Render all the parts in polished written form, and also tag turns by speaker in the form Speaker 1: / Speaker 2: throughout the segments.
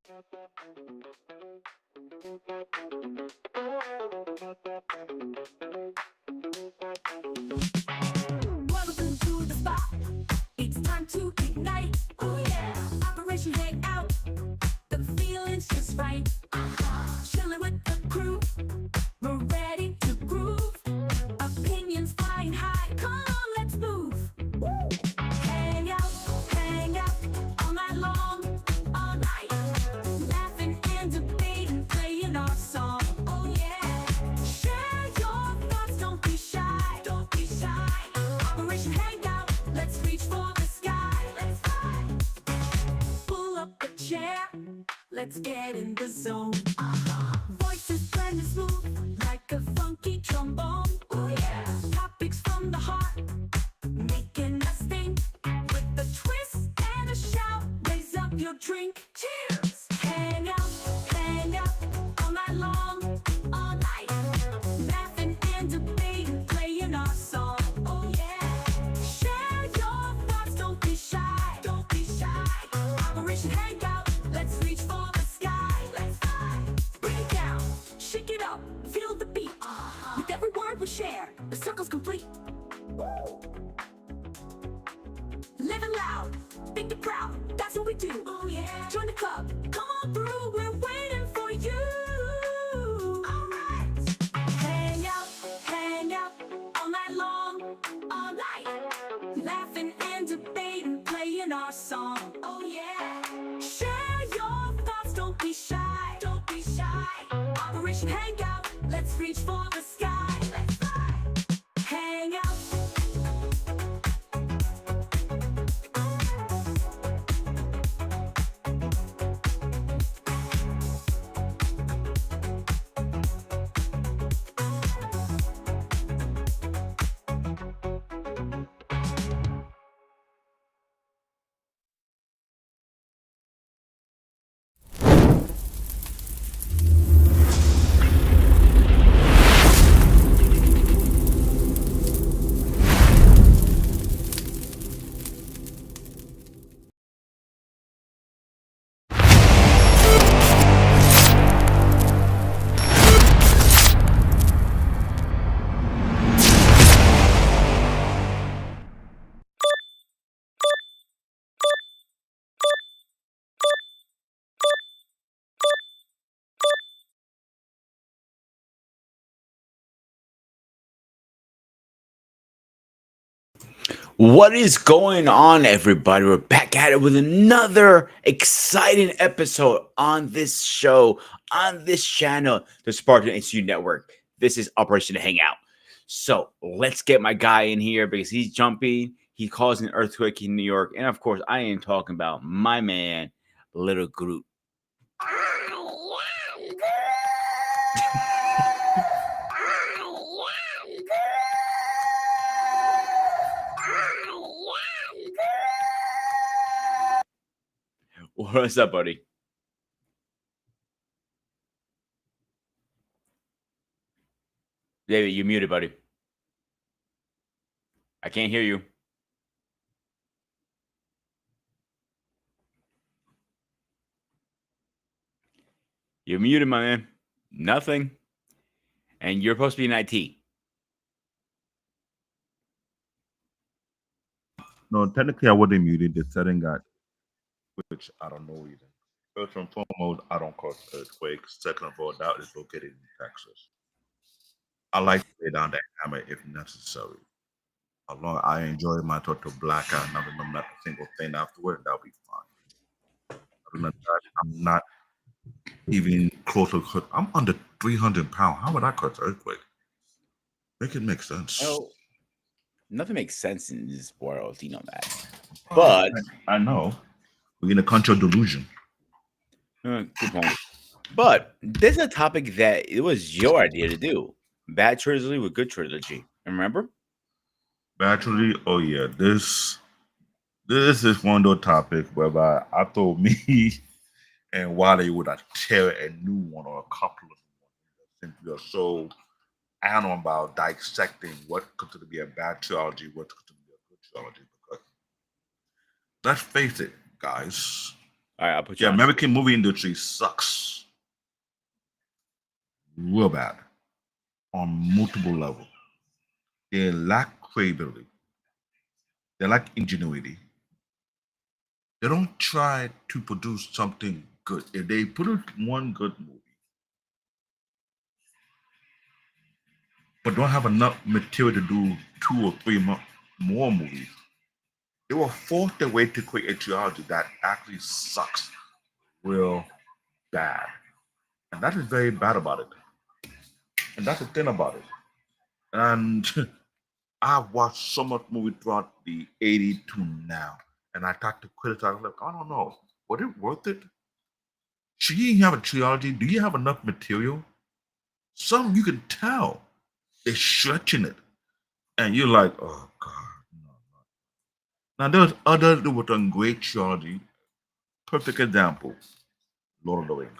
Speaker 1: Welcome to the spot. It's time to ignite. Oh yeah. Operation Hangout. The feeling's just right. Chilling with the crew. We're ready to groove. Opinions flying high. Come on, let's move. Hang out all night long, all night. Laughing and debating, playing our song. Oh yeah. Share your thoughts, don't be shy. Don't be shy. Operation Hangout, let's reach for the sky. Let's fly. Pull up a chair, let's get in the zone. Voices blending smooth like a funky trombone. Oh yeah. Topics from the heart, making us think. With a twist and a shout, raise up your drink. Cheers! Hang out all night long, all night. Laughing and debating, playing our song. Oh yeah. Share your thoughts, don't be shy. Don't be shy. Operation Hangout, let's reach for the sky. Let's fly. Bring it down, shake it up, feel the beat. With every word we share, the circle's complete. Living loud, thinking proud, that's what we do. Oh yeah. Join the club, come on through, we're waiting for you. Alright. Hang out all night long, all night. Laughing and debating, playing our song. Oh yeah. Share your thoughts, don't be shy. Don't be shy. Operation Hangout, let's reach for the sky. Let's fly. Hang out.
Speaker 2: What is going on, everybody? We're back at it with another exciting episode on this show, on this channel, the Spartan Institute Network. This is Operation Hangout. So let's get my guy in here because he's jumping. He caused an earthquake in New York. And of course, I am talking about my man, Little Groot. What's up, buddy? David, you're muted, buddy. I can't hear you. You're muted, my man. Nothing. And you're supposed to be in IT.
Speaker 3: No, technically, I wouldn't mute it. The setting got, which I don't know either. First and foremost, I don't cause earthquakes. Second of all, that is located in Texas. I like to lay down that hammer if necessary. As long as I enjoy my total blackout and I'm not a single thing afterward, that'll be fine. Other than that, I'm not even close to. I'm under 300 pounds. How would I cause earthquake? Make it make sense.
Speaker 2: Oh, nothing makes sense in this world, you know that. But
Speaker 3: I know we're in a country of delusion.
Speaker 2: good point. But there's a topic that it was your idea to do: bad trilogy with good trilogy. Remember?
Speaker 3: Bad trilogy. Oh yeah, this is one of those topics whereby I thought me and Wally would share a new one or a couple of them. Since we are so animal about dissecting what could be a bad trilogy, what could be a good trilogy. Because let's face it, guys,
Speaker 2: All right, I'll put
Speaker 3: The
Speaker 2: you on.
Speaker 3: American movie industry sucks real bad on multiple levels. They lack creativity. They lack ingenuity. They don't try to produce something good. If they produce one good movie, but don't have enough material to do 2 or 3 more movies, they will force their way to create a trilogy that actually sucks real bad. And that is very bad about it. And that's the thing about it. And I've watched so much movie throughout the 80s to now. And I talked to criticize, like, I don't know, was it worth it? Should you have a trilogy? Do you have enough material? Some you can tell they're stretching it. And you're like, oh God, no, no. Now there's others that were done great trilogy. Perfect example, Lord of the Rings.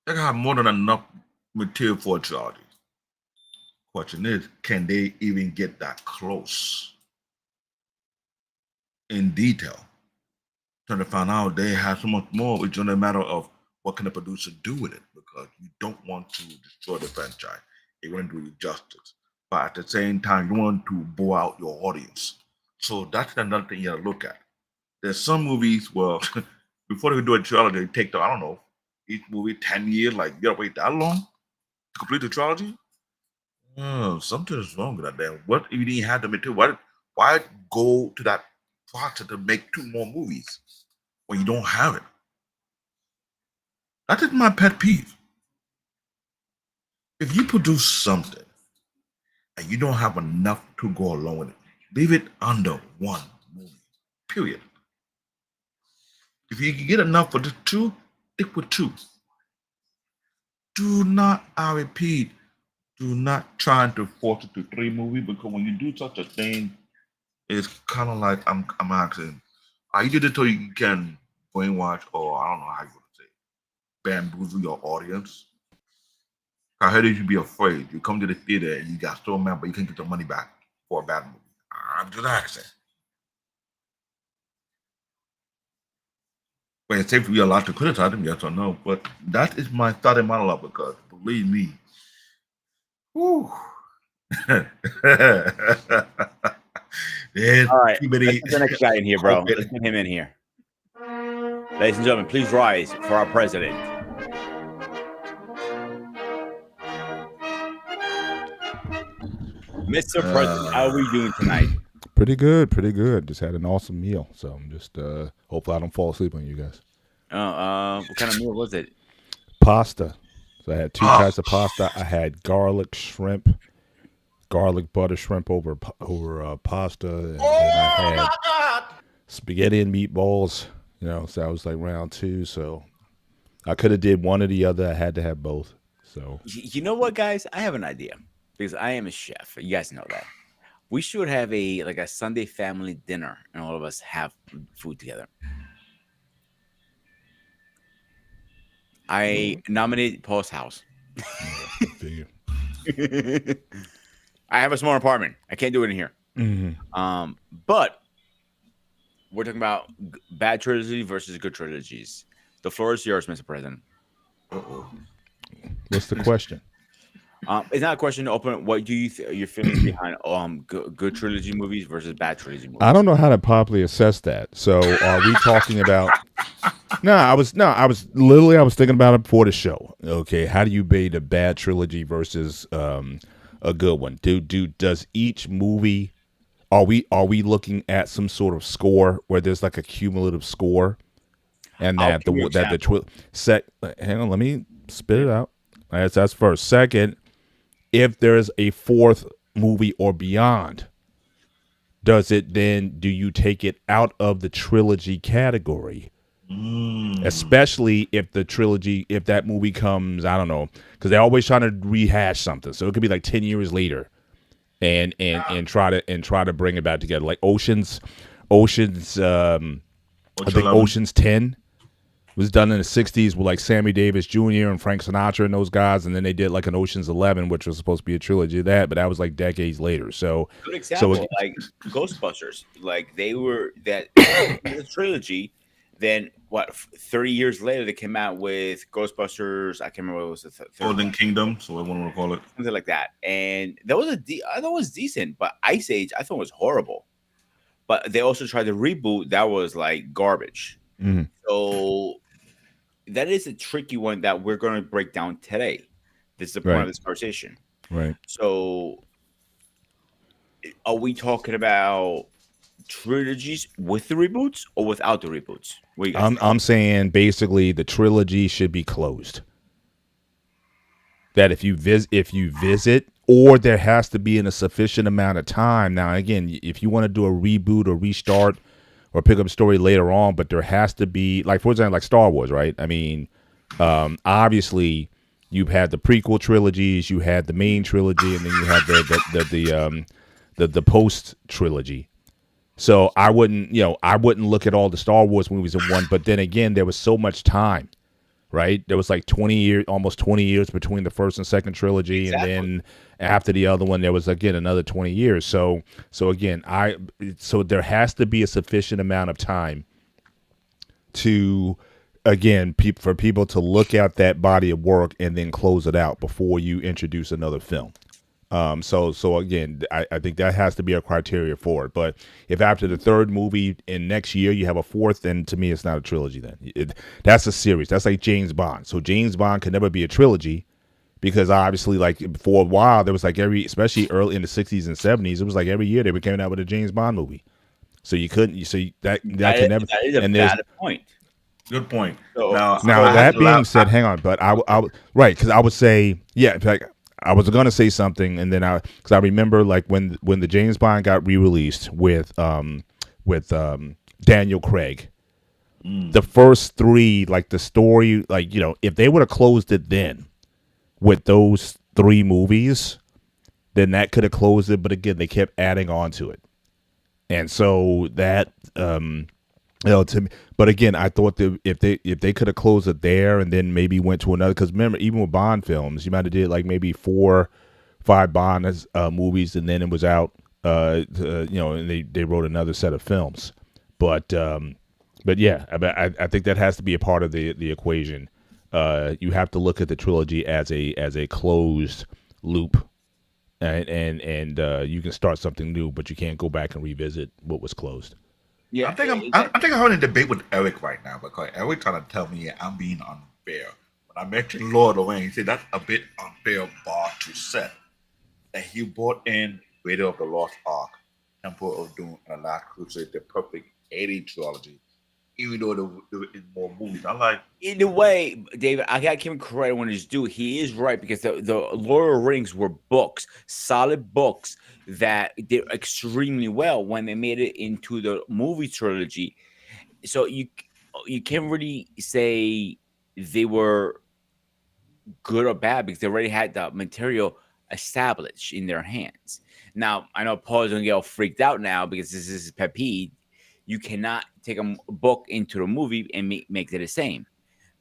Speaker 3: They have more than enough material for a trilogy. Question is, can they even get that close in detail? Trying to find out they have so much more. It's only a matter of what can the producer do with it, because you don't want to destroy the franchise. You want to do it justice, but at the same time, you want to bore out your audience. So that's another thing you got to look at. There's some movies where before they do a trilogy, they take I don't know, each movie 10 years. Like you gotta wait that long to complete the trilogy. Oh, something is wrong with that. Then what if you didn't have the material? Why go to that process to make 2 more movies when you don't have it? That is my pet peeve. If you produce something and you don't have enough to go along with it, leave it under 1 movie. Period. If you can get enough for the 2, stick with 2. Do not, I repeat, do not try to force it to 3 movies, because when you do such a thing, it's kind of like I'm asking, are you did it so you can brainwash, or I don't know how you would say, bamboozle your audience? I heard you should be afraid. You come to the theater and you got so mad, but you can't get your money back for a bad movie. I'm just asking. But it's safe to be allowed to criticize them, yes or no. But that is my thought and monologue, because believe me, whew. There's
Speaker 2: All right,
Speaker 3: too
Speaker 2: let's
Speaker 3: many.
Speaker 2: get the next guy in here, bro. Let's get him in here. Ladies and gentlemen, please rise for our president. Mr. President, how are we doing tonight?
Speaker 4: Pretty good, pretty good. Just had an awesome meal, so I'm just hopefully I don't fall asleep on you guys.
Speaker 2: What kind of meal was it?
Speaker 4: Pasta. So I had 2 types of pasta. I had garlic shrimp, garlic butter shrimp over pasta, and then I had spaghetti and meatballs. So that was like round 2. So I could have did one or the other. I had to have both. So
Speaker 2: You know what, guys? I have an idea, because I am a chef. You guys know that. We should have a Sunday family dinner, and all of us have food together. I nominate Paul's house.
Speaker 4: figure.
Speaker 2: I have a small apartment. I can't do it in here.
Speaker 4: Mhm.
Speaker 2: But we're talking about bad trilogy versus good trilogies. The floor is yours, Mr. President.
Speaker 4: What's the question?
Speaker 2: It's not a question to open. What do you your feelings behind good trilogy movies versus bad trilogy movies?
Speaker 4: I don't know how to properly assess that. So are we talking about? I was thinking about it before the show. Okay, how do you rate a bad trilogy versus a good one? Does each movie, are we looking at some sort of score where there's like a cumulative score, and that hang on, let me spit it out. That's first. Second, if there's a 4th movie or beyond, do you take it out of the trilogy category? Especially if that movie comes, I don't know, because they're always trying to rehash something. So it could be like 10 years later, and try to bring it back together. Like Ocean's, I think Ocean's 10 was done in the 60s with like Sammy Davis Jr. and Frank Sinatra and those guys, and then they did like an Ocean's 11, which was supposed to be a trilogy of that, but that was like decades later. So
Speaker 2: good example, like Ghostbusters, like they were that the trilogy, Then what? 30 years later, they came out with Ghostbusters. I can't remember what was the third
Speaker 3: Golden
Speaker 2: one,
Speaker 3: Kingdom, so what want to call it.
Speaker 2: something like that. And that was I thought it was decent, but Ice Age I thought was horrible. But they also tried to reboot that was like garbage.
Speaker 4: Mhm.
Speaker 2: So that is a tricky one that we're going to break down today. This is the point
Speaker 4: Right.
Speaker 2: of this conversation.
Speaker 4: Right.
Speaker 2: So, are we talking about trilogies with the reboots or without the reboots? What do you guys think?
Speaker 4: I'm saying basically the trilogy should be closed. That if you visit, or there has to be in a sufficient amount of time. Now, again, if you want to do a reboot or restart or pick up a story later on, but there has to be, like, for example, like Star Wars, right? I mean, obviously you've had the prequel trilogies, you had the main trilogy, and then you had the post trilogy. So I wouldn't look at all the Star Wars movies in one, but then again, there was so much time, right? There was like 20 years, almost 20 years between the first and second trilogy.
Speaker 2: Exactly.
Speaker 4: And then after the other one, there was again another 20 years. So again, so there has to be a sufficient amount of time to, again, for people to look at that body of work and then close it out before you introduce another film. So again, I think that has to be a criteria for it. But if after the third movie in next year you have a fourth, then to me it's not a trilogy. Then that's a series. That's like James Bond. So James Bond can never be a trilogy because obviously, like for a while, there was like especially early in the 60s and 70s, it was like every year they were coming out with a James Bond movie. So you couldn't. So that can never.
Speaker 2: That is a
Speaker 4: and there's
Speaker 2: valid point.
Speaker 3: Good point.
Speaker 2: So-
Speaker 3: now
Speaker 4: that being said, hang on, but I right, because I would say, yeah, like I was gonna say something, and then because I remember like when the James Bond got re-released with Daniel Craig, the first three, like the story, like if they would have closed it then with those three movies, then that could have closed it. But again, they kept adding on to it, and so that to me, but again, I thought that if they could have closed it there and then maybe went to another, because remember, even with Bond films, you might have did like maybe 4-5 Bond movies, and then it was out, and they wrote another set of films. But yeah, I think that has to be a part of the equation. You have to look at the trilogy as a closed loop, and you can start something new, but you can't go back and revisit what was closed.
Speaker 2: Yeah,
Speaker 3: I think I'm having a debate with Eric right now because Eric trying to tell me I'm being unfair. When I mentioned Lord of the Rings, he said that's a bit unfair bar to set. That he brought in Raider of the Lost Ark, Emperor of Doom, and The Last Crusade, the perfect 80 trilogy. Even though there were more movies, I'm like,
Speaker 2: in a way, David, I got to give him credit when he's due. He is right because the Lord of the Rings were books, solid books that did extremely well when they made it into the movie trilogy. So you can't really say they were good or bad because they already had the material established in their hands. Now, I know Paul's gonna get all freaked out now because this is his pet peeve. You cannot take a book into the movie and make it the same.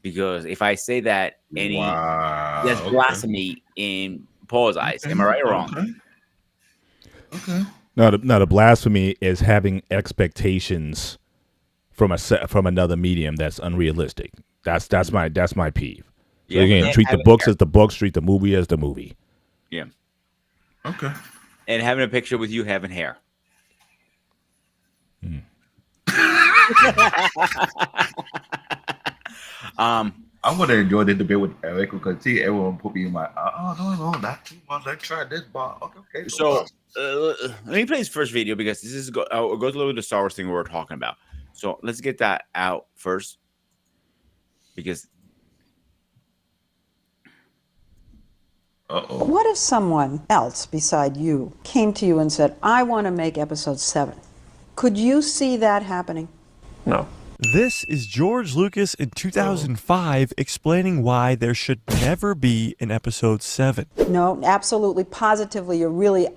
Speaker 2: Because if I say that,
Speaker 3: wow,
Speaker 2: that's
Speaker 3: okay.
Speaker 2: blasphemy in Paul's eyes. Am I right or wrong?
Speaker 3: Okay.
Speaker 4: No, the blasphemy is having expectations from another medium that's unrealistic. That's my peeve. So
Speaker 2: Yeah,
Speaker 4: again,
Speaker 2: and
Speaker 4: treat the
Speaker 2: having
Speaker 4: books
Speaker 2: hair.
Speaker 4: as the books, treat the movie as the movie.
Speaker 2: Yeah.
Speaker 3: Okay.
Speaker 2: And having a picture with you having hair.
Speaker 3: I'm gonna enjoy the debate with Eric because see everyone put me in my no, not too much. I tried this bar. Okay.
Speaker 2: So let me play this first video because this is goes a little bit of the Star Wars thing we were talking about. So let's get that out first because
Speaker 5: What if someone else beside you came to you and said, I want to make episode 7? Could you see that happening?
Speaker 6: No.
Speaker 7: This is George Lucas in 2005 explaining why there should never be an episode 7.
Speaker 5: No, absolutely, positively, you're really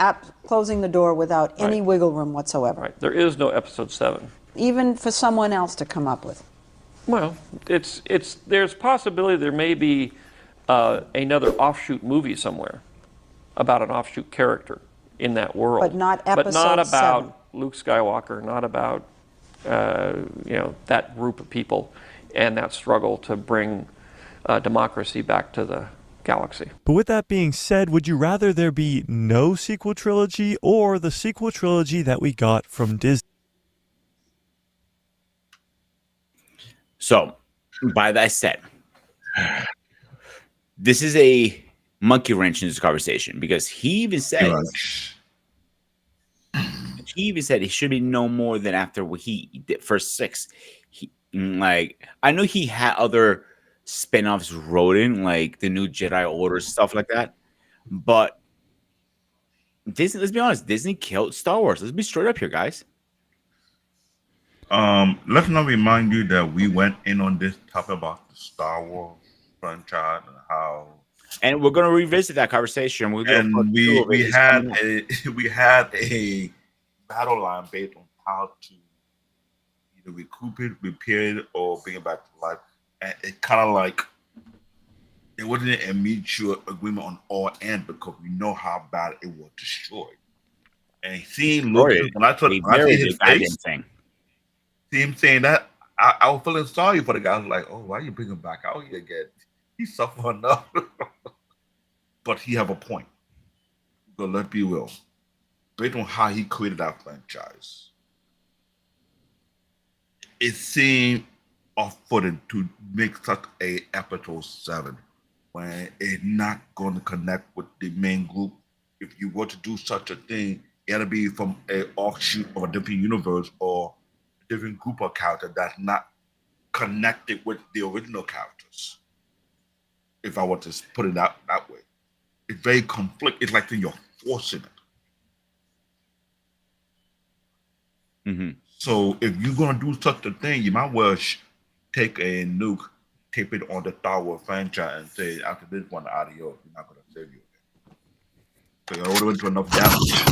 Speaker 5: closing the door without any wiggle room whatsoever.
Speaker 6: Right. There is no episode 7.
Speaker 5: Even for someone else to come up with.
Speaker 6: Well, there's possibility there may be another offshoot movie somewhere about an offshoot character in that world.
Speaker 5: But not
Speaker 6: But not
Speaker 5: episode
Speaker 6: about
Speaker 5: 7.
Speaker 6: Luke Skywalker, not about that group of people and that struggle to bring democracy back to the galaxy.
Speaker 7: But with that being said, would you rather there be no sequel trilogy or the sequel trilogy that we got from Disney?
Speaker 2: So, by that said, this is a monkey wrench in this conversation because he even said it should be no more than after what he did first 6. I know he had other spin-offs wrote in, like the new Jedi Order stuff like that, but Disney. Let's be honest, Disney killed Star Wars. Let's be straight up here, guys.
Speaker 3: Let's not remind you that we went in on this topic about the Star Wars franchise and how,
Speaker 2: and we're going to revisit that conversation.
Speaker 3: we had a battle line based on how to either recoup it, repair it, or bring it back to life. And it kind of like it wasn't a mutual agreement on all ends because we know how bad it was destroyed. And seeing Lucas, when I see his face, see him saying that, I was feeling sorry for the guy. I was like, oh, why you bring him back out here again? He suffered enough. But he have a point. So let's be real. Based on how he created that franchise, it seemed off-footed to make such a episode 7 when it's not going to connect with the main group. If you were to do such a thing, it gotta be from an offshoot of a different universe or a different group of characters that's not connected with the original characters. If I were to put it that way, it's very conflict. It's like you're forcing it.
Speaker 2: Mm-hmm.
Speaker 3: So if you're gonna do such a thing, you might well take a nuke, tape it on the Star Wars franchise, and say after this one, adios, we're not gonna save you again. So you already went to enough damage.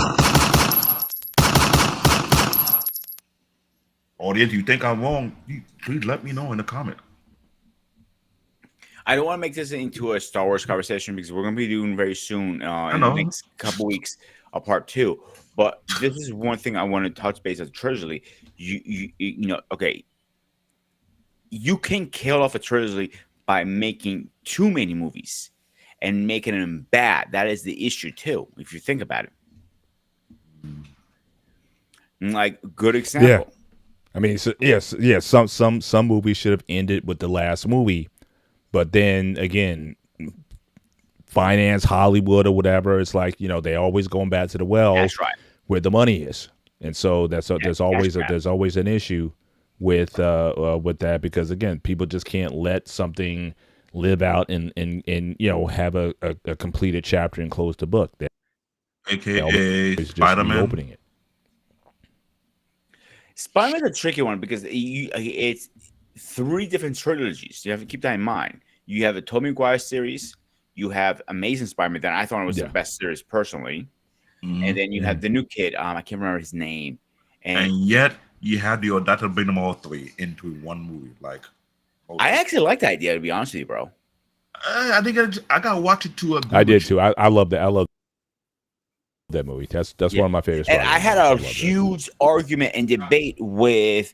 Speaker 3: Audience, you think I'm wrong? Please let me know in the comment.
Speaker 2: I don't want to make this into a Star Wars conversation because we're going to be doing very soon in the next couple weeks a part 2. But this is one thing I want to touch base as a trilogy. Okay, you can kill off a trilogy by making too many movies and making them bad. That is the issue too, if you think about it. Like, good example.
Speaker 4: Yeah. I mean, some movies should have ended with the last movie, but then again, finance, Hollywood, or whatever, it's like, they always going back to the well.
Speaker 2: That's right.
Speaker 4: Where the money is, and so there's always an issue with that because again, people just can't let something live out and have a completed chapter and close the book.
Speaker 3: AKA Spider-Man.
Speaker 4: Opening it.
Speaker 2: Spider-Man's a tricky one because it's 3 different trilogies. You have to keep that in mind. You have the Tobey Maguire series, you have Amazing Spider-Man that I thought was the best series personally, and then you have the new kid. I can't remember his name, and
Speaker 3: yet you had the audacity to bring them all 3 into one movie. Like,
Speaker 2: I actually like the idea, to be honest with you, bro.
Speaker 3: I think I gotta watch it too.
Speaker 4: I did too. I love that. I love that movie. That's one of my favorites.
Speaker 2: And I had a huge argument and debate with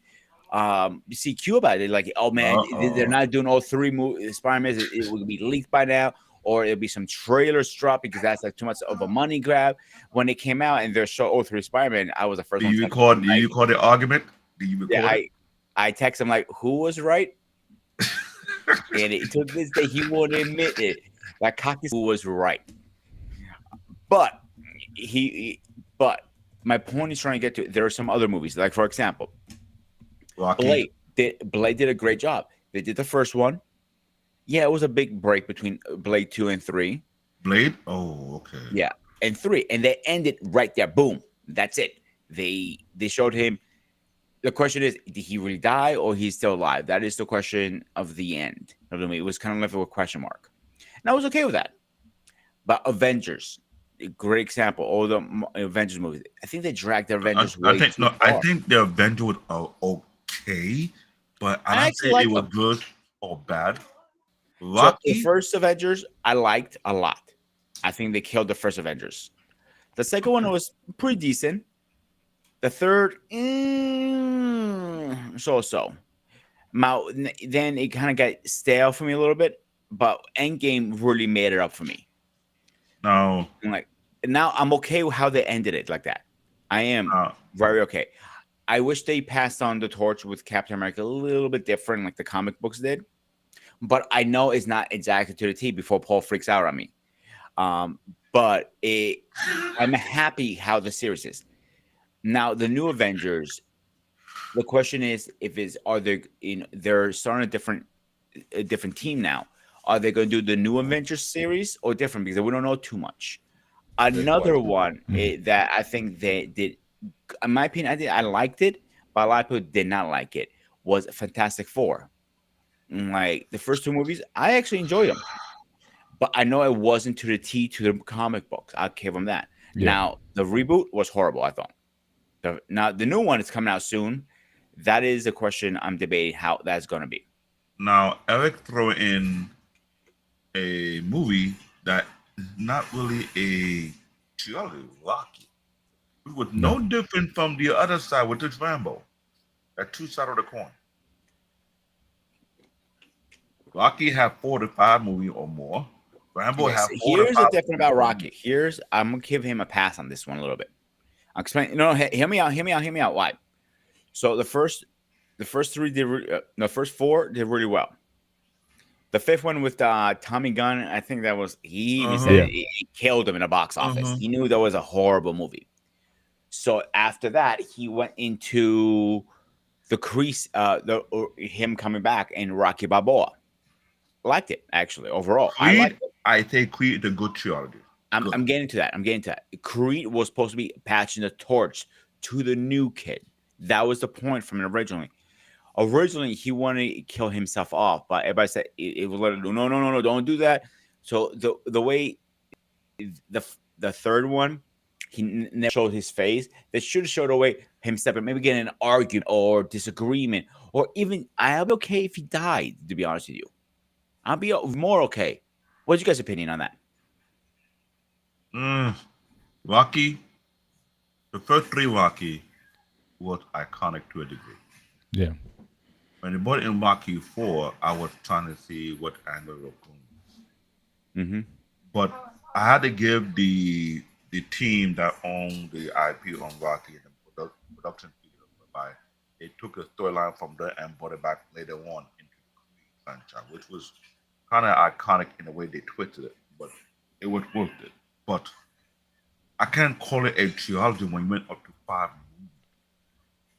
Speaker 2: CQ about it. Like, oh man, they're not doing all 3 Spider-Man. It would be leaked by now, or it'll be some trailers dropped because that's like too much of a money grab. When it came out and they're show all 3 Spider-Man, I was the first.
Speaker 3: Do you record the argument? Do you record it?
Speaker 2: I text him like, who was right? And to this day, he won't admit it. That cocky who was right. But my point is trying to get to, there are some other movies, like for example, Blade did a great job. They did the first one. Yeah, it was a big break between Blade 2 and 3.
Speaker 3: Blade? Oh, okay.
Speaker 2: Yeah, and 3, and they ended right there. Boom, that's it. They showed him. The question is, did he really die or he's still alive? That is the question of the end of the movie. It was kind of left with a question mark, and I was okay with that. But Avengers, a great example. All the Avengers movies. I think they dragged the Avengers way too far.
Speaker 3: I think the Avengers are okay, but I don't think it was good or bad.
Speaker 2: So the first Avengers I liked a lot. I think they killed the first Avengers. The second one was pretty decent. The third, so. Then it kind of got stale for me a little bit, but Endgame really made it up for me.
Speaker 3: Now,
Speaker 2: I'm like, now I'm okay with how they ended it like that. I am
Speaker 3: uh,
Speaker 2: very okay. I wish they passed on the torch with Captain America a little bit different, like the comic books did. But I know it's not exactly to the T before Paul freaks out on me. But I'm happy how the series is. Now the new Avengers. The question is, are they they're starting a different team now? Are they going to do the new Avengers series or different? Because we don't know too much. Another
Speaker 3: question.
Speaker 2: one that I think they did, in my opinion, I liked it, but a lot of people did not like it. Was Fantastic Four. Like the first two movies, I actually enjoyed them, but I know it wasn't to the T to the comic books. I'll give them that.
Speaker 4: Yeah.
Speaker 2: Now the reboot was horrible. I thought. Now the new one is coming out soon. That is a question I'm debating how that's going to be.
Speaker 3: Now, Eric throw in a movie that is not really a trilogy, Rocky. It was no different from the other side with this Rambo. That two sides of the coin. Rocky had 4 to 5 movies or more. Rambo
Speaker 2: Yes,
Speaker 3: had 4 to 5.
Speaker 2: here's the difference about
Speaker 3: movies.
Speaker 2: Rocky. I'm gonna give him a pass on this one a little bit. I'll explain. No, hear me out. Why? So the first three did the first 4 did really well. The fifth one with Tommy Gunn, I think that was he even said it killed him in the box office. He knew that was a horrible movie. So after that, he went into the crease, him coming back in Rocky Balboa. Liked it actually overall. I liked it.
Speaker 3: I think Creed is a good trilogy.
Speaker 2: I'm getting to that. Creed was supposed to be patching the torch to the new kid. That was the point from it originally. Originally, he wanted to kill himself off, but everybody said it was like, no, don't do that. So the way the third one, he never showed his face. They should have showed away himself, and maybe get an argument or disagreement, or even I'll be okay if he died. To be honest with you, I'll be more okay. What's your guys' opinion on that?
Speaker 3: Rocky, the first 3 Rocky was iconic to a degree.
Speaker 4: Yeah.
Speaker 3: When they brought in Rocky 4, I was trying to see what angle it was going. But I had to give the team that owned the IP on Rocky and the production figure, whereby they took a storyline from there and brought it back later on into the Creed franchise, which was kind of iconic in the way they twisted it, but it was worth it. But I can't call it a trilogy when you went up to 5 movies.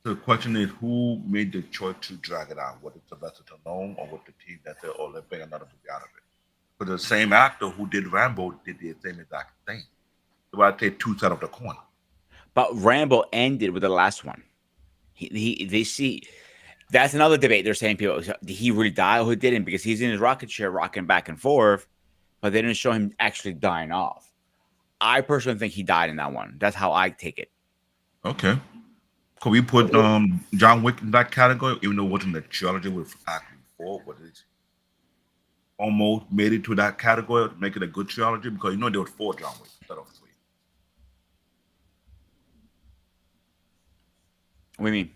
Speaker 3: So the question is, who made the choice to drag it out? Was it Sylvester Stallone or was the team that said, "Oh, let's bring another movie out of it"? But the same actor who did Rambo did the same exact thing. So I take 2 sides of the coin.
Speaker 2: But Rambo ended with the last one. They see that's another debate. They're saying people, did he really die or he didn't? Because he's in his rocket chair rocking back and forth, but they didn't show him actually dying off. I personally think he died in that one. That's how I take it.
Speaker 3: Okay. Could we put John Wick in that category, even though it wasn't a trilogy with actually 4, but it's almost made it to that category, make it a good trilogy? Because you know there was 4 John Wick instead of 3.
Speaker 2: What do you mean?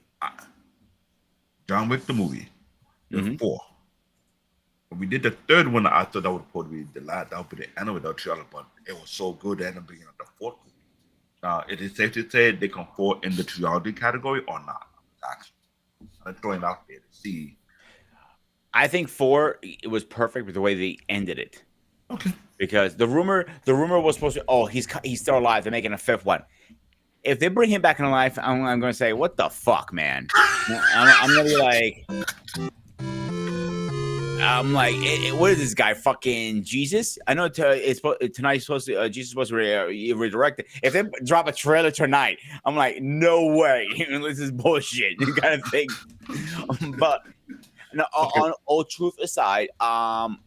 Speaker 3: John Wick the movie. There's 4. When we did the third one, I thought that would probably be the last. That would be the end of the trilogy, but it was so good they ended up being the 4th movie. Now, is it safe to say they can fall in the trilogy category or not? Actually, I'm throwing it out there to see.
Speaker 2: I think 4 it was perfect with the way they ended it.
Speaker 3: Okay.
Speaker 2: Because the rumor was supposed to he's still alive. They're making a 5th one. If they bring him back in life, I'm going to say, what the fuck, man? I'm going to be like, what is this guy, fucking Jesus? I know tonight supposed to Jesus is supposed to redirect it. If they drop a trailer tonight, I'm like, no way, this is bullshit, kind of thing. But no, on all truth aside, from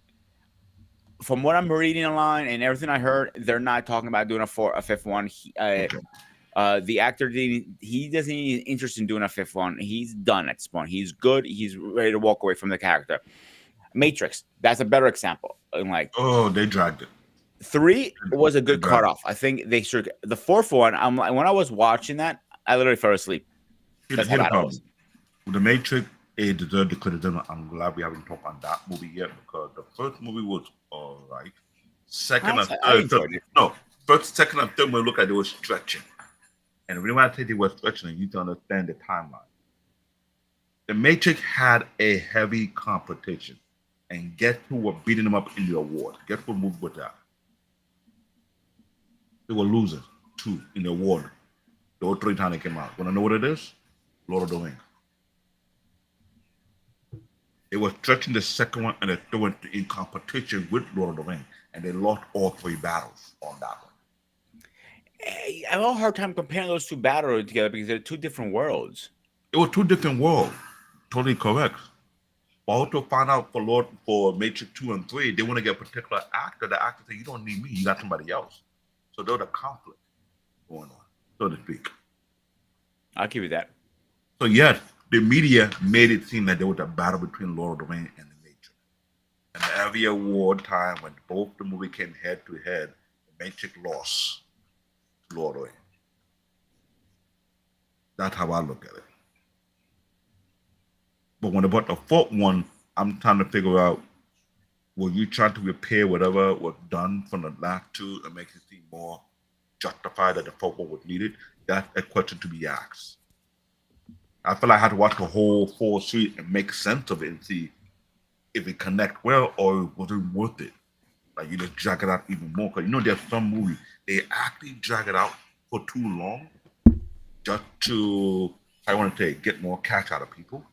Speaker 2: what I'm reading online and everything I heard, they're not talking about doing a 5th one. The actor he doesn't need interest in doing a 5th one. He's done at this point. He's good. He's ready to walk away from the character. Matrix, that's a better example. Like,
Speaker 3: they dragged it.
Speaker 2: 3 was a good cutoff. I think they should. The 4th one, I'm like, when I was watching that, I literally fell asleep.
Speaker 3: Here's
Speaker 2: That's
Speaker 3: the
Speaker 2: how bad it
Speaker 3: problem.
Speaker 2: was.
Speaker 3: With The Matrix, it deserved the criticism. I'm glad we haven't talked on that movie yet because the first movie was all right. Second and
Speaker 2: I
Speaker 3: third,
Speaker 2: enjoyed it.
Speaker 3: no, first, second, and third movie looked like they were stretching. And the reason why I say they were stretching, you need to understand the timeline. The Matrix had a heavy competition. And guess who were beating them up in the award? Guess what movie was that? They were losers, 2 in the award. The whole 3 times they came out. Want to know what it is? Lord of the Rings. They were stretching the second one and the third one in competition with Lord of the Rings. And they lost all 3 battles on that one.
Speaker 2: I have a hard time comparing those 2 battles together because they're 2 different worlds.
Speaker 3: It was 2 different worlds. Totally correct. But also find out for Matrix 2 and 3, they want to get a particular actor. The actor said, you don't need me, you got somebody else. So there's a conflict going on, so to speak.
Speaker 2: I'll give you that.
Speaker 3: So yes, the media made it seem like there was a battle between Lord of the Rings and the Matrix. And every award time when both the movie came head to head, the Matrix lost to Lord of the Rings. That's how I look at it. But when about the 4th one, I'm trying to figure out, were you trying to repair whatever was done from the last 2 and make it seem more justified that the 4th one was needed? That's a question to be asked. I feel like I had to watch the whole 4 series and make sense of it and see if it connect well or was it worth it. Like you just drag it out even more. Because there's some movies, they actually drag it out for too long just to, I want to say, get more cash out of people.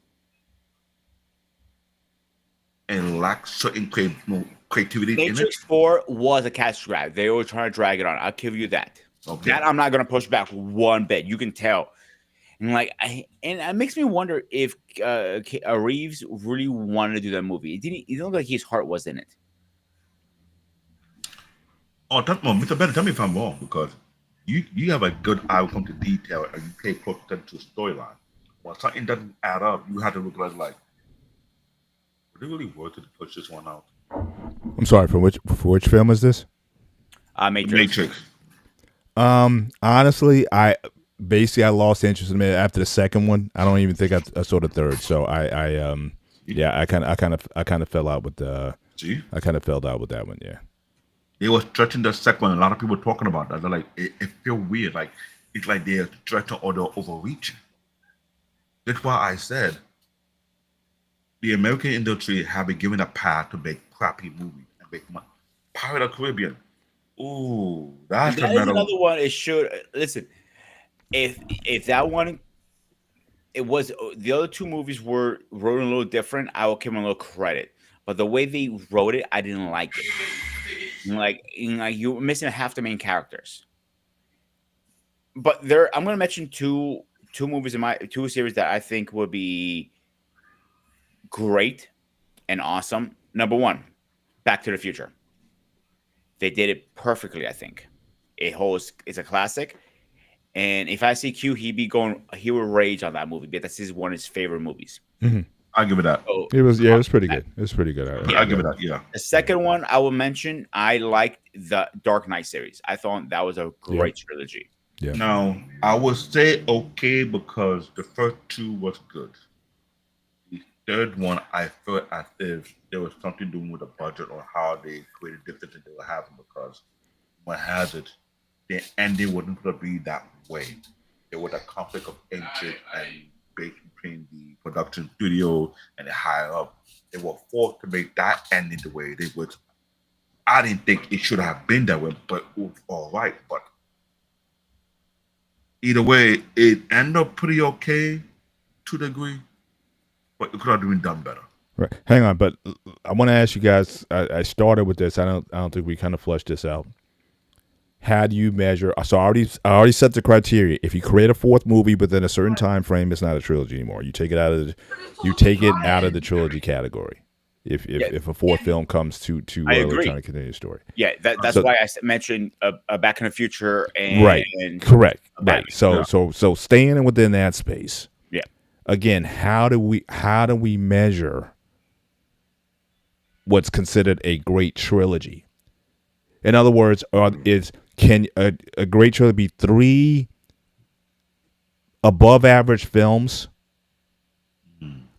Speaker 3: And lack certain creativity in it.
Speaker 2: Matrix 4 was a cash grab. They were trying to drag it on. I'll give you that.
Speaker 3: Okay.
Speaker 2: That I'm not going to push back one bit. You can tell. And it makes me wonder if Reeves really wanted to do that movie. It didn't look like his heart was in it.
Speaker 3: Oh, Mr. Bennett, tell me if I'm wrong, because you have a good eye when it comes to detail and you pay close attention to storyline. When something doesn't add up, you have to look at it like, is it really worth it to push this one out?
Speaker 4: I'm sorry, for which film is this?
Speaker 2: Matrix.
Speaker 4: Honestly, I lost interest in it after the second one. I don't even think I saw the third. So I kind of fell out with the.
Speaker 3: See?
Speaker 4: I kind of fell out with that one. Yeah.
Speaker 3: They were stretching the second one. A lot of people were talking about that. They're like, it feels weird. Like it's like they're stretching or they're overreaching. That's why I said the American industry have been given a path to make crappy movies and make money. Pirate of the Caribbean. Ooh, that's
Speaker 2: another one. It should listen. If that one, it was the other 2 movies were wrote a little different. I will give them a little credit, but the way they wrote it, I didn't like it. Like you were missing half the main characters. But I'm going to mention two movies in my 2 series that I think would be great and awesome. Number 1, Back to the Future. They did it perfectly. I think it's a classic. And if I see Q, he would rage on that movie because that's one of his favorite movies.
Speaker 4: Mm-hmm.
Speaker 3: I'll give it that.
Speaker 2: So,
Speaker 4: it was pretty good. It was pretty good.
Speaker 3: I'll give it that. Yeah.
Speaker 2: The second one I will mention, I liked the Dark Knight series. I thought that was a great trilogy.
Speaker 4: Yeah.
Speaker 3: Now I would say okay because the first 2 was good. The third one, I felt as if there was something doing with the budget or how they created different things they were having because what has it, the ending wasn't going to be that way. There was a conflict of interest and debate between the production studio and the higher up. They were forced to make that ending the way it was. I didn't think it should have been that way, but it was all right. But either way, it ended up pretty okay to the degree, but it could have been done better.
Speaker 4: Right. Hang on, but I want to ask you guys. I started with this. I don't think we kind of flushed this out. How do you measure? So I already set the criteria. If you create a 4th movie within a certain time frame, it's not a trilogy anymore. You take it out of the trilogy category. If a 4th film comes too early, trying to continue the story.
Speaker 2: Yeah, that's why I mentioned Back in the Future and
Speaker 4: right,
Speaker 2: and
Speaker 4: correct,
Speaker 2: Batman.
Speaker 4: right. So staying within that space.
Speaker 2: Yeah.
Speaker 4: Again, how do we measure what's considered a great trilogy? In other words, can a great trilogy be 3 above average films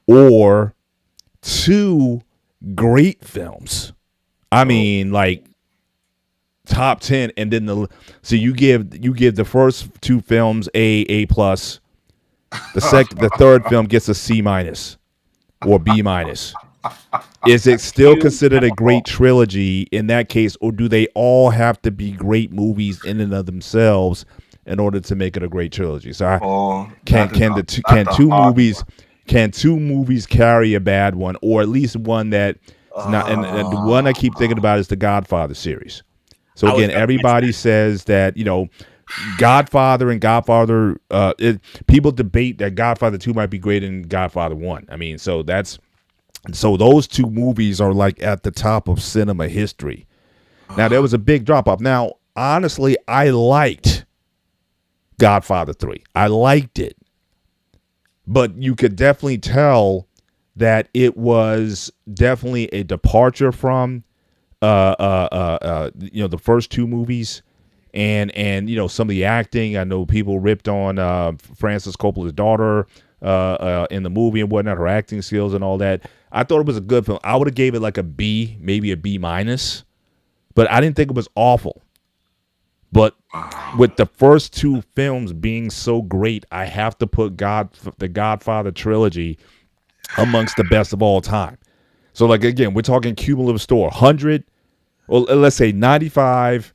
Speaker 4: or 2 great films. I mean, like top 10, and then so you give the first 2 films A plus. The third film gets a C minus or B minus. Is it still considered a great trilogy in that case, or do they all have to be great movies in and of themselves in order to make it a great trilogy? So can two movies carry a bad one, or at least one that is not? And the one I keep thinking about is the Godfather series. So again, everybody says that, you know, Godfather and Godfather, people debate that Godfather 2 might be greater than Godfather 1. I mean, so those 2 movies are like at the top of cinema history. Now, there was a big drop off. Now, honestly, I liked Godfather 3. I liked it. But you could definitely tell that it was definitely a departure from the first 2 movies, and you know, some of the acting. I know people ripped on Francis Coppola's daughter in the movie and whatnot, her acting skills and all that. I thought it was a good film. I would have gave it like a B, maybe a B minus, but I didn't think it was awful. But with the first 2 films being so great, I have to put the Godfather trilogy amongst the best of all time. So, like, again, we're talking cumulative score, 100, well, let's say 95,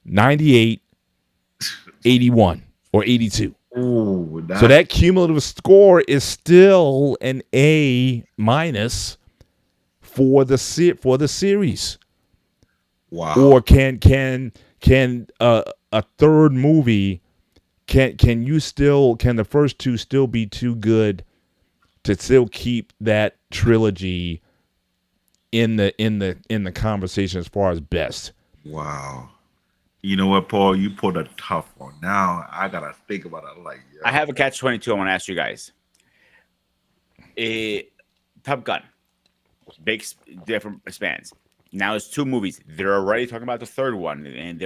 Speaker 4: 98, 81, or 82.
Speaker 3: Ooh,
Speaker 4: So that cumulative score is still an A minus for the series.
Speaker 3: Wow.
Speaker 4: Or can a third movie can the first 2 still be too good to still keep that trilogy in the conversation as far as best?
Speaker 3: Wow. You know what, Paul? You pulled a tough one. Now I gotta think about it. Like, yeah.
Speaker 2: I have a catch-22 I want to ask you guys. Top Gun, big different spans. Now it's 2 movies. They're already talking about the third one, and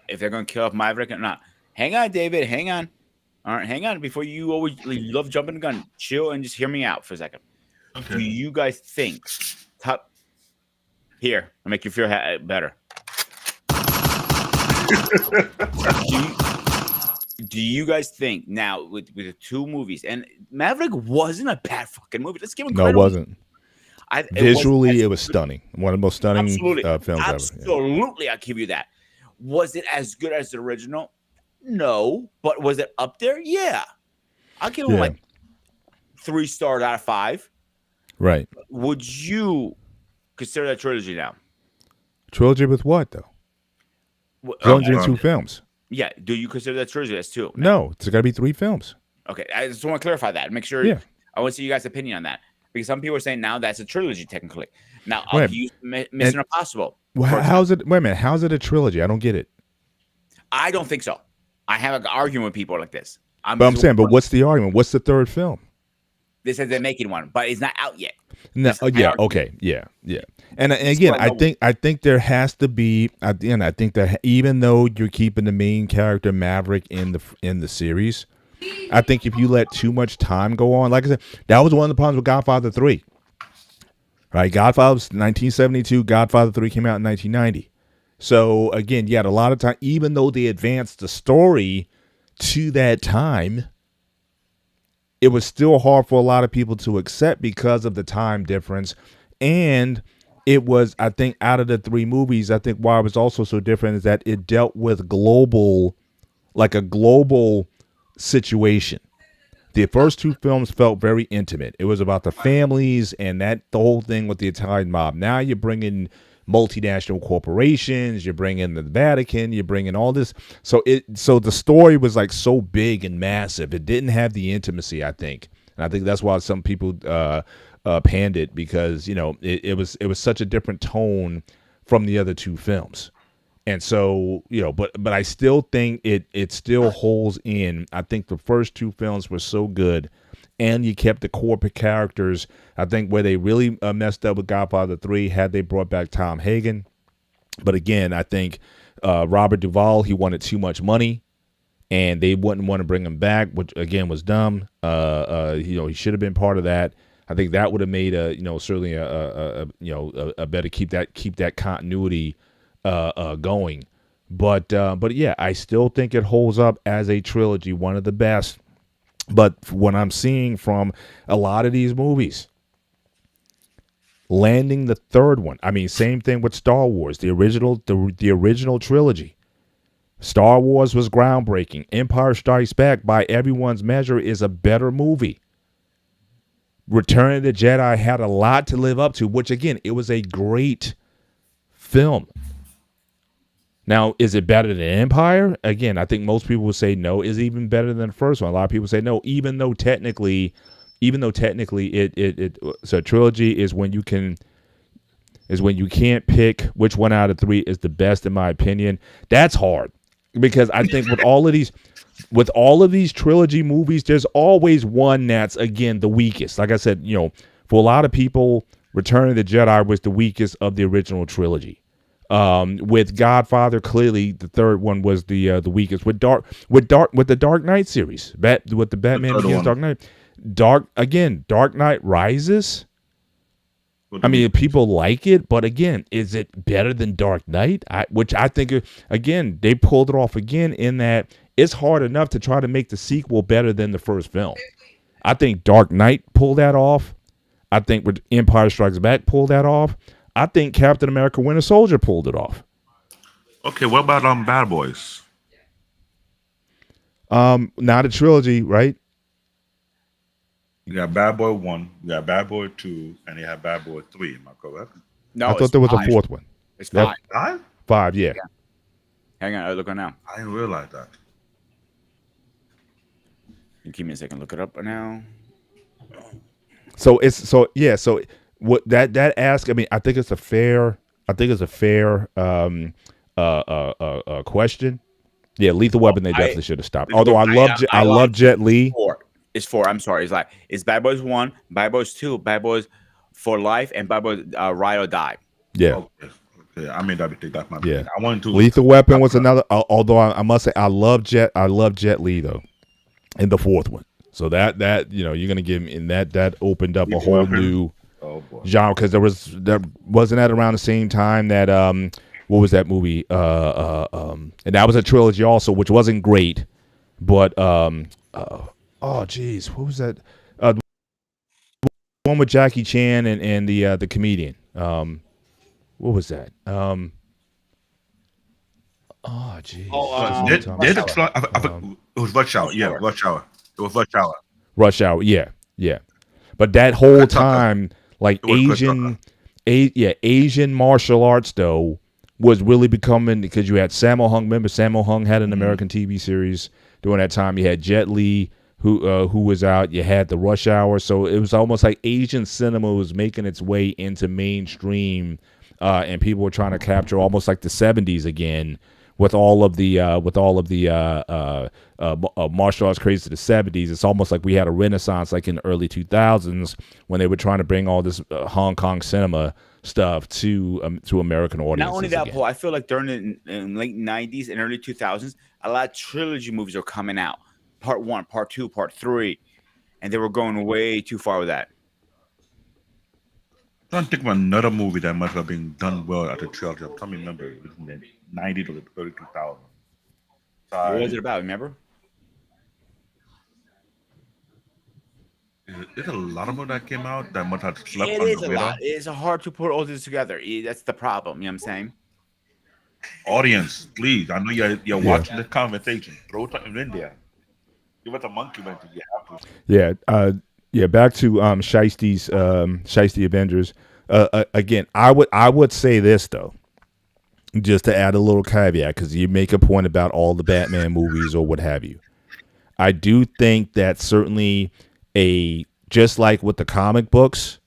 Speaker 2: if they're going to kill off Maverick or not. Hang on, David. Hang on. All right, hang on. Before you love jumping the gun, chill and just hear me out for a second.
Speaker 3: Okay.
Speaker 2: Do you guys think Here, I'll make you feel better. Do you guys think now with the 2 movies, and Maverick wasn't a bad fucking movie. Let's give him credit.
Speaker 4: No, it wasn't. Visually, it was stunning. One of the most stunning films ever.
Speaker 2: Absolutely, I'll give you that. Was it as good as the original? No, but was it up there? Yeah, I'll give him like 3 stars out of 5.
Speaker 4: Right.
Speaker 2: Would you consider that trilogy now?
Speaker 4: Trilogy with what though? Trilogy in 2 films.
Speaker 2: Yeah. Do you consider that trilogy as 2?
Speaker 4: No, it's got to be 3 films.
Speaker 2: Okay, I just want to clarify that. Make sure.
Speaker 4: Yeah.
Speaker 2: I want to see you guys' opinion on that, because some people are saying now that's a trilogy technically. Now
Speaker 4: Wait,
Speaker 2: I'll use Mission Impossible.
Speaker 4: Well, how's it? Wait a minute. How's it a trilogy? I don't get it.
Speaker 2: I don't think so. I have an argument with people like this.
Speaker 4: But what's the argument? What's the third film?
Speaker 2: They said they're making one, but it's not out yet.
Speaker 4: No, yeah, okay, yeah. And again, I think there has to be. Again, I think that even though you're keeping the main character Maverick in the series, I think if you let too much time go on, like I said, that was one of the problems with Godfather 3. Right, Godfather was 1972. Godfather 3 came out in 1990. So again, you had a lot of time, even though they advanced the story to that time, it was still hard for a lot of people to accept because of the time difference. And it was, I think, out of the 3 movies, I think why it was also so different is that it dealt with a global situation. The first 2 films felt very intimate. It was about the families and the whole thing with the Italian mob. Now you're bringing multinational corporations, you're bringing the Vatican, you're bringing all this. So the story was like so big and massive. It didn't have the intimacy, I think. And I think that's why some people panned it, because, you know, it was such a different tone from the other 2 films. And so, you know, but I still think it still holds in. I think the first 2 films were so good, and you kept the core characters. I think where they really messed up with Godfather 3 had they brought back Tom Hagen. But again, I think Robert Duvall, he wanted too much money, and they wouldn't want to bring him back, which again was dumb. He should have been part of that. I think that would have made certainly a better keep that continuity going. But yeah, I still think it holds up as a trilogy, one of the best. But what I'm seeing from a lot of these movies, landing the third one. I mean, same thing with Star Wars, the original trilogy. Star Wars was groundbreaking. Empire Strikes Back, by everyone's measure, is a better movie. Return of the Jedi had a lot to live up to, which again, it was a great film. Now, is it better than Empire? Again, I think most people would say no. Is it even better than the first one? A lot of people say no, even though technically so trilogy is when you can't pick which one out of three is the best, in my opinion. That's hard, because I think with all of these trilogy movies, there's always one that's, again, the weakest. Like I said, for a lot of people, Return of the Jedi was the weakest of the original trilogy. With Godfather, clearly the third one was the weakest. With the Dark Knight series, with the Batman Begins, Dark Knight, Dark Knight Rises. I mean, people like it, but again, is it better than Dark Knight? Which I think, again, they pulled it off again in that it's hard enough to try to make the sequel better than the first film. I think Dark Knight pulled that off. I think with Empire Strikes Back pulled that off. I think Captain America Winter Soldier pulled it off.
Speaker 3: Okay, what about Bad Boys?
Speaker 4: Not a trilogy, right?
Speaker 3: You got Bad Boy 1, you got Bad Boy 2, and you have Bad Boy 3. Am I correct?
Speaker 2: No,
Speaker 4: I thought there was a fourth one.
Speaker 2: It's 5.
Speaker 3: 5?
Speaker 4: 5, yeah.
Speaker 2: Hang on, I'll look it now.
Speaker 3: I didn't realize that.
Speaker 2: You give me a second. Look it up now.
Speaker 4: So what that ask? I mean, I think it's a fair question. Yeah, Lethal Weapon, they definitely should have stopped. Although I love Jet Li.
Speaker 2: 4. It's 4. I'm sorry. It's Bad Boys 1, Bad Boys 2, Bad Boys for Life, and Bad Boys Ride or Die.
Speaker 4: Yeah.
Speaker 3: Okay, I made that mistake. That's my
Speaker 4: yeah.
Speaker 3: mistake. I wanted to.
Speaker 4: Lethal Weapon was another. Although I must say I love Jet Li though, in the fourth one. So that you're gonna give me, and that opened up a whole new genre, because there wasn't that around the same time that what was that movie? And that was a trilogy also, which wasn't great, but oh geez, what was that? The one with Jackie Chan and the comedian. What was that? Oh geez.
Speaker 3: It was Rush Hour. Yeah, Rush Hour. It was Rush Hour.
Speaker 4: Rush Hour. Yeah. But that whole time, like Asian martial arts though was really becoming, because you had Sammo Hung. Remember, Sammo Hung had an American TV series during that time. You had Jet Li, who was out. You had the Rush Hour. So it was almost like Asian cinema was making its way into mainstream, and people were trying to capture almost like the 70s again, with all of the martial arts craze of the 70s. It's almost like we had a renaissance like in the early 2000s when they were trying to bring all this Hong Kong cinema stuff to American audiences.
Speaker 2: Not only that,
Speaker 4: again.
Speaker 2: Paul, I feel like during the late 90s and early 2000s, a lot of trilogy movies are coming out. Part 1, Part 2, Part 3. And they were going way too far with that.
Speaker 3: I'm trying to think of another movie that must have been done well at the trilogy. I'm trying to remember. It was in the 90s to the early 2000s.
Speaker 2: What was it about? Remember?
Speaker 3: There's a lot of them that came out that must have slept
Speaker 2: It
Speaker 3: on
Speaker 2: is
Speaker 3: the
Speaker 2: a
Speaker 3: radar.
Speaker 2: lot. It's hard to put all this together. That's the problem. You know what I'm saying?
Speaker 3: Audience, please. I know you're watching this conversation. Throw something in there. Give us a monkey wrench if you have to.
Speaker 4: Yeah. Back to Shiesty Avengers. Again, I would say this though, just to add a little caveat, because you make a point about all the Batman movies or what have you. I do think that certainly just like with the comic books,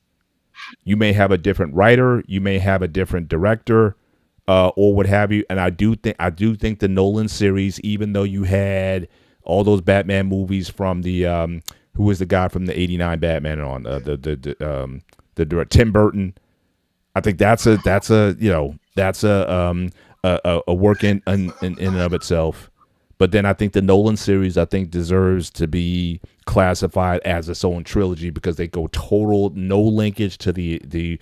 Speaker 4: you may have a different writer, you may have a different director, or what have you. And I do think the Nolan series, even though you had all those Batman movies from the who was the guy from the '89 Batman on the Tim Burton, I think that's a work in and of itself. But then I think the Nolan series, I think, deserves to be classified as its own trilogy because they go total no linkage to the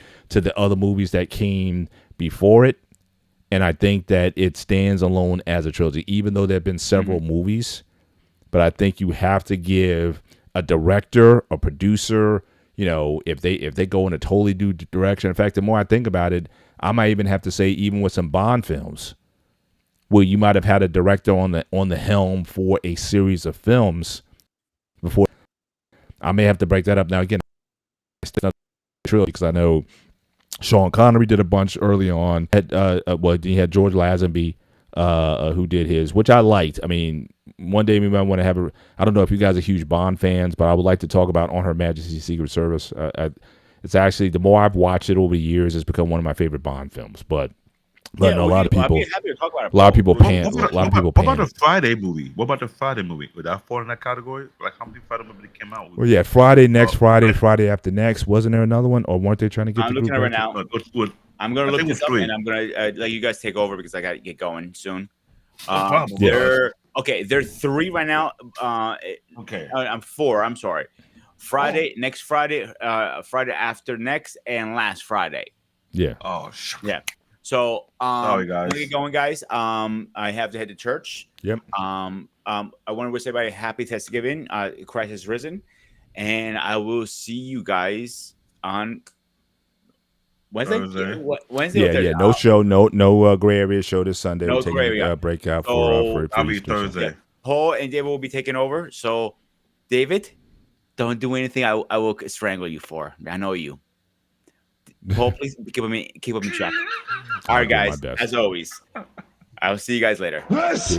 Speaker 4: other movies that came before it. And I think that it stands alone as a trilogy, even though there have been several movies. But I think you have to give a director, a producer, if they go in a totally new direction. In fact, the more I think about it, I might even have to say, even with some Bond films, where you might have had a director on the helm for a series of films before. I may have to break that up now. Again, trilogy because I know Sean Connery did a bunch early on. He had George Lazenby, who did his, which I liked. I mean, one day we might want to have I don't know if you guys are huge Bond fans, but I would like to talk about On Her Majesty's Secret Service. It's actually, the more I've watched it over the years, it's become one of my favorite Bond films. But no, a lot of people, pan.
Speaker 3: What about the Friday movie? What about the Friday movie? Would that fall in that category? Like, how many Friday movies came out?
Speaker 4: Well, yeah, Friday, next Friday, Friday after next. Wasn't there another one, or weren't they trying to get?
Speaker 2: I'm looking at it right now. I'm gonna look this up,
Speaker 3: 3.
Speaker 2: and I'm gonna let you guys take over because I gotta get going soon.
Speaker 3: No problem.
Speaker 2: There are 3 right now.
Speaker 3: Okay.
Speaker 2: I'm 4. I'm sorry. Friday, next Friday, Friday after next, and last Friday.
Speaker 4: Yeah.
Speaker 3: Oh, sure.
Speaker 2: Yeah. So,
Speaker 3: sorry, guys.
Speaker 2: Get going, guys. I have to head to church.
Speaker 4: Yep.
Speaker 2: I want to wish everybody happy Thanksgiving. Christ has risen, and I will see you guys on Wednesday.
Speaker 3: Thursday.
Speaker 2: Wednesday.
Speaker 4: Yeah,
Speaker 2: or Thursday?
Speaker 4: yeah. No show, no gray area show this Sunday.
Speaker 2: No
Speaker 4: We're taking
Speaker 2: gray area.
Speaker 4: a breakout
Speaker 2: So,
Speaker 4: for
Speaker 3: I'll be
Speaker 4: Easter.
Speaker 3: Thursday.
Speaker 2: Yeah. Paul and David will be taking over. So, David, don't do anything I will strangle you for. I know you. Paul, please keep him in check. All right,
Speaker 4: do my
Speaker 2: guys.
Speaker 4: best.
Speaker 2: As always, I will see you guys later.
Speaker 4: Peace.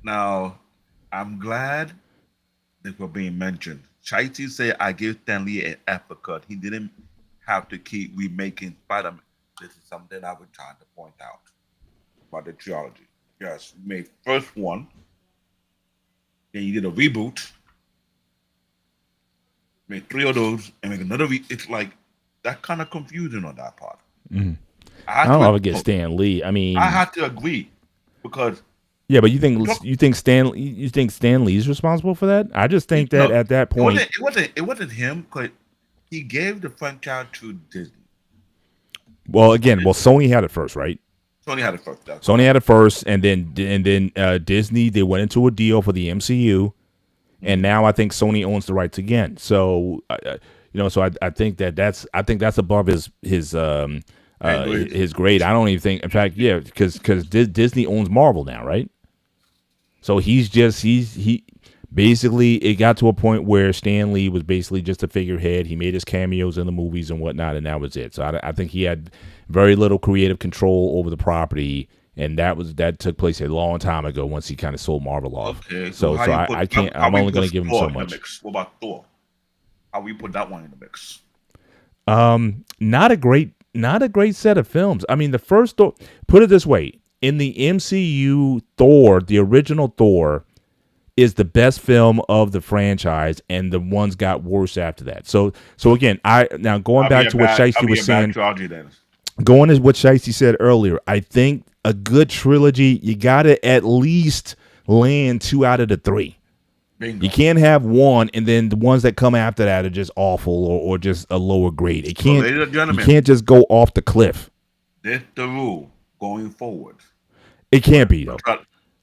Speaker 3: Now, I'm glad that we're being mentioned. Chaiti said, I gave Stanley an uppercut. He didn't have to keep remaking Spider-Man. This is something I was trying to point out about the trilogy. Yes, you made first one. Then you did a reboot. Made 3 of those and make another. It's like that kind of confusing on that part.
Speaker 4: I don't ever get Stan Lee. I mean,
Speaker 3: I had to agree because
Speaker 4: yeah, but you think Stan Lee's responsible for that? I just think that at that point,
Speaker 3: it wasn't him because he gave the franchise to Disney.
Speaker 4: well, Sony had it first, right?
Speaker 3: Sony had it first.
Speaker 4: Sony had it first, and then Disney, they went into a deal for the MCU, and now I think Sony owns the rights again. So I think that's above his grade. I don't even think, in fact, yeah, because Disney owns Marvel now, right? So he basically, it got to a point where Stan Lee was basically just a figurehead. He made his cameos in the movies and whatnot, and that was it. So I think he had very little creative control over the property, and that took place a long time ago once he kind of sold Marvel off.
Speaker 3: Okay,
Speaker 4: so I can't. I'm only going to give him so much.
Speaker 3: What about Thor? How we put that one in the mix?
Speaker 4: Not a great set of films. I mean, the first Thor, put it this way, in the MCU, Thor, the original Thor, is the best film of the franchise, and the ones got worse after that. So again, going back to what Shiesty was saying, going to what Shiesty said earlier, I think a good trilogy, you got to at least land 2 out of the 3.
Speaker 3: Bingo.
Speaker 4: You can't have one, and then the ones that come after that are just awful or just a lower grade. It can't.
Speaker 3: Ladies and gentlemen,
Speaker 4: you can't just go off the cliff.
Speaker 3: That's the rule going forward.
Speaker 4: It can't be though.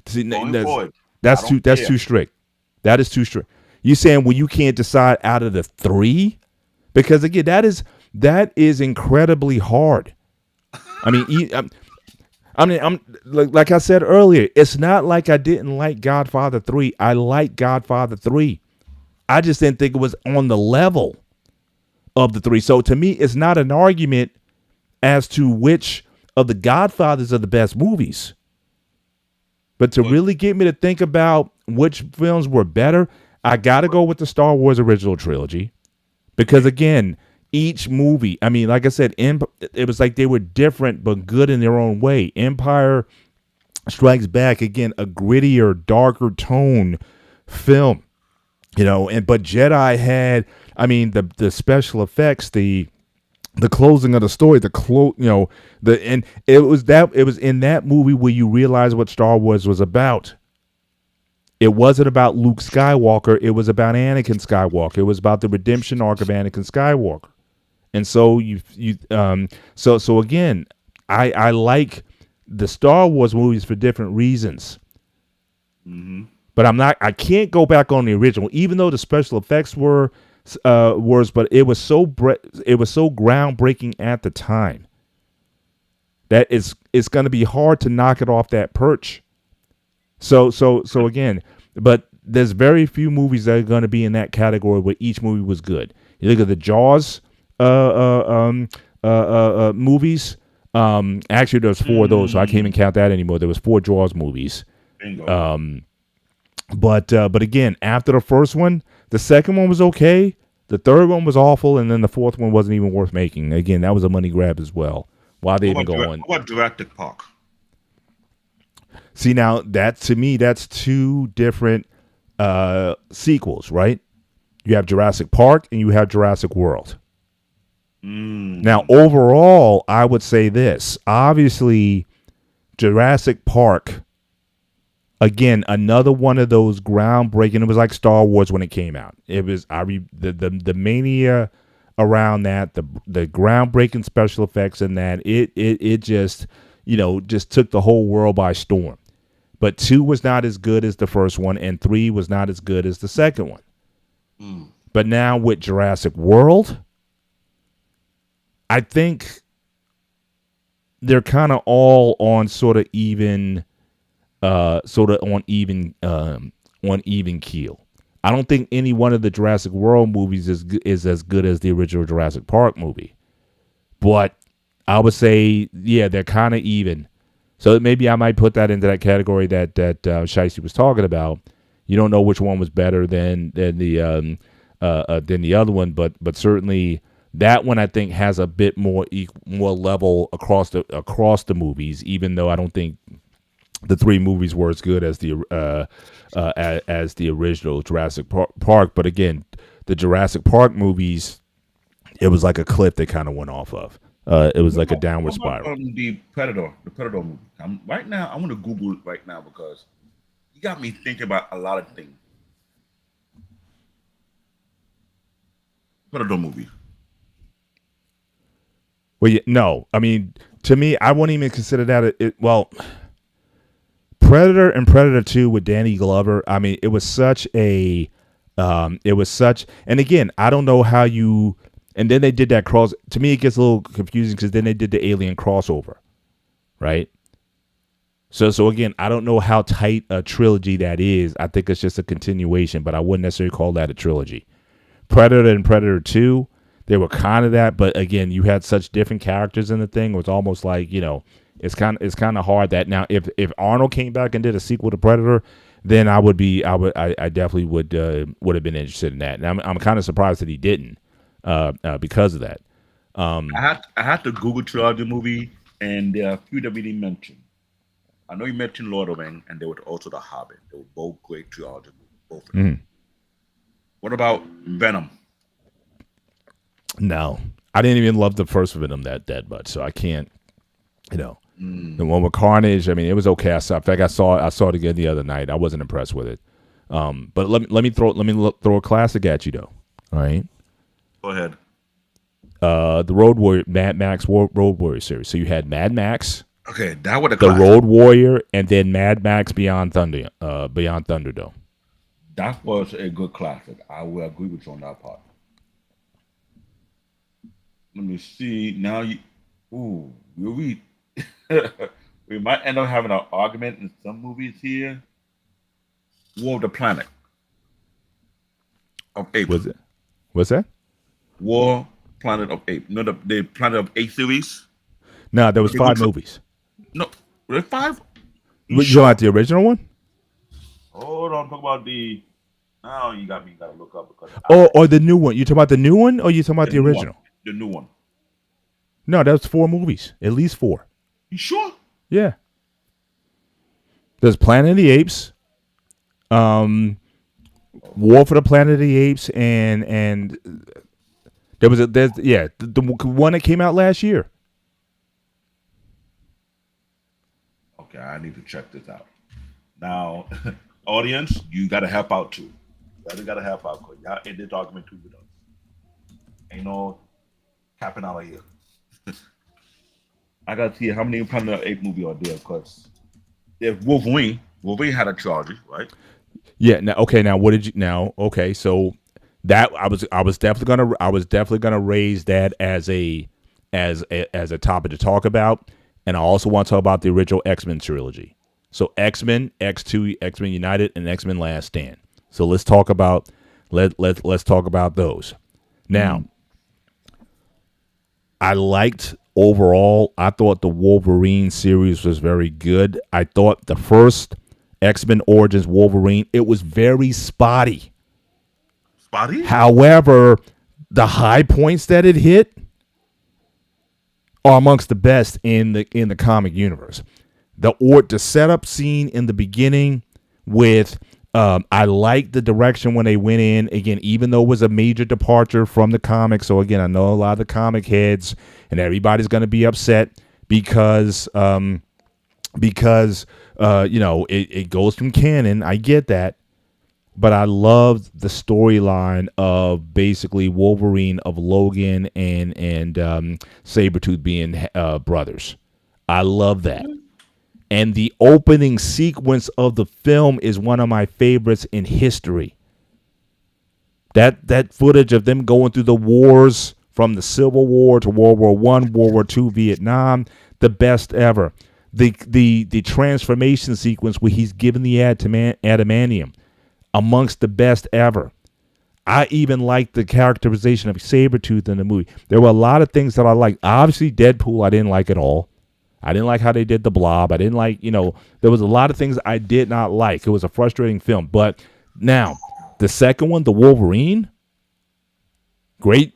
Speaker 4: See,
Speaker 3: Forward,
Speaker 4: that's too strict. That is too strict. You saying you can't decide out of the 3? Because again, that is incredibly hard. I mean, I'm like I said earlier, it's not like I didn't like Godfather 3. I like Godfather 3. I just didn't think it was on the level of the 3. So to me, it's not an argument as to which of the Godfathers are the best movies. But to really get me to think about which films were better, I got to go with the Star Wars original trilogy. Because again, each movie, I mean, like I said, it was like they were different but good in their own way. Empire Strikes Back, again, a grittier, darker tone film, but Jedi had, I mean, the special effects, the the closing of the story, and it was in that movie where you realize what Star Wars was about. It wasn't about Luke Skywalker. It was about Anakin Skywalker. It was about the redemption arc of Anakin Skywalker. And so so again, I like the Star Wars movies for different reasons.
Speaker 3: Mm-hmm.
Speaker 4: But I can't go back on the original, even though the special effects were worse, but it was so groundbreaking at the time that it's going to be hard to knock it off that perch. So again, but there's very few movies that are going to be in that category where each movie was good. You look at the Jaws movies. Actually, there's 4 of those, so I can't even count that anymore. There was 4 Jaws movies.
Speaker 3: Bingo.
Speaker 4: But again, after the first one, the second one was okay. The third one was awful, and then the fourth one wasn't even worth making. Again, that was a money grab as well. Why they even go on?
Speaker 3: What Jurassic Park?
Speaker 4: See, now that to me, that's 2 different sequels, right? You have Jurassic Park and you have Jurassic World. Now, overall, I would say this. Obviously, Jurassic Park, again, another one of those groundbreaking. It was like Star Wars when it came out. It was the mania around that, the groundbreaking special effects, and that it just just took the whole world by storm. But 2 was not as good as the first one, and 3 was not as good as the second one. But now with Jurassic World, I think they're kind of all on sort of even keel. I don't think any one of the Jurassic World movies is as good as the original Jurassic Park movie. But I would say, yeah, they're kind of even. So maybe I might put that into that category that Shiesty was talking about. You don't know which one was better than the other one, but certainly that one I think has a bit more level across the movies. Even though I don't think the 3 movies were as good as the original Jurassic Park. But again, the Jurassic Park movies, it was like a cliff they kind of went off of. It was like a downward spiral.
Speaker 3: The Predator movie. Right now, I'm going to Google it right now because you got me thinking about a lot of things. Predator movie.
Speaker 4: Well, no, I mean, to me, I wouldn't even consider that Predator and Predator 2 with Danny Glover. I mean, it was such, and again, I don't know how you. And then they did that cross. To me, it gets a little confusing because then they did the Alien crossover, right? So again, I don't know how tight a trilogy that is. I think it's just a continuation, but I wouldn't necessarily call that a trilogy. Predator and Predator 2, they were kind of that, but again, you had such different characters in the thing. It was almost like, it's kind of hard that now if Arnold came back and did a sequel to Predator, then I definitely would have been interested in that. And I'm kind of surprised that he didn't. Because of that.
Speaker 3: I had to Google Trilogy movie, and there are a few that we didn't mention. I know you mentioned Lord of the Rings, and there was also The Hobbit. They were both great Trilogy movies, both of them. What about Venom?
Speaker 4: No, I didn't even love the first Venom that much, so I can't. The one with Carnage. I mean, it was okay. In fact, I saw it again the other night. I wasn't impressed with it. But let me throw a classic at you though. All right.
Speaker 3: Go ahead.
Speaker 4: The Road Warrior, Mad Max Road Warrior series. So you had Mad Max.
Speaker 3: Okay, that was
Speaker 4: the Road Warrior, and then Mad Max Beyond Thunderdome.
Speaker 3: That was a good classic. I will agree with you on that part. Let me see. Now we might end up having an argument in some movies here. War of the Planet of Apes.
Speaker 4: Was it? What's that?
Speaker 3: War Planet of Apes. No, the Planet of Apes series.
Speaker 4: No, there was 5 movies.
Speaker 3: No, were there 5?
Speaker 4: You talking about the original one?
Speaker 3: Hold on, talk about the. Now you got me. Got to look up because.
Speaker 4: Or the new one. You talking about the new one, or you talking about the original?
Speaker 3: The new one.
Speaker 4: No, that was 4 movies. At least 4.
Speaker 3: You sure?
Speaker 4: Yeah. There's Planet of the Apes, War for the Planet of the Apes, and the one that came out last year.
Speaker 3: Okay, I need to check this out. Now, audience, you got to help out too. You got to help out because y'all in this argument too with us. Ain't no capping out of here. I got to see how many Planet of the Apes movie are there because there's Wolverine. Wolverine had a trilogy, right?
Speaker 4: Yeah. Now, okay. Now, what did you? Now, okay. So that I was definitely gonna raise that as a topic to talk about, and I also want to talk about the original X-Men trilogy. So X-Men, X2, X-Men United, and X-Men Last Stand. So let's talk about let's talk about those. Now, I liked overall. I thought the Wolverine series was very good. I thought the first X-Men Origins Wolverine, it was very spotty.
Speaker 3: Spotty?
Speaker 4: However, the high points that it hit are amongst the best in the comic universe. The setup scene in the beginning with I like the direction when they went in. Again, even though it was a major departure from the comics. So again, I know a lot of the comic heads and everybody's going to be upset because it goes from canon. I get that. But I loved the storyline of basically Wolverine, of Logan and Sabretooth being brothers. I love that. And the opening sequence of the film is one of my favorites in history. That footage of them going through the wars from the Civil War to World War I, World War II, Vietnam, the best ever. The transformation sequence where he's given the adamantium, amongst the best ever. I even liked the characterization of Sabretooth in the movie. There were a lot of things that I liked. Obviously, Deadpool I didn't like at all. I didn't like how they did the Blob. I didn't like, there was a lot of things I did not like. It was a frustrating film. But now, the second one, the Wolverine, great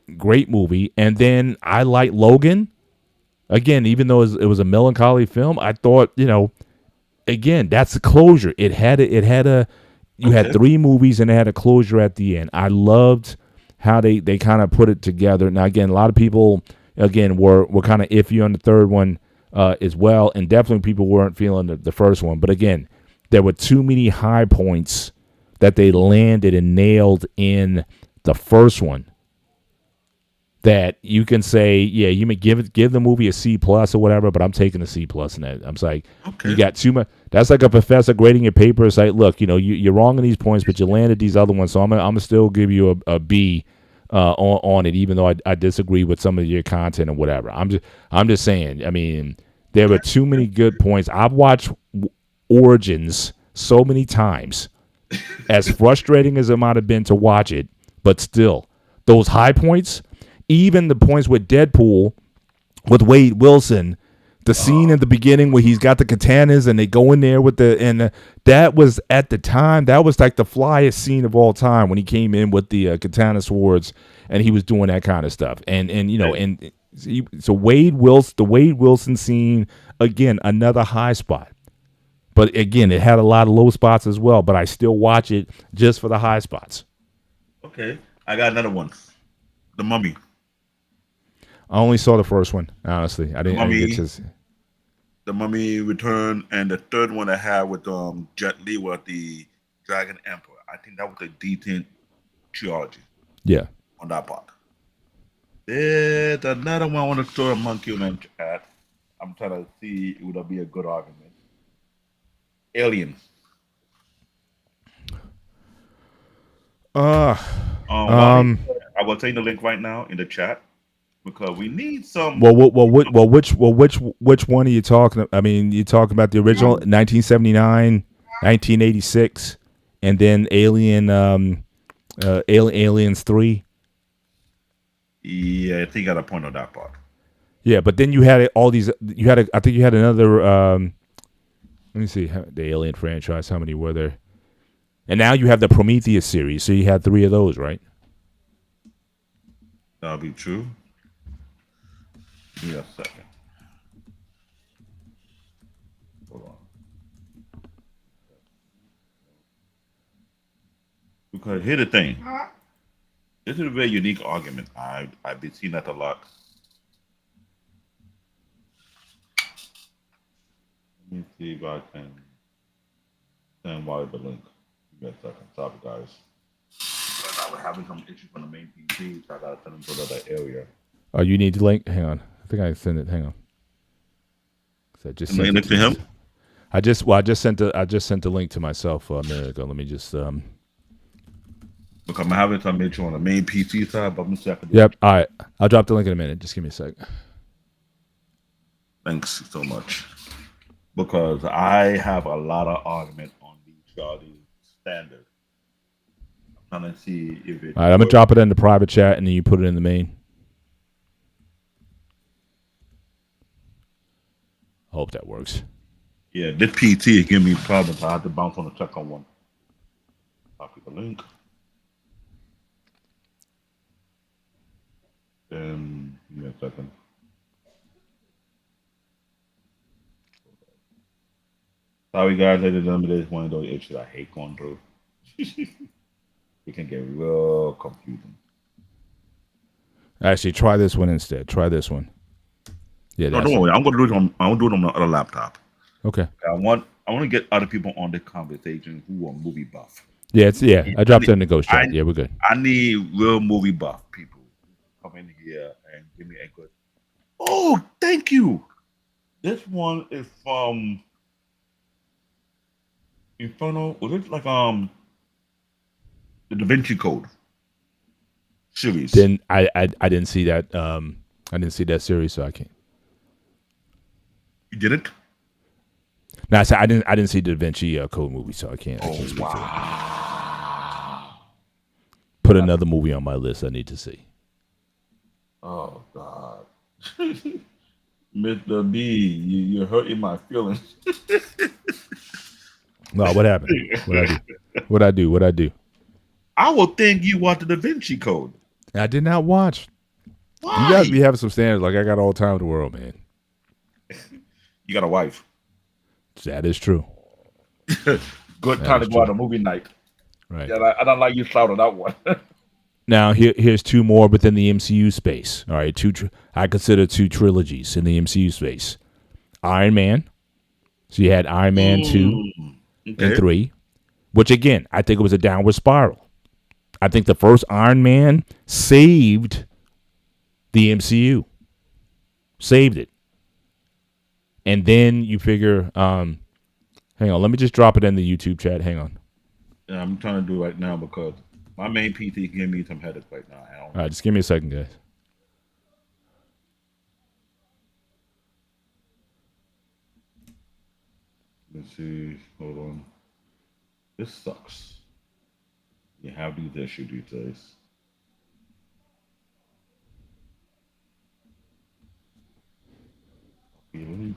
Speaker 4: movie. And then I like Logan. Again, even though it was a melancholy film, I thought, again, that's the closure. You had 3 movies and it had a closure at the end. I loved how they kind of put it together. Now, again, a lot of people, again, were kind of iffy on the third one as well. And definitely people weren't feeling the first one. But again, there were too many high points that they landed and nailed in the first one that you can say, yeah, you may give the movie a C plus or whatever, but I'm taking a C plus in that. I'm like, okay. You got too much. That's like a professor grading your paper. It's like, look, you're wrong on these points, but you landed these other ones, so I'm gonna still give you a B on it, even though I disagree with some of your content or whatever. I'm just saying. I mean, there were too many good points. I've watched Origins so many times, as frustrating as it might have been to watch it, but still, those high points. Even the points with Deadpool, with Wade Wilson, the scene in the beginning where he's got the katanas and they go in there with that was at the time, that was like the flyest scene of all time when he came in with the katana swords and he was doing that kind of stuff. So the Wade Wilson scene, again, another high spot. But again, it had a lot of low spots as well, but I still watch it just for the high spots.
Speaker 3: Okay. I got another one. The Mummy.
Speaker 4: I only saw the first one, honestly. I didn't get to see.
Speaker 3: The Mummy Return, and the third one I had with Jet Li was the Dragon Emperor. I think that was a decent trilogy.
Speaker 4: Yeah.
Speaker 3: On that part. There's another one I want to throw a monkey on the chat. I'm trying to see it would be a good argument. Alien. I will tell you the link right now in the chat. Because we need some.
Speaker 4: Which one are you talking about? I mean, you're talking about the original 1979, 1986, and then Aliens 3.
Speaker 3: Yeah, I think you got a point on that part.
Speaker 4: Yeah, but then you had all these. I think you had another. Let me see the Alien franchise. How many were there? And now you have the Prometheus series. So you had 3 of those, right?
Speaker 3: That'll be true. Give me a second. Hold on. Because here's the thing. This is a very unique argument. I've been seeing that a lot. Let me see if I can send Wally the link. Give me a second. Sorry, guys. But I was having some issues on the main PC, so I gotta send them to another area.
Speaker 4: Oh, you need the link? Hang on. I think I sent it. Hang on. 'Cause I just
Speaker 3: Am I
Speaker 4: sent
Speaker 3: next
Speaker 4: it
Speaker 3: to him?
Speaker 4: I just sent the link to myself a minute ago. Let me just
Speaker 3: Because I'm having some issue on the main PC side, but I'm gonna see if I can do
Speaker 4: Yep. All right. I'll drop the link in a minute. Just give me a sec.
Speaker 3: Thanks so much. Because I have a lot of argument on these Trilogy standards. I'm trying to see if it.
Speaker 4: All right. I'm gonna drop it in the private chat, and then you put it in the main. I hope that works.
Speaker 3: Yeah, this PT is giving me problems. I have to bounce on the second one. Copy the link. Give me a second. Sorry, guys. I didn't remember this one of those issues I hate going through. It can get real confusing.
Speaker 4: Actually, try this one instead. Try this one. Yeah.
Speaker 3: No, don't worry. I'm gonna do it on. I'm gonna do it on the other laptop.
Speaker 4: Okay.
Speaker 3: I want to get other people on the conversation who are movie buff.
Speaker 4: Yeah. I dropped it in the ghost chat. Yeah, we're good.
Speaker 3: I need real movie buff people who come in here and give me a good. Oh, thank you. This one is from Inferno. Was it like the Da Vinci Code series?
Speaker 4: Then I didn't see that. I didn't see that series, so I can't.
Speaker 3: You didn't?
Speaker 4: No, I said I didn't see the Da Vinci Code movie, so I can't. I can't speak to it.
Speaker 3: Wow.
Speaker 4: Put another movie on my list I need to see.
Speaker 3: Oh God. Mr. B, you're hurting my feelings.
Speaker 4: No, what happened? What I do?
Speaker 3: I would think you watched the Da Vinci Code.
Speaker 4: I did not watch.
Speaker 3: Why?
Speaker 4: You guys be having some standards. Like I got all the time in the world, man.
Speaker 3: You got a wife.
Speaker 4: That is true.
Speaker 3: Good time to go out on movie night.
Speaker 4: Right.
Speaker 3: Yeah, I don't like you shouting that one.
Speaker 4: Now here's two more within the MCU space. All right, I consider two trilogies in the MCU space. Iron Man. So you had Iron Man 2 and 3, which again, I think it was a downward spiral. I think the first Iron Man saved the MCU. Saved it. And then you figure, hang on, let me just drop it in the YouTube chat. Hang on.
Speaker 3: Yeah, I'm trying to do it right now because my main PT gave me some headache right now.
Speaker 4: All right, just give me a second, guys.
Speaker 3: Let's see. Hold on. This sucks. You have these issues these days. Link.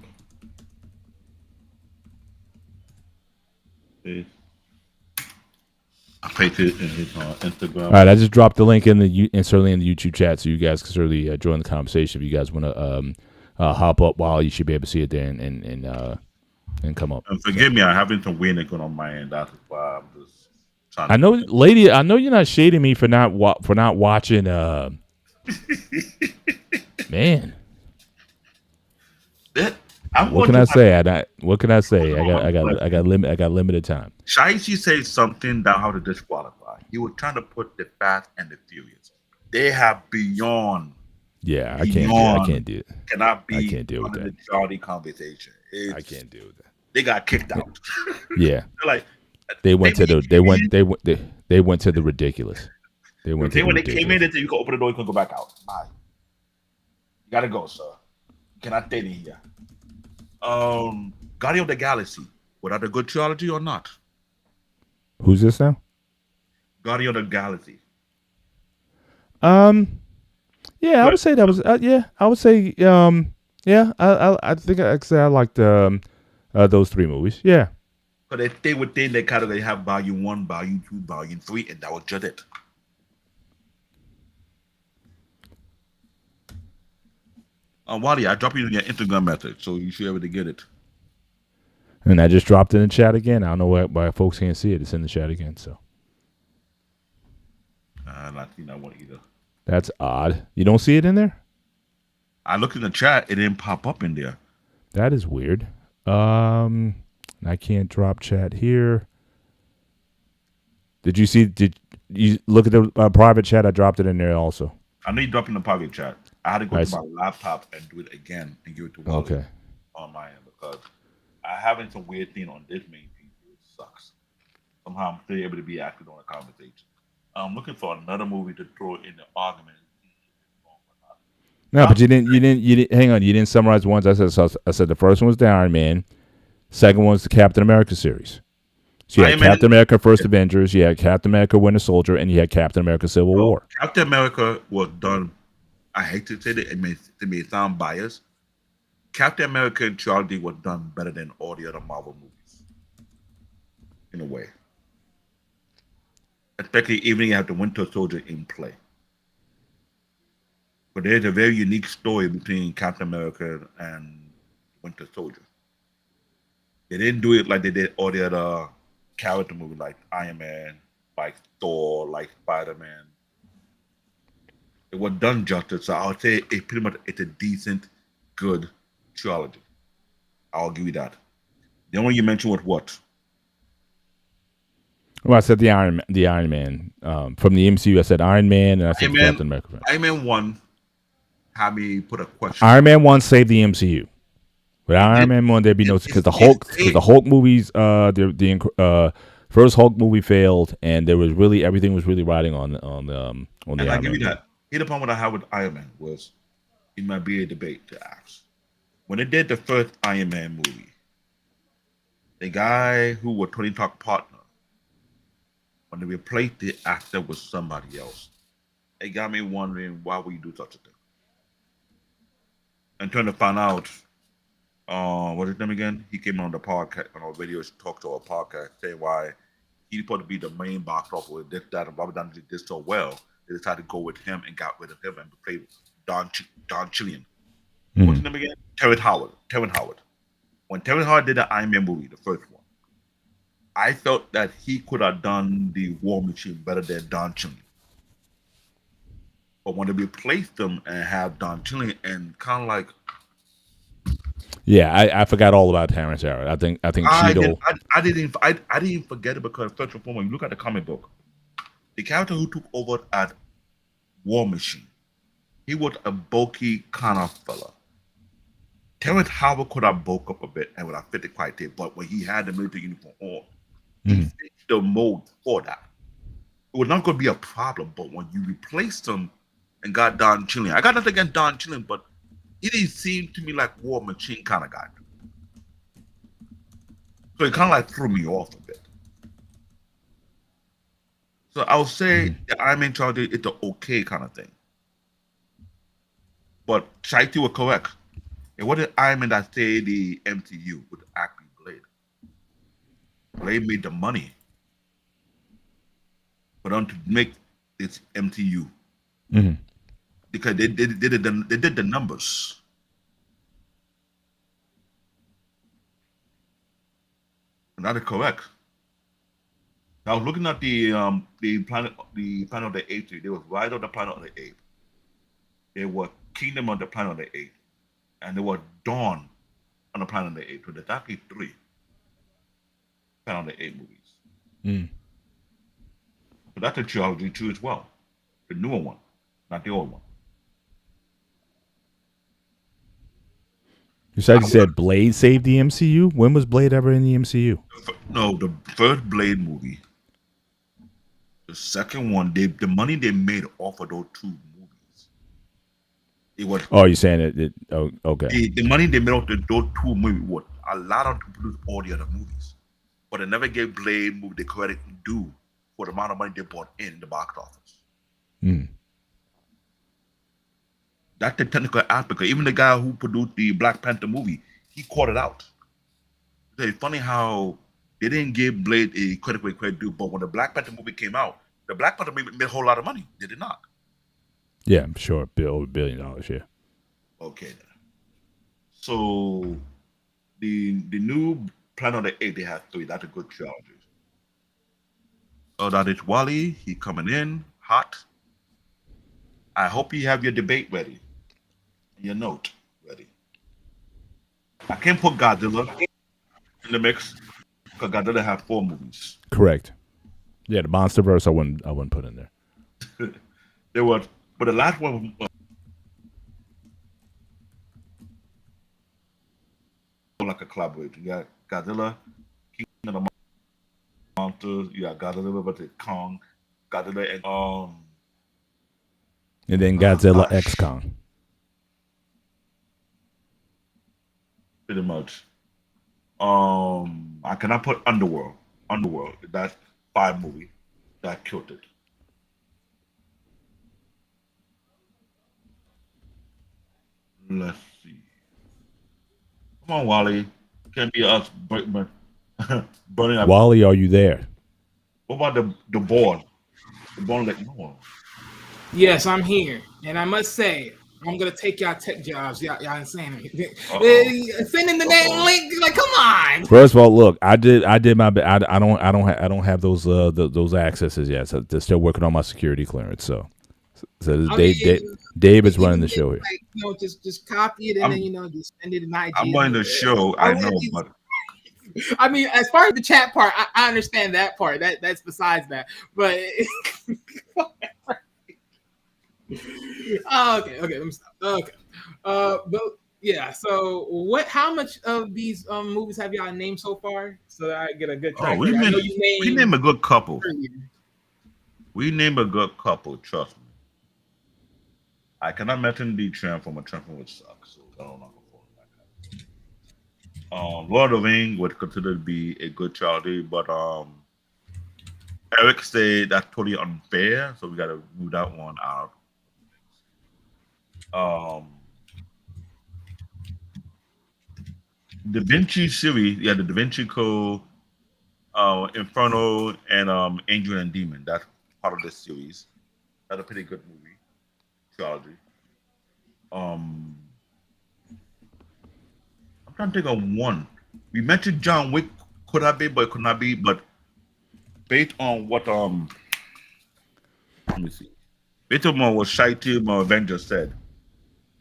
Speaker 3: I pasted it in his Instagram.
Speaker 4: All right, I just dropped the link in and certainly in the YouTube chat, so you guys can certainly join the conversation. If you guys want to hop up, while you should be able to see it there and come up.
Speaker 3: And forgive me, I'm having some weirdness going on my end. That's why I'm just trying.
Speaker 4: I know, lady. I know you're not shading me for not watching. Man, what can I say? What can I say? I got limited time.
Speaker 3: Shaishi said something about how to disqualify. You were trying to put the Fast and the Furious. They have beyond.
Speaker 4: Yeah, I can't do it.
Speaker 3: Cannot be.
Speaker 4: I can't deal with that.
Speaker 3: The Charlie conversation.
Speaker 4: I can't deal with that.
Speaker 3: They got kicked out.
Speaker 4: Yeah,
Speaker 3: they're like
Speaker 4: they went to the ridiculous. They went to the
Speaker 3: when they
Speaker 4: ridiculous.
Speaker 3: came in, they said you can open the door, you can go back out. Bye. You gotta go, sir. You cannot stay in here. Guardian of the Galaxy. Was that a good trilogy or not?
Speaker 4: Who's this now?
Speaker 3: Guardian of the Galaxy.
Speaker 4: Yeah, I would say that was. Yeah, I would say. Yeah, I think I say I liked those three movies. Yeah.
Speaker 3: But they stay within the category. They have Volume 1, Volume 2, Volume 3, and that was just it. Wally, I dropped you in your Instagram message, so you should be able to get it.
Speaker 4: And I just dropped it in the chat again. I don't know why folks can't see it. It's in the chat again. So.
Speaker 3: And not seen that one either.
Speaker 4: That's odd. You don't see it in there?
Speaker 3: I looked in the chat, it didn't pop up in there.
Speaker 4: That is weird. I can't drop chat here. Did you look at the private chat? I dropped it in there also.
Speaker 3: I know you dropped in the private chat. I had to go
Speaker 4: Nice.
Speaker 3: to my laptop and do it again and give it to Wally
Speaker 4: Okay.
Speaker 3: on my end because I having some weird thing on this main feed. It sucks. Somehow I'm still able to be active on the conversation. I'm looking for another movie to throw in the argument.
Speaker 4: No, but you didn't. Hang on, you didn't summarize the ones I said the first one was the Iron Man, second one was the Captain America series. So you had
Speaker 3: Iron Man-
Speaker 4: Captain America: First Avengers, you had Captain America: Winter Soldier, and you had Captain America: Civil War.
Speaker 3: Captain America was done. I hate to say that it may sound biased. Captain America and Trilogy was done better than all the other Marvel movies, in a way. Especially even you have the Winter Soldier in play. But there's a very unique story between Captain America and Winter Soldier. They didn't do it like they did all the other character movies, like Iron Man, like Thor, like Spider-Man. It was done justice, so I would say it pretty much it's a decent, good trilogy. I'll give you that. The only you mentioned was what?
Speaker 4: Well, I said the Iron Man from the MCU. I said Iron Man, and I said Captain America.
Speaker 3: Iron Man 1 had me put a question.
Speaker 4: Iron Man 1 saved the MCU. Without Iron Man 1, there'd be no because the Hulk movies, the first Hulk movie failed, and there was really everything was really riding on the
Speaker 3: And
Speaker 4: Iron
Speaker 3: I give
Speaker 4: Man.
Speaker 3: you that. Here the problem I had with Iron Man was it might be a debate to ask. When they did the first Iron Man movie, the guy who was Tony Stark's partner, when they replaced the actor with somebody else, it got me wondering why would you do such a thing? And trying to find out, what's his name again? He came on the podcast, on our radio talk to our podcast, saying why he's supposed to be the main box office with this, that, and Robert Downey Jr. did so well. They decided to go with him and got rid of him and played Don Chillian. What's his name again? Terrence Howard. When Terrence Howard did the Iron Man movie, the first one, I felt that he could have done the War Machine better than Don Chillian. But when they replaced them and have Don Chillian and kind of like,
Speaker 4: Yeah, I forgot all about Terrence Howard. I think Cheeto.
Speaker 3: I didn't forget it because first and foremost, when you look at the comic book, the character who took over at War Machine, he was a bulky kind of fella. Terrence Howard could have bulked up a bit and would have fit the criteria, but when he had the military uniform on, he fit the mold for that. It was not going to be a problem, but when you replaced him and got Don Chillian, I got nothing against Don Chillian, but he didn't seem to me like War Machine kind of guy. So it kind of like threw me off a bit. So I would say the Iron Man trilogy is the okay kind of thing. But Shaiti was correct. It wasn't Iron Man that saved the MCU with actually Blade. Blade made the money for them to make this MCU. Because they did the numbers. And that is correct. I was looking at the planet of the Apes. There was Rise of the Planet of the Apes. There was Kingdom of the Planet of the Apes. And there was Dawn on the Planet of the Apes. So there's actually 3 Planet of the Apes movies. So that's a trilogy too as well. The newer one, not the old one.
Speaker 4: You said Blade saved the MCU. When was Blade ever in the MCU?
Speaker 3: No, the first Blade movie. The second one, the money they made off of those 2 movies. It was.
Speaker 4: Oh, you're saying it? Oh, okay.
Speaker 3: The money they made off those 2 movies was a lot of to produce all the other movies, but they never gave Blade movie the credit due for the amount of money they brought in the box office. That's the technical aspect. Even the guy who produced the Black Panther movie, he called it out. It's funny how they didn't give Blade a credit where credit due, but when the Black Panther movie came out, the Black Panther movie made a whole lot of money. Did it not?
Speaker 4: Yeah, I'm sure. Over $1 billion. Yeah.
Speaker 3: Okay. Then. So the new Planet of the Apes, they have 3. That's a good trilogy. Oh, that is Wally. He coming in hot. I hope you have your debate ready, your note ready. I can't put Godzilla in the mix because Godzilla have 4 movies.
Speaker 4: Correct. Yeah, the MonsterVerse I wouldn't put in there.
Speaker 3: There was, but the last one was like a collaboration. You got Godzilla, King of the Monsters. You got Godzilla vs Kong, Godzilla
Speaker 4: And then Godzilla X Kong.
Speaker 3: pretty much. I cannot put Underworld. Underworld. That's 5 movie that killed it. Let's see. Come on, Wally. Can't be us burning up.
Speaker 4: Wally, are you there?
Speaker 3: What about the board? The board like no.
Speaker 8: Yes, I'm here, and I must say, I'm gonna take y'all tech jobs. Y'all insane. Sending the damn link. Like, come on.
Speaker 4: First of all, look, I did my best. I don't have those accesses yet. So they're still working on my security clearance. So Dave is running the show here.
Speaker 8: Like, just copy it and then just send it in IG.
Speaker 3: I'm running the show. I know, but
Speaker 8: I mean, as far as the chat part, I understand that part. That's besides that. But okay. Let me stop. Okay. But yeah. So how much of these movies have y'all named so far? So that I get a good track.
Speaker 3: we name a good couple. We name a good couple. Trust me. I cannot mention the Transformer. Transformer would suck. So I don't know. Lord of the Rings would consider to be a good trilogy, but Eric said that's totally unfair, so we got to move that one out. Da Vinci series, the Da Vinci Code, Inferno, and Angel and Demon. That's part of this series. That's a pretty good movie trilogy. I'm trying to think of one. We mentioned John Wick. Could have been, but it could not be. But based on what let me see. Based on what Shaiti Avenger said,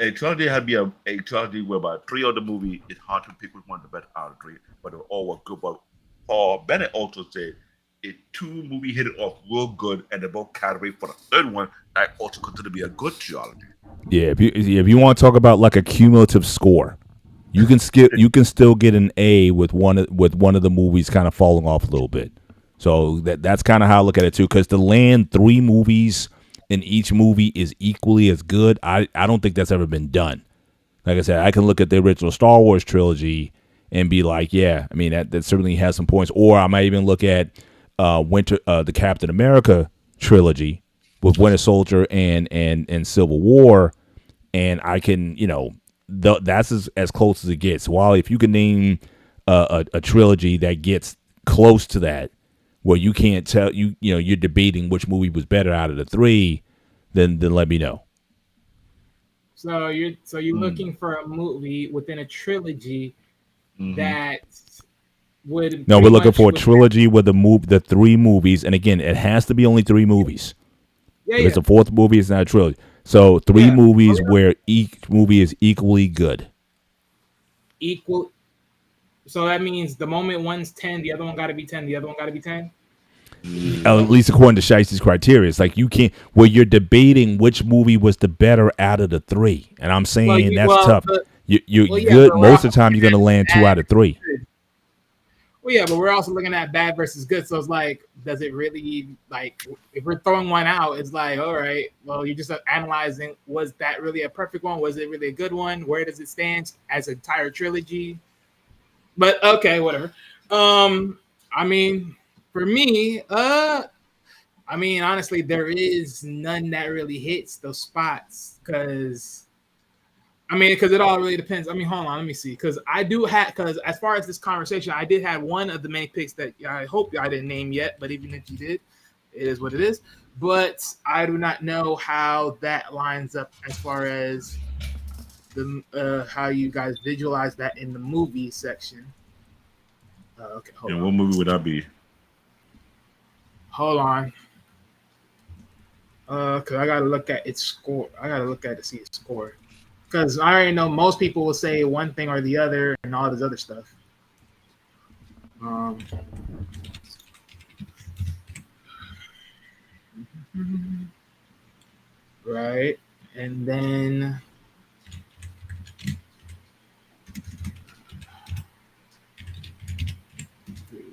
Speaker 3: a trilogy had to be a trilogy whereby 3 of the movie is hard to pick which one the best out of 3, but they all were good. But Paul Bennett also said if 2 movies hit it off real good and they both category for the third one, that also considered to be a good trilogy.
Speaker 4: Yeah, if you want to talk about like a cumulative score, you can still get an A with one of the movies kind of falling off a little bit. So that's kind of how I look at it too. Because to land 3 movies in each movie is equally as good, I don't think that's ever been done. Like I said, I can look at the original Star Wars trilogy and be like, yeah, I mean that certainly has some points. Or I might even look at the Captain America trilogy with Winter Soldier and Civil War, and I can that's as close as it gets. While if you can name a trilogy that gets close to that, where you can't tell you're debating which movie was better out of the 3, then let me know.
Speaker 8: So you're looking for a movie within a trilogy that would.
Speaker 4: No, we're looking for a trilogy with the 3 movies, and again, it has to be only 3 movies. If it's a 4th movie, it's not a trilogy. So 3 movies where each movie is equally good.
Speaker 8: Equal. So that means the moment one's 10, the other one got to be 10. The other one got to be 10.
Speaker 4: At least according to Sheisty's criteria, it's like you can't. Where you're debating which movie was the better out of the 3, and I'm saying that's tough. You're good most of the time. You're going to land 2 out of 3.
Speaker 8: Well, yeah, but we're also looking at bad versus good. So it's like, does it really, like, if we're throwing one out, it's like, all right, well, you're just analyzing, was that really a perfect one? Was it really a good one? Where does it stand as an entire trilogy? But okay, whatever. I mean, for me, honestly, there is none that really hits those spots because it all really depends. Hold on, let me see. Because as far as this conversation, I did have one of the many picks that I hope I didn't name yet, but even if you did, it is what it is. But I do not know how that lines up as far as the how you guys visualize that in the movie section. Okay, hold on.
Speaker 3: What movie would that be?
Speaker 8: Hold on. Cause I gotta look at its score. I gotta look at it to see its score. Cause I already know most people will say one thing or the other and all this other stuff. Um, right, and then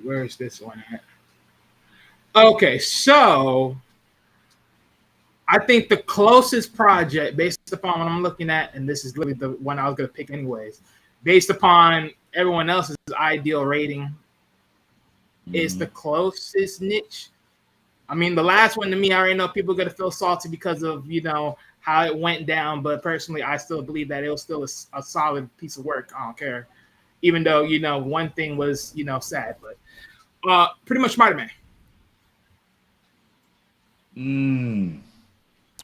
Speaker 8: where's this one at? Okay, so I think the closest project, based upon what I'm looking at, and this is literally the one I was gonna pick anyways, based upon everyone else's ideal rating, is the closest niche. I mean, the last one to me, I already know people are gonna feel salty because of how it went down, but personally, I still believe that it was still a solid piece of work. I don't care, even though one thing was sad, but pretty much Spider-Man.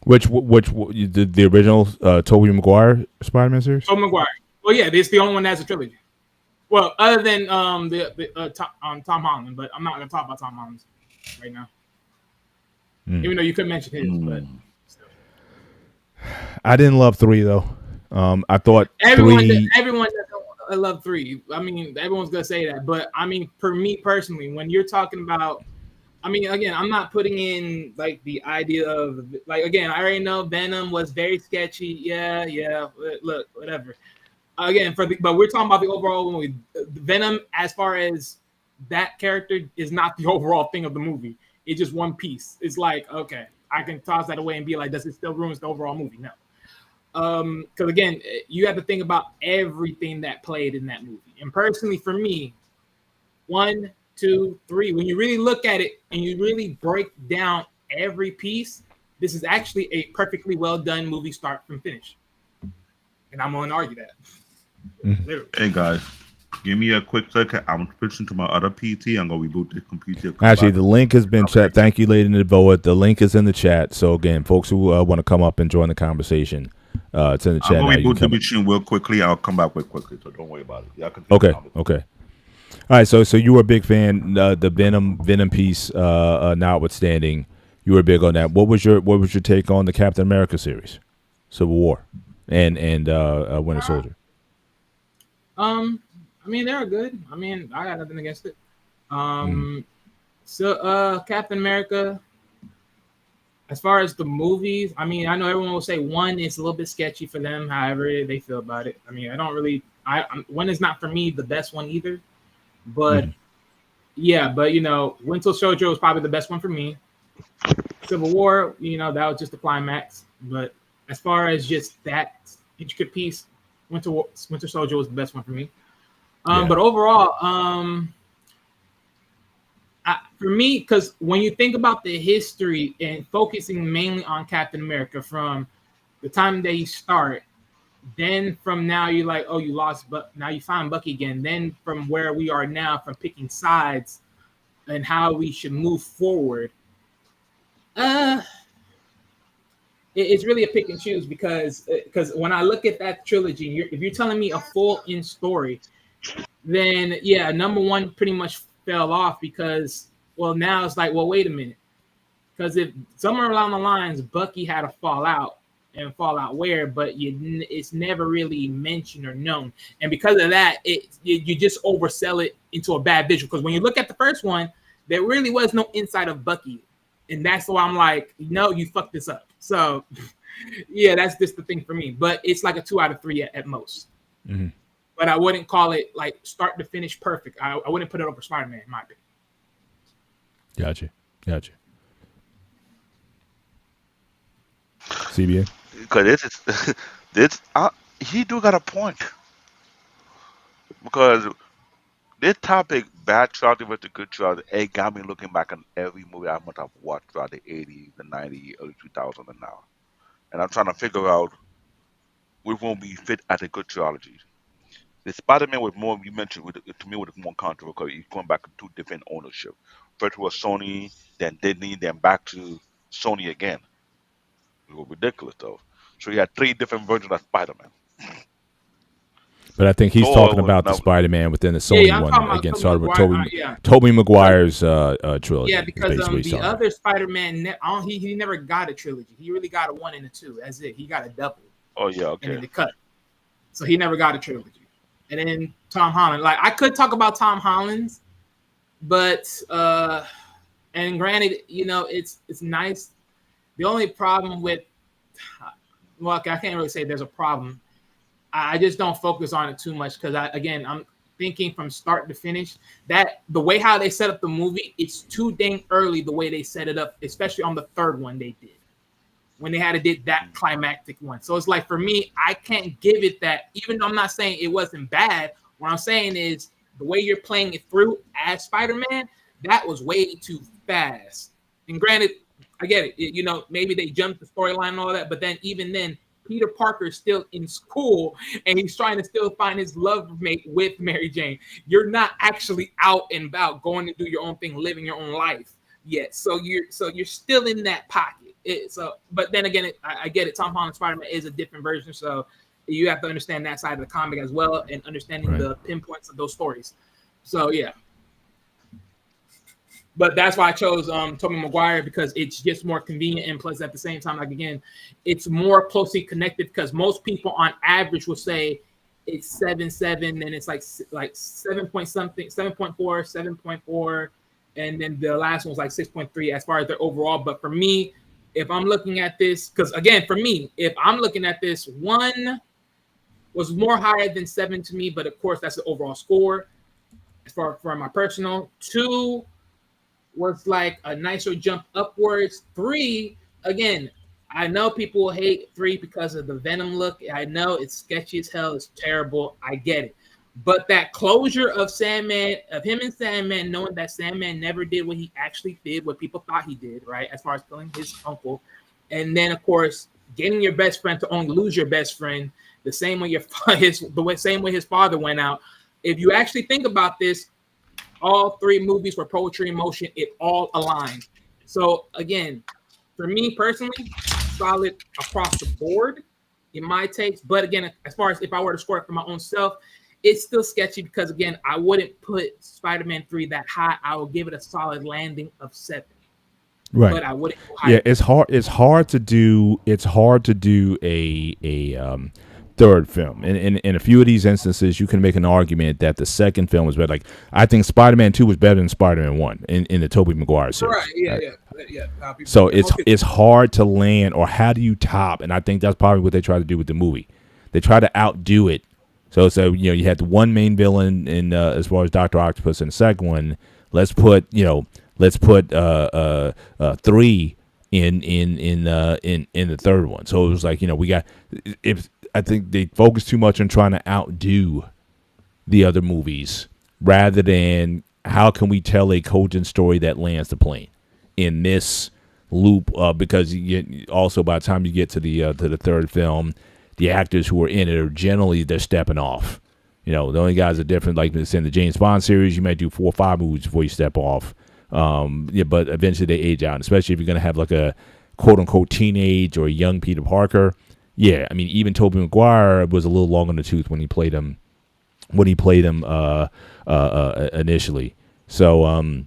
Speaker 4: Which the original Tobey Maguire Spider-Man series?
Speaker 8: Oh, Maguire. Well, yeah, it's the only one that's a trilogy. Well, other than Tom Holland, but I'm not gonna talk about Tom Holland right now. Even though you could mention his, but still.
Speaker 4: I didn't love 3 though. I thought
Speaker 8: everyone
Speaker 4: 3.
Speaker 8: Everyone I love 3. I mean, everyone's gonna say that, but I mean, for me personally, when you're talking about, I mean, again, I'm not putting in like the idea of like again, I already know Venom was very sketchy. Yeah. Look, whatever. Again, but we're talking about the overall movie. Venom, as far as that character, is not the overall thing of the movie. It's just one piece. It's like, okay, I can toss that away and be like, does it still ruins the overall movie? No. Because again, you have to think about everything that played in that movie. And personally, for me, 1, 2, 3, when you really look at it and you really break down every piece, this is actually a perfectly well done movie, start from finish. And I'm gonna argue that.
Speaker 3: Hey guys, give me a quick second. I'm switching to my other PT. I'm gonna reboot the computer.
Speaker 4: Actually, the link has been chat. Thank you, Lady Navoa. The link is in the chat. So again, folks who want to come up and join the conversation, it's in the chat.
Speaker 3: I'm gonna reboot the machine real quickly. I'll come back real quickly, so don't worry about it. Yeah,
Speaker 4: okay. All right. So you were a big fan. The Venom piece, notwithstanding, you were big on that. What was your take on the Captain America series, Civil War, and Winter Soldier?
Speaker 8: I mean, they're good. I mean, I got nothing against it. So Captain America, as far as the movies, I mean, I know everyone will say 1 is a little bit sketchy for them, however they feel about it. I mean, I don't really, 1 is not for me the best one either. But yeah, but Winter Soldier was probably the best one for me. Civil War, that was just the climax. But as far as just that intricate piece, Winter Soldier was the best one for me. But overall, for me, because when you think about the history and focusing mainly on Captain America from the time that you start, then from now you're like, oh, you lost, but now you find Bucky again. Then from where we are now, from picking sides and how we should move forward, it's really a pick and choose because when I look at that trilogy, if you're telling me a full in story, then yeah, number 1 pretty much fell off because now it's like, well, wait a minute, because if somewhere along the lines Bucky had a fallout and fallout where, but it's never really mentioned or known, and because of that, you just oversell it into a bad visual. Because when you look at the first one, there really was no inside of Bucky, and that's why I'm like, no, you fucked this up. So yeah, that's just the thing for me. But it's like a 2 out of 3 at most. But I wouldn't call it like start to finish perfect. I wouldn't put it over Spider-Man in my opinion.
Speaker 4: Gotcha. CBA.
Speaker 9: Because he do got a point. Because this topic, bad trilogy versus good trilogy, it got me looking back on every movie I must have watched throughout the 80s, the 90s, early 2000s, and now. And I'm trying to figure out which one we fit as a good trilogy. The Spider-Man was more, you mentioned, to me, was more controversial. He's going back to 2 different ownership. First was Sony, then Disney, then back to Sony again. It was ridiculous, though. So you had 3 different versions of Spider-Man.
Speaker 4: But I think he's
Speaker 9: Thor
Speaker 4: talking
Speaker 9: was
Speaker 4: about the
Speaker 9: never-
Speaker 4: Spider-Man within the Sony
Speaker 8: I'm
Speaker 4: one.
Speaker 8: talking about
Speaker 4: Again,
Speaker 8: Tobey
Speaker 4: started with
Speaker 8: Maguire, yeah.
Speaker 4: Tobey Maguire's trilogy.
Speaker 8: Yeah,
Speaker 4: is
Speaker 8: because
Speaker 4: basically what he's
Speaker 8: the
Speaker 4: talking about.
Speaker 8: other Spider-Man, he never got a trilogy. He really got a 1 and a 2. That's it. He got a double.
Speaker 9: Oh yeah,
Speaker 8: And
Speaker 9: okay.
Speaker 8: then the cut. So he never got a trilogy. And then Tom Holland. Like I could talk about Tom Holland's, but and granted, it's nice. The only problem with I can't really say there's a problem. I just don't focus on it too much because I'm thinking from start to finish that the way how they set up the movie, it's too dang early the way they set it up, especially on the third one they did. When they had to did that climactic one. So it's like for me, I can't give it that, even though I'm not saying it wasn't bad. What I'm saying is the way you're playing it through as Spider-Man, that was way too fast. And granted, I get it. Maybe they jumped the storyline and all that, but then even then, Peter Parker is still in school and he's trying to still find his love mate with Mary Jane. You're not actually out and about going to do your own thing, living your own life yet. So you're still in that pocket. But then again, I get it. Tom Holland's Spider-Man is a different version, so you have to understand that side of the comic as well, and understanding the pinpoints of those stories. So yeah, but that's why I chose Tobey Maguire, because it's just more convenient, and plus at the same time, like again, it's more closely connected because most people on average will say it's 7.7, and it's like 7 point something, 7.4, 7.4, and then the last one was like 6.3 as far as their overall. But for me, if I'm looking at this, because again, for me, if I'm looking at this, 1 was more higher than 7 to me, but of course that's the overall score as far for my personal. 2 was like a nicer jump upwards. 3, again, I know people hate 3 because of the Venom look. I know it's sketchy as hell. It's terrible. I get it. But that closure of Sandman, of him and Sandman, knowing that Sandman never did what he actually did, what people thought he did, right? As far as killing his uncle. And then, of course, getting your best friend to only lose your best friend, the same way same way his father went out. If you actually think about this, all 3 movies were poetry in motion. It all aligned. So, again, for me personally, solid across the board in my takes. But again, as far as if I were to score it for my own self, it's still sketchy because, again, I wouldn't put Spider-Man 3 that high. I would give it a solid landing of 7.
Speaker 4: Right.
Speaker 8: But I wouldn't go higher.
Speaker 4: Yeah, it's hard to do a third film. In a few of these instances, you can make an argument that the second film was better. Like, I think Spider-Man 2 was better than Spider-Man 1 in the Tobey Maguire series.
Speaker 8: Right, yeah.
Speaker 4: So it's hard to land, or how do you top? And I think that's probably what they try to do with the movie. They try to outdo it. So you had the one main villain in as far as Dr. Octopus, and the second one, let's put 3 in the third one. So it was like, I think they focused too much on trying to outdo the other movies rather than how can we tell a cogent story that lands the plane in this loop. Because you get, also by the time you get to the third film, the actors who are in it are generally they're stepping off. The only guys are different. Like it's in the James Bond series, you might do 4 or 5 movies before you step off. But eventually they age out, and especially if you're gonna have like a quote unquote teenage or young Peter Parker. Yeah, I mean even Tobey Maguire was a little long in the tooth when he played him. Initially. So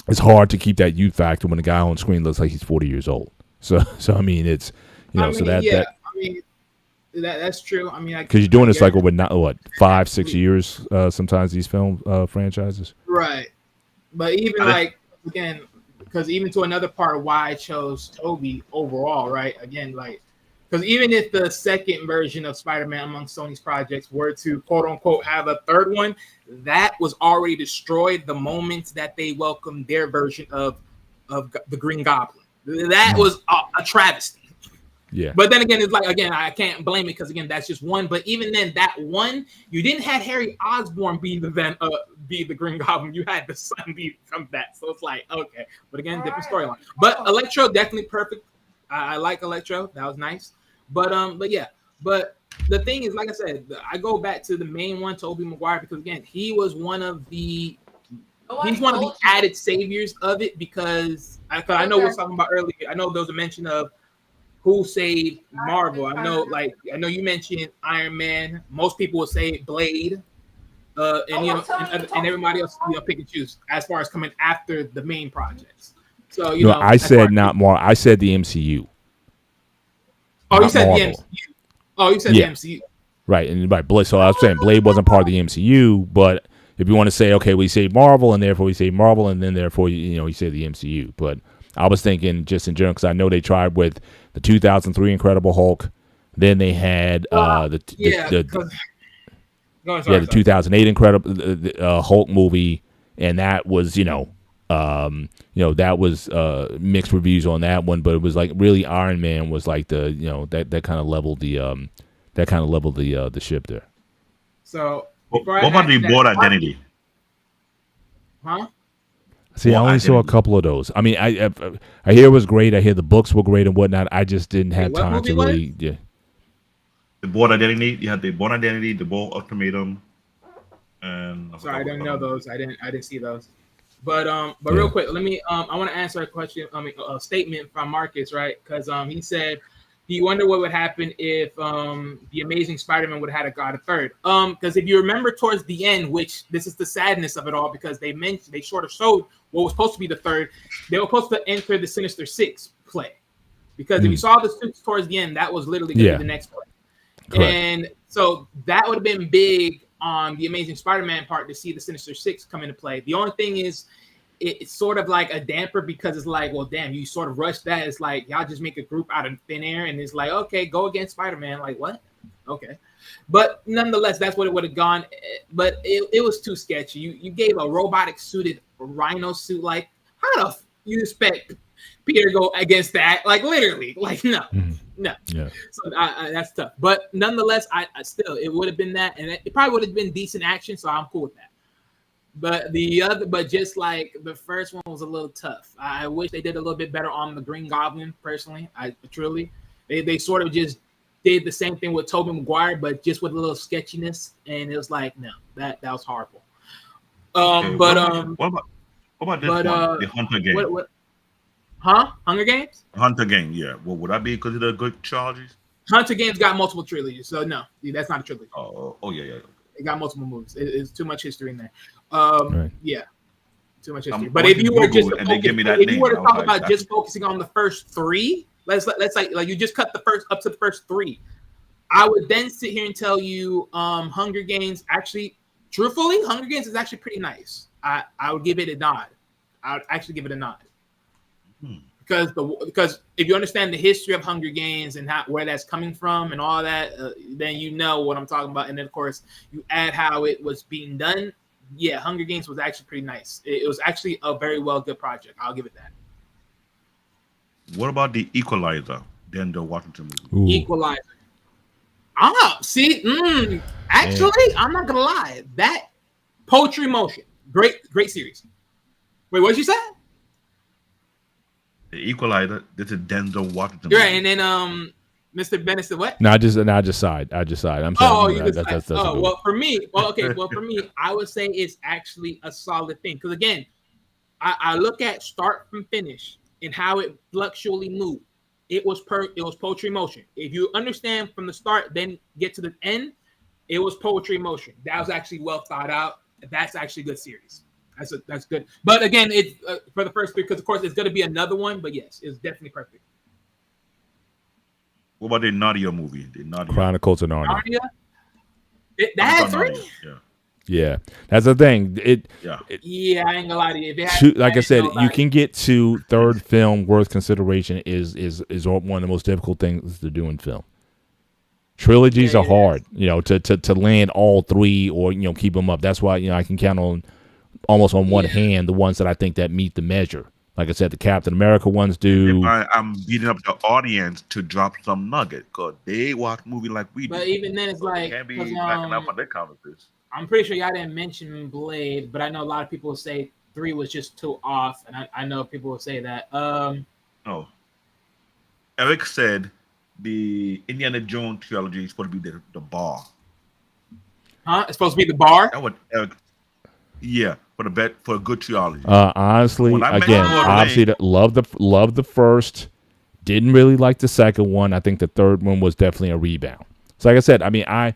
Speaker 4: it's hard to keep that youth factor when the guy on screen looks like he's 40 years old. So I mean it's
Speaker 8: that's true. I mean,
Speaker 4: because you're doing this like over 5-6 years sometimes these film franchises.
Speaker 8: Right, but even like again, because even to another part of why I chose Tobey overall, right? Again, like because even if the second version of Spider-Man among Sony's projects were to quote unquote have a third one, that was already destroyed the moment that they welcomed their version of the Green Goblin. That was a travesty.
Speaker 4: Yeah.
Speaker 8: But then again, it's like, again, I can't blame it because, again, that's just one. But even then, that one, you didn't have Harry Osborn be the Green Goblin. You had the son be from that. So it's like, okay. But again, different storyline. But Electro, definitely perfect. I like Electro. That was nice. But yeah. But the thing is, like I said, I go back to the main one, Tobey Maguire, because, again, he was one of the added saviors of it because I know we were talking about earlier. I know there was a mention of who saved Marvel. I know you mentioned Iron Man. Most people would say Blade. And everybody else, pick and choose as far as coming after the main projects. So
Speaker 4: I said not more. I said the MCU.
Speaker 8: Oh, you said
Speaker 4: Marvel.
Speaker 8: the MCU. Oh, you said the MCU.
Speaker 4: Right, and by Blade. So I was saying Blade wasn't part of the MCU, but if you want to say, okay, we say Marvel, and therefore we say Marvel, and then therefore you say the MCU. But I was thinking just in general because I know they tried with the 2003 Incredible Hulk. Then they had the 2008 Incredible Hulk movie, and that was that was mixed reviews on that one, but it was like really Iron Man was like the that kind of leveled the the ship there.
Speaker 8: So
Speaker 3: what about the Board Identity?
Speaker 8: Huh?
Speaker 4: See, I only saw a couple of those. I mean, I hear it was great. I hear the books were great and whatnot. I just didn't have time to really. Yeah.
Speaker 3: The Board Identity. You had the Board Identity, the Board Ultimatum, and
Speaker 8: sorry, I didn't know those. I didn't see those. But real quick, let me. I want to answer a question. A statement from Marcus, right? Because he said he wondered what would happen if the Amazing Spider-Man would have had got a third. Because if you remember towards the end, which this is the sadness of it all, because they sort of showed what was supposed to be the third. They were supposed to enter the Sinister Six play, because if you saw the suits towards the end, that was literally going to be the next play. Correct. And so that would have been big on the Amazing Spider-Man part to see the Sinister Six come into play. The only thing is, it's sort of like a damper because it's like, well, damn, you sort of rushed that. It's like y'all just make a group out of thin air, and it's like, okay, go against Spider-Man. Like what? Okay, but nonetheless, that's what it would have gone. But it was too sketchy. You gave a robotic suited rhino suit. Like how the you expect Peter to go against that? Like literally, like no. No, yeah. So that's tough. But nonetheless, I still it would have been that, and it probably would have been decent action. So I'm cool with that. But just like the first one was a little tough. I wish they did a little bit better on the Green Goblin. Personally, they sort of just did the same thing with Tobey Maguire, but just with a little sketchiness, and it was like no, that was horrible.
Speaker 3: What about this one? The Hunter game.
Speaker 8: Hunger Games?
Speaker 3: Hunter Game, yeah. Well, would that be considered a good trilogy?
Speaker 8: Hunter Games got multiple trilogies, so no, that's not a trilogy.
Speaker 3: Oh yeah.
Speaker 8: It got multiple movies. It's too much history in there.
Speaker 4: Right.
Speaker 8: Yeah, too much history. But if you were just talk about just focusing on the first three, let's like you just cut the first up to the first three, I would then sit here and tell you, Hunger Games actually, truthfully, Hunger Games is actually pretty nice. I would give it a nod. I would actually give it a nod. Because if you understand the history of Hunger Games and where that's coming from and all that, then you know what I'm talking about. And then, of course, you add how it was being done. Yeah, Hunger Games was actually pretty nice. It was actually a very good project. I'll give it that.
Speaker 3: What about the Equalizer, Denzel Washington movie?
Speaker 8: Equalizer. Actually, I'm not gonna lie. That Poetry Motion, great series. Wait, what did you say?
Speaker 3: The Equalizer. This is Denzel Washington.
Speaker 8: Right, and then Mr. Bennett said what?
Speaker 4: No, I just side. I'm sorry. That's
Speaker 8: well, for me, I would say it's actually a solid thing because again, I look at start from finish and how it fluctually moved. It was Poetry Motion. If you understand from the start, then get to the end, it was Poetry Motion. That was actually well thought out. That's actually a good series. That's good. But again, it's for the first three because of course it's going to be another one. But yes, it's definitely perfect.
Speaker 3: What about the Nadia movie? The Nadia
Speaker 4: Chronicles of Narnia.
Speaker 8: That had three.
Speaker 4: Yeah, that's the thing.
Speaker 8: I ain't gonna lie to you.
Speaker 4: Like I said, you can get to third film worth consideration is one of the most difficult things to do in film. Trilogies are hard, to land all three or keep them up. That's why I can count on almost on one hand the ones that I think that meet the measure. Like I said, the Captain America ones do.
Speaker 3: I'm beating up the audience to drop some nugget because they watch movie like we do.
Speaker 8: But even then, it's like
Speaker 3: can't be backing up on their conversation.
Speaker 8: I'm pretty sure y'all didn't mention Blade, but I know a lot of people say 3 was just too off, and I know people will say that.
Speaker 3: No. Eric said the Indiana Jones trilogy is supposed to be the bar.
Speaker 8: Huh? It's supposed to be the bar?
Speaker 3: That would Eric. Yeah, for a good trilogy.
Speaker 4: Honestly, again, obviously love the first, Didn't really like the second one. I think the third one was definitely a rebound. So like I said, I mean, I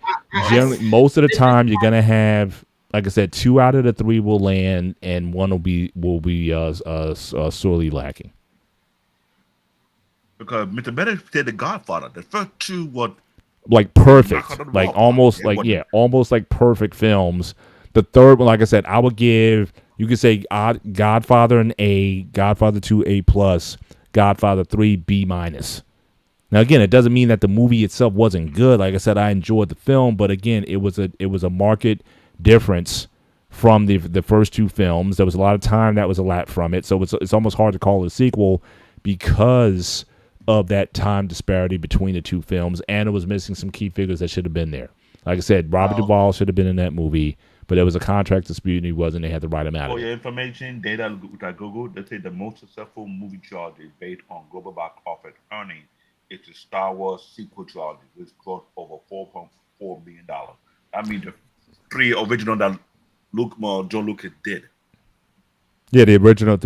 Speaker 4: generally most of the time you're gonna have, like I said, 2 out of the 3 will land, and one will be sorely lacking.
Speaker 3: Because Mr. Bennett said The Godfather. The first 2 were
Speaker 4: like perfect, like almost like almost like perfect films. The third one, like I said, I would give, you could say Godfather an A, Godfather 2 A plus, Godfather 3 B minus. Now again, it doesn't mean that the movie itself wasn't good. Like I said, I enjoyed the film, but again, it was a market difference from the first 2 films. There was a lot of time that was elapsed from it, so it's almost hard to call it a sequel because of that time disparity between the 2 films, and it was missing some key figures that should have been there. Like I said, Robert Duvall should have been in that movie, but there was a contract dispute and he wasn't. They had to write him out.
Speaker 3: For
Speaker 4: of
Speaker 3: your
Speaker 4: it.
Speaker 3: information, data which I Googled, they say the most successful movie trilogy based on global box office earning is the Star Wars sequel trilogy, which cost over $4.4 billion. I mean, the 3 original that Joe Lucas did.
Speaker 4: Yeah, the original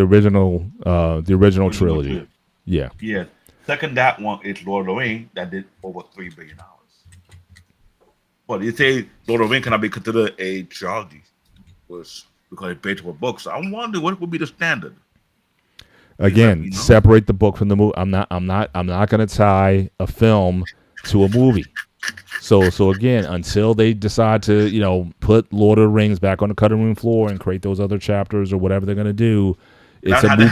Speaker 4: trilogy. Yeah.
Speaker 3: Yeah. Second, that one is Lord of the Rings that did over $3 billion. But you say Lord of the Rings cannot be considered a trilogy, because it's based on a book. So I wonder what would be the standard.
Speaker 4: Again, separate the book from the movie. I'm not going to tie a film to a movie. So again, until they decide to put Lord of the Rings back on the cutting room floor and create those other chapters or whatever they're going to do, it's a movie.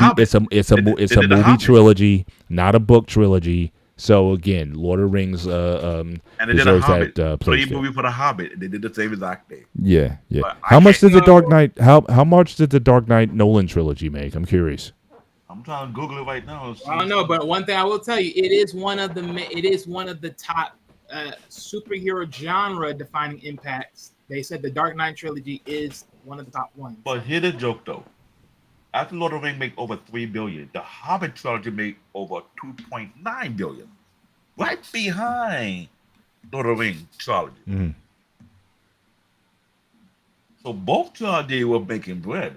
Speaker 4: It's a movie trilogy, not a book trilogy. So again, Lord of the Rings
Speaker 3: and they did a Hobbit. 3 movies for the Hobbit. They did the same exact thing.
Speaker 4: Yeah. How much did the Dark Knight? How much did the Dark Knight Nolan trilogy make? I'm curious.
Speaker 3: I'm trying to Google it right now.
Speaker 8: I don't know, but one thing I will tell you, it is one of the top superhero genre defining impacts. They said the Dark Knight trilogy is one of the top ones.
Speaker 3: But here's the joke though. After Lord of the Rings make over $3 billion, the Hobbit trilogy made over $2.9 billion, right behind Lord of the Rings trilogy.
Speaker 4: Mm-hmm.
Speaker 3: So both trilogies were making bread.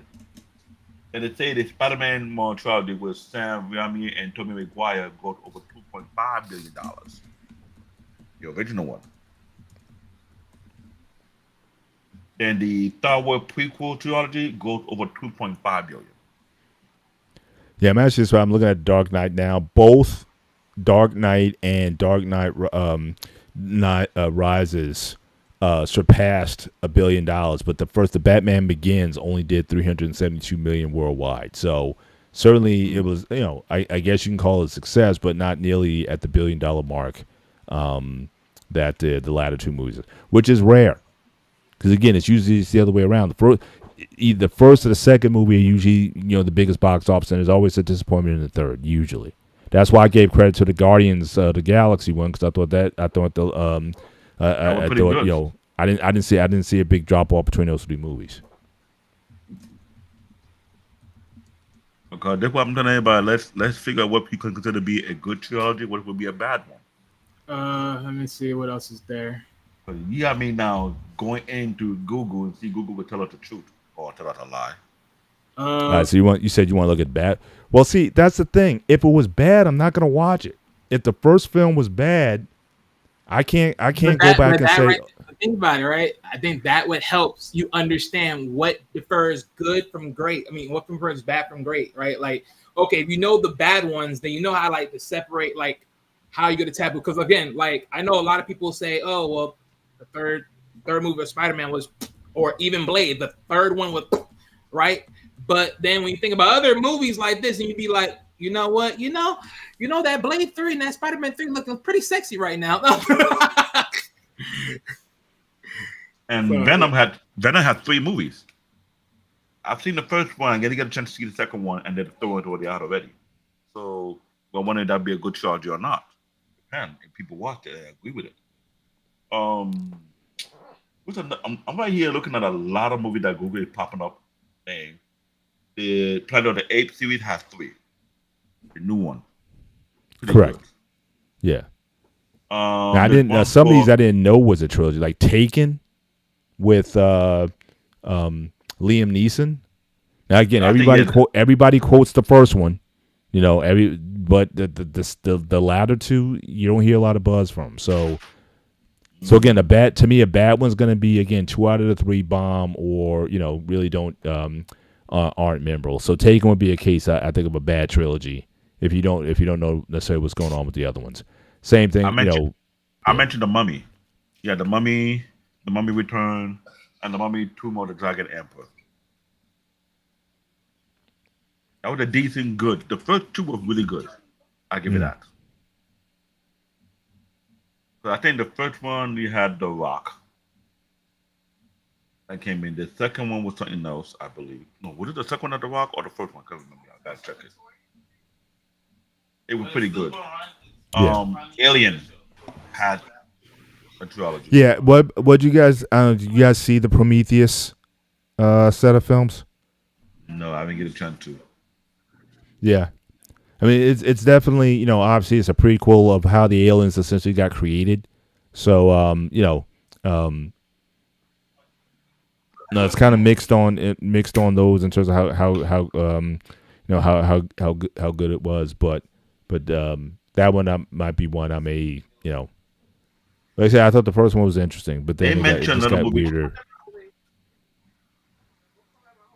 Speaker 3: And they say the Spider-Man trilogy with Sam Raimi and Tobey Maguire got over $2.5 billion. The original one. Then the Star Wars prequel trilogy goes over $2.5 billion.
Speaker 4: Yeah, I'm actually I'm looking at Dark Knight now. Both Dark Knight and Dark Knight Rises surpassed $1 billion, but the Batman Begins only did $372 million worldwide. So certainly it was, I guess you can call it a success, but not nearly at the $1 billion mark that the latter 2 movies, which is rare. Because again, it's usually the other way around. The first or the second movie are usually, the biggest box office, and there's always a disappointment in the third. Usually, that's why I gave credit to the Guardians of the Galaxy one, because I thought I didn't see a big drop off between those 3 movies.
Speaker 3: Okay, that's what I'm telling everybody. Let's figure out what you can consider to be a good trilogy, what would be a bad one.
Speaker 8: Let me see what else is there.
Speaker 3: You got me now going into Google and see Google will tell us the truth or tell us a lie.
Speaker 4: So you said you want to look at bad. Well, see, that's the thing. If it was bad, I'm not going to watch it. If the first film was bad, I can't go back and say.
Speaker 8: Right, think about it, right? I think that would help you understand what differs good from great. I mean, what differs bad from great, right? Like, okay, if you know the bad ones, then you know how to separate how you get a taboo. Because again, I know a lot of people say, oh well, the third movie of Spider-Man was, or even Blade, the third one was, right? But then when you think about other movies like this, and you'd be like, you know what? You know that Blade 3 and that Spider-Man 3 looking pretty sexy right now.
Speaker 3: And so, Venom had 3 movies. I've seen the first one. I'm gonna get a chance to see the second one, and then throw it already out already. So, I wonder if that'd be a good trilogy or not. And if people watch it, I agree with it. I'm right here looking at a lot of movies that Google is popping up. Saying the Planet of the Apes series has 3. The new one. Pretty
Speaker 4: correct.
Speaker 3: Good.
Speaker 4: Yeah. I didn't. Some of these I didn't know was a trilogy, like Taken with Liam Neeson. Now again, everybody quotes the first one. but the latter two you don't hear a lot of buzz from. So again, a bad one's going to be again 2 out of the 3 bomb, or really don't aren't memorable. So Taken would be a case I think of a bad trilogy if you don't know necessarily what's going on with the other ones. Same thing.
Speaker 3: I mentioned the Mummy. Yeah, the Mummy Return, and the Mummy Tomb of the Dragon Emperor. That was a decent good. The first 2 were really good. I give it that. So I think the first one you had The Rock. That came in. The second one was something else, I believe. No, was it the second one of The Rock or the first one? I can't remember. I gotta check it. It was pretty good. Alien had a trilogy.
Speaker 4: Yeah. What you guys? Did you guys see the Prometheus set of films?
Speaker 3: No, I didn't get a chance to.
Speaker 4: Yeah. I mean, it's definitely, obviously it's a prequel of how the aliens essentially got created. So, no, it's kind of mixed on those in terms of how good it was, but that one might be one I may, like I said, I thought the first one was interesting, but then it just got weirder.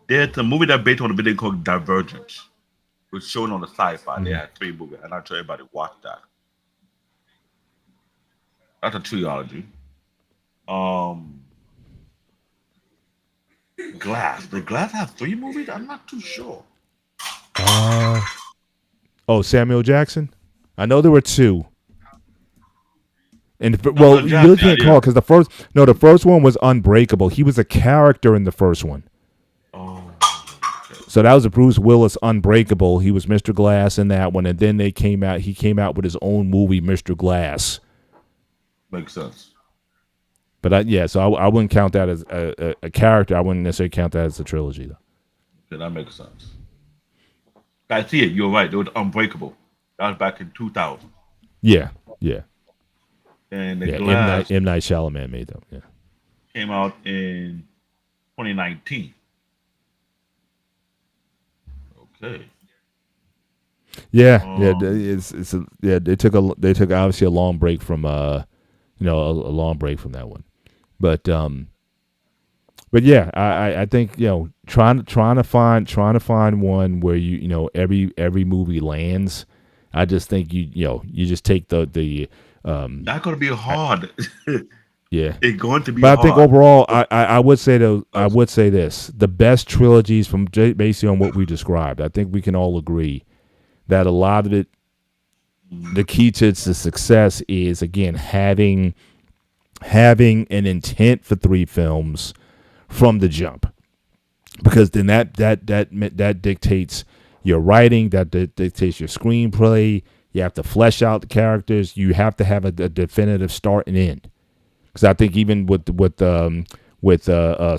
Speaker 3: There's a movie that based on a video called Divergence. It was shown on the Sci-Fi. They had 3 movies, and I'm sure everybody watched that. That's a trilogy. Glass. The Glass have 3 movies? I'm not too sure.
Speaker 4: Samuel Jackson? I know there were 2. And you really can't call it because the first one was Unbreakable. He was a character in the first one. So that was a Bruce Willis Unbreakable. He was Mr. Glass in that one, and then he came out with his own movie, Mr. Glass.
Speaker 3: Makes sense.
Speaker 4: But so I wouldn't count that as a character. I wouldn't necessarily count that as a trilogy, though.
Speaker 3: Yeah, that makes sense. I see it. You're right. It was Unbreakable. That was back in 2000.
Speaker 4: Yeah.
Speaker 3: And the Glass
Speaker 4: M. Night Shyamalan made them. Yeah.
Speaker 3: Came out in 2019. Okay.
Speaker 4: Yeah. They took obviously a long break from a long break from that one, but yeah, I think trying to find one where every movie lands. I just think you just take the
Speaker 3: not going to be hard.
Speaker 4: Yeah,
Speaker 3: it's going to be.
Speaker 4: But
Speaker 3: hard.
Speaker 4: I think overall, I would say this: the best trilogies from based on what we described. I think we can all agree that a lot of it, the key to its success is again having an intent for 3 films from the jump, because then that dictates your writing, that dictates your screenplay. You have to flesh out the characters. You have to have a definitive start and end. Because I think even with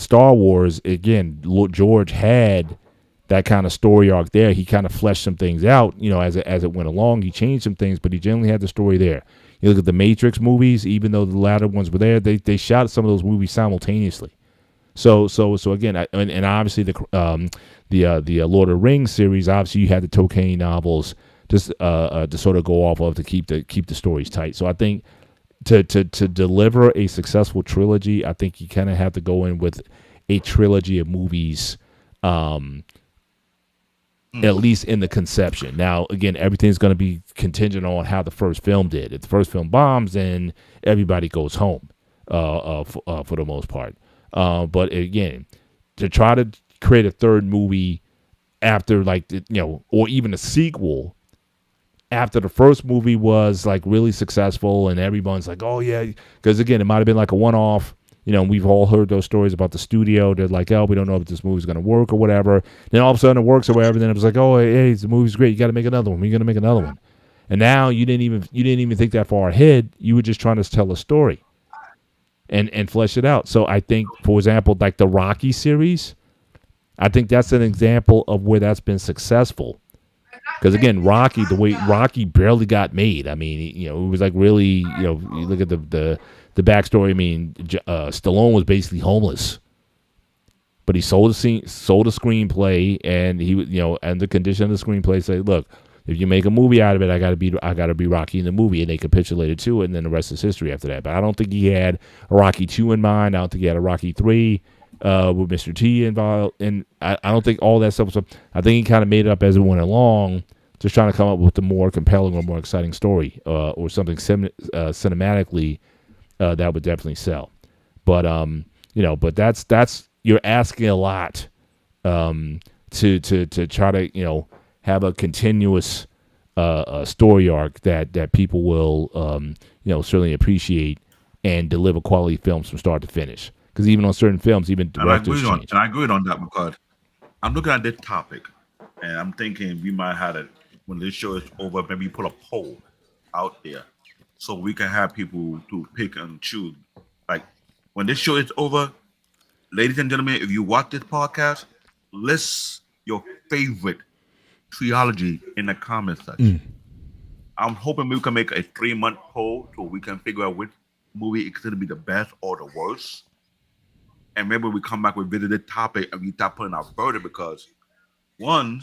Speaker 4: Star Wars, again, George had that kind of story arc there. He kind of fleshed some things out, as it went along. He changed some things, but he generally had the story there. You look at the Matrix movies, even though the latter ones were there, they shot some of those movies simultaneously. So again, and obviously the Lord of the Rings series, obviously you had the Tolkien novels just to sort of go off of to keep the stories tight. So I think to deliver a successful trilogy, I think you kind of have to go in with a trilogy of movies, at least in the conception. Now, again, everything's going to be contingent on how the first film did. If the first film bombs, then everybody goes home for the most part. But again, to try to create a third movie after or even a sequel after the first movie was like really successful and everyone's like, oh yeah, because again, it might have been like a one-off, we've all heard those stories about the studio. They're like, oh, we don't know if this movie's going to work or whatever. Then all of a sudden it works or whatever. Then it was like, oh, hey, the movie's great. You got to make another one. We're going to make another one. And now you didn't even think that far ahead. You were just trying to tell a story and flesh it out. So I think, for example, like the Rocky series, I think that's an example of where that's been successful. Because again, Rocky, the way Rocky barely got made. I mean, it was like really, you look at the backstory. I mean, Stallone was basically homeless, but he sold a screenplay, and he, and the condition of the screenplay said, look, if you make a movie out of it, I gotta be Rocky in the movie, and they capitulated to it, and then the rest is history after that. But I don't think he had a Rocky 2 in mind. I don't think he had a Rocky 3 with Mr. T involved, and I don't think all that stuff was. I think he kind of made it up as it went along, just trying to come up with a more compelling or more exciting story, or something cinematically that would definitely sell. But but that's you're asking a lot to try to have a continuous story arc that people will certainly appreciate and deliver quality films from start to finish. Because even on certain films, even directors change.
Speaker 3: And I agree on that because I'm looking at this topic, and I'm thinking we might have it when this show is over. Maybe put a poll out there so we can have people to pick and choose. Like when this show is over, ladies and gentlemen, if you watch this podcast, list your favorite trilogy in the comment section. I'm hoping we can make a 3-month poll so we can figure out which movie is going to be the best or the worst. And maybe we come back with visited topic and we start putting our verdict because one,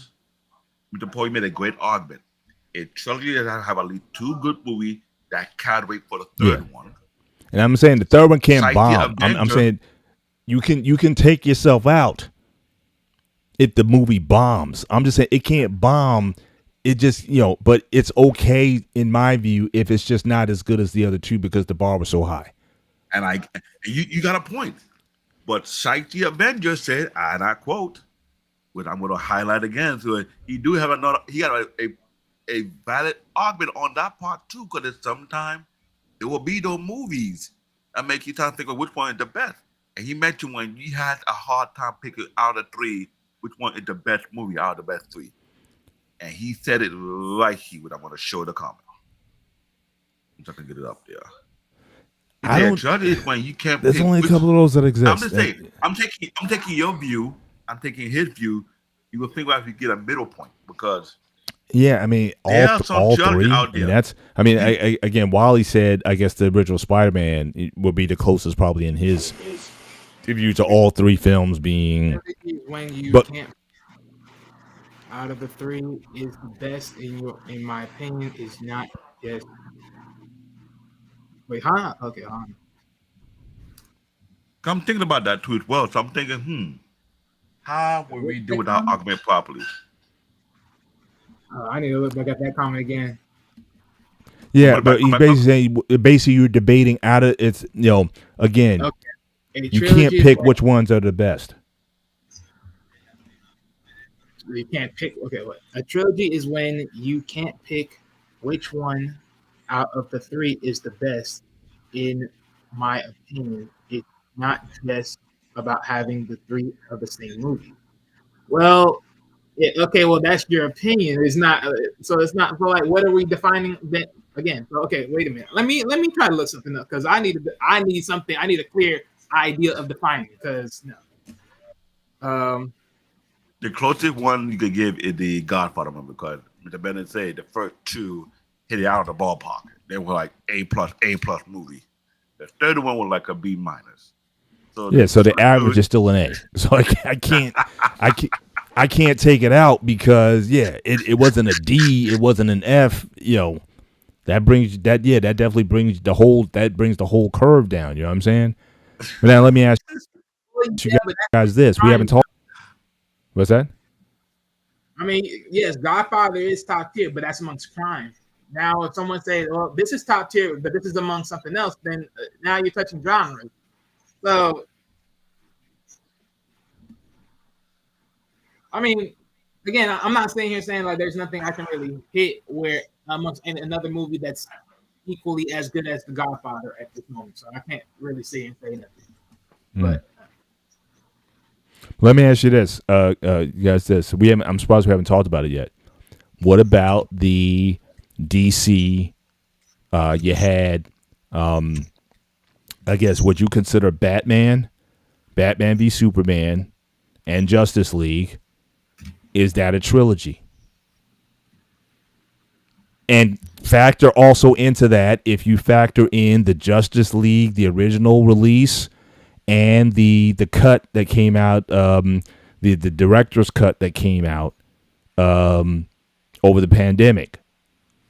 Speaker 3: Mr. Paul made a great argument. A trilogy that have at least 2 good movies that can't wait for the third one.
Speaker 4: And I'm saying the third one can't
Speaker 3: Psyche
Speaker 4: bomb. I'm saying you can take yourself out if the movie bombs. I'm just saying it can't bomb. It just but it's okay in my view if it's just not as good as the other 2 because the bar was so high.
Speaker 3: And you got a point. But Psyche Avenger said, and I quote, which I'm going to highlight again, so he got a valid argument on that part too, because sometimes it will be those movies that make you try to think of which one is the best. And he mentioned when you had a hard time picking out of 3, which one is the best movie out of the best 3. And he said it right here, but I'm going to show the comment. I'm just going to get it up there.
Speaker 4: I don't.
Speaker 3: Is when you can't.
Speaker 4: There's only a couple of those that exist.
Speaker 3: I'm just saying. I'm taking your view. I'm taking his view. You will figure out if you get a middle point because.
Speaker 4: Yeah, I mean, all 3.
Speaker 3: Out there.
Speaker 4: And that's. I mean, again, Wally said, I guess the original Spider-Man would be the closest, probably in his view, to all 3 films being.
Speaker 8: When you can't. Out of the 3, is the best in my opinion is not just. Wait, huh? Okay, huh?
Speaker 3: I'm thinking about that too as well. So I'm thinking, how will we do without argument properly?
Speaker 8: I need to look back at that comment again.
Speaker 4: Yeah, but he's basically you're debating out of it's again.
Speaker 8: Okay.
Speaker 4: You can't pick which ones are the best.
Speaker 8: You can't pick. Okay, a trilogy is when you can't pick which one out of the 3 is the best, in my opinion. It's not just about having the 3 of the same movie. Well, okay, well that's your opinion. It's not. So it's not. So like, what are we defining that again? So, okay, wait a minute. Let me try to look something up because I need something. I need a clear idea of defining because no.
Speaker 3: The closest one you could give is the Godfather one because Mr. Bennett said the first 2 hit it out of the ballpark. They were like A+ movie. The third one was like a B-. So
Speaker 4: so the average is still an A. So I can't take it out because it wasn't a D, it wasn't an F. That definitely brings the whole curve down. You know what I'm saying? But now let me ask you guys this: we haven't talked. What's that?
Speaker 8: I mean, yes, Godfather is top tier, but that's amongst crime. Now, if someone says, well, this is top tier, but this is among something else, then now you're touching genre. So, I mean, again, I'm not sitting here saying like there's nothing I can really hit where amongst another movie that's equally as good as The Godfather at this moment. So I can't really say and say nothing. But
Speaker 4: let me ask you this, you guys. I'm surprised we haven't talked about it yet. What about the DC? You had, I guess, what you consider Batman v Superman, and Justice League. Is that a trilogy? And factor also into that, if you factor in the Justice League, the original release, and the cut that came out, the director's cut that came out, over the pandemic.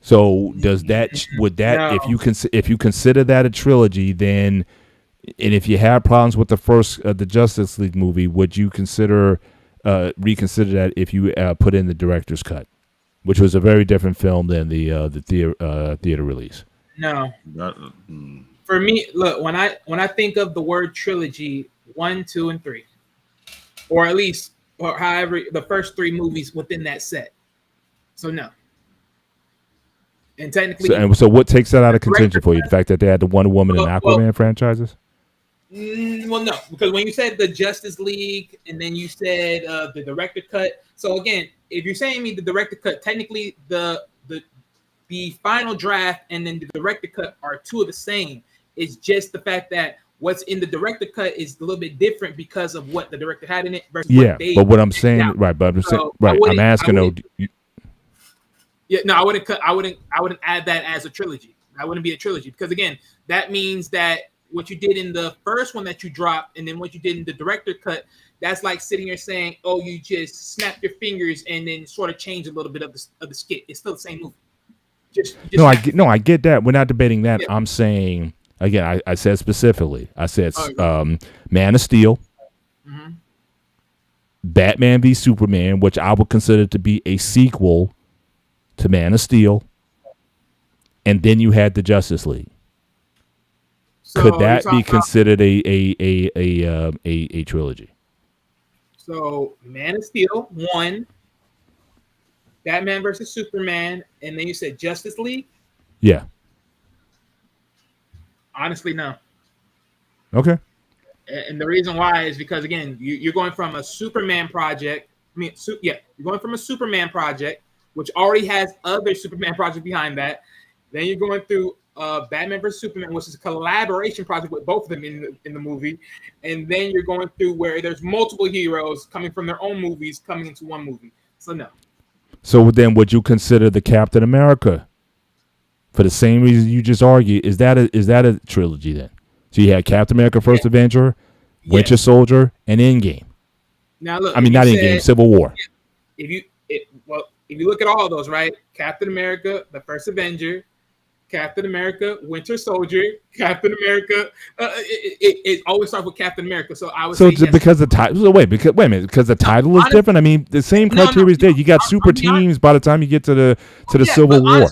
Speaker 4: So does that would that if you consider that a trilogy, then and if you have problems with the first the Justice League movie, would you consider reconsider that if you put in the director's cut, which was a very different film than the theater release?
Speaker 8: No. For me, look, when I think of the word trilogy, 1, 2, and 3, or at least, or however, the first 3 movies within that set. So no. And technically,
Speaker 4: so what takes that out of contention for you? The fact that they had the Wonder Woman and Aquaman franchises?
Speaker 8: Well, no, because when you said the Justice League and then you said the director cut. So again, if you're saying me the director cut, technically the final draft and then the director cut are 2 of the same. It's just the fact that what's in the director cut is a little bit different because of what the director had in it versus what they
Speaker 4: but what I'm saying,
Speaker 8: out.
Speaker 4: right? But I'm saying,
Speaker 8: So
Speaker 4: right? I'm asking though.
Speaker 8: Yeah, no, I wouldn't add that as a trilogy. That wouldn't be a trilogy because again, that means that what you did in the first one that you dropped, and then what you did in the director cut, that's like sitting here saying, "Oh, you just snapped your fingers and then sort of change a little bit of the skit." It's still the same movie.
Speaker 4: I get that. We're not debating that. Yeah. I'm saying again. I said specifically. I said Man of Steel, Batman v Superman, which I would consider to be a sequel to Man of Steel, and then you had the Justice League. So could that be considered a trilogy?
Speaker 8: So Man of Steel 1, Batman versus Superman, and then you said Justice League?
Speaker 4: Yeah.
Speaker 8: Honestly, no.
Speaker 4: Okay.
Speaker 8: And the reason why is because again, you're going from a Superman project. You're going from a Superman project, which already has other Superman projects behind that. Then you're going through Batman vs Superman, which is a collaboration project with both of them in the movie, and then you're going through where there's multiple heroes coming from their own movies coming into one movie. So no.
Speaker 4: So then, would you consider the Captain America, for the same reason you just argued? Is that a trilogy then? So you had Captain America: First Avenger, Winter Soldier, and Endgame.
Speaker 8: Now look,
Speaker 4: I mean not Endgame, Civil War.
Speaker 8: If you look at all of those, right? Captain America, the First Avenger, Captain America, Winter Soldier, Captain America. It always starts with Captain America. So I would say yes.
Speaker 4: Because the title. So wait a minute, because the title is different. I mean, the same criteria is there. You got super teams by the time you get to the Civil War.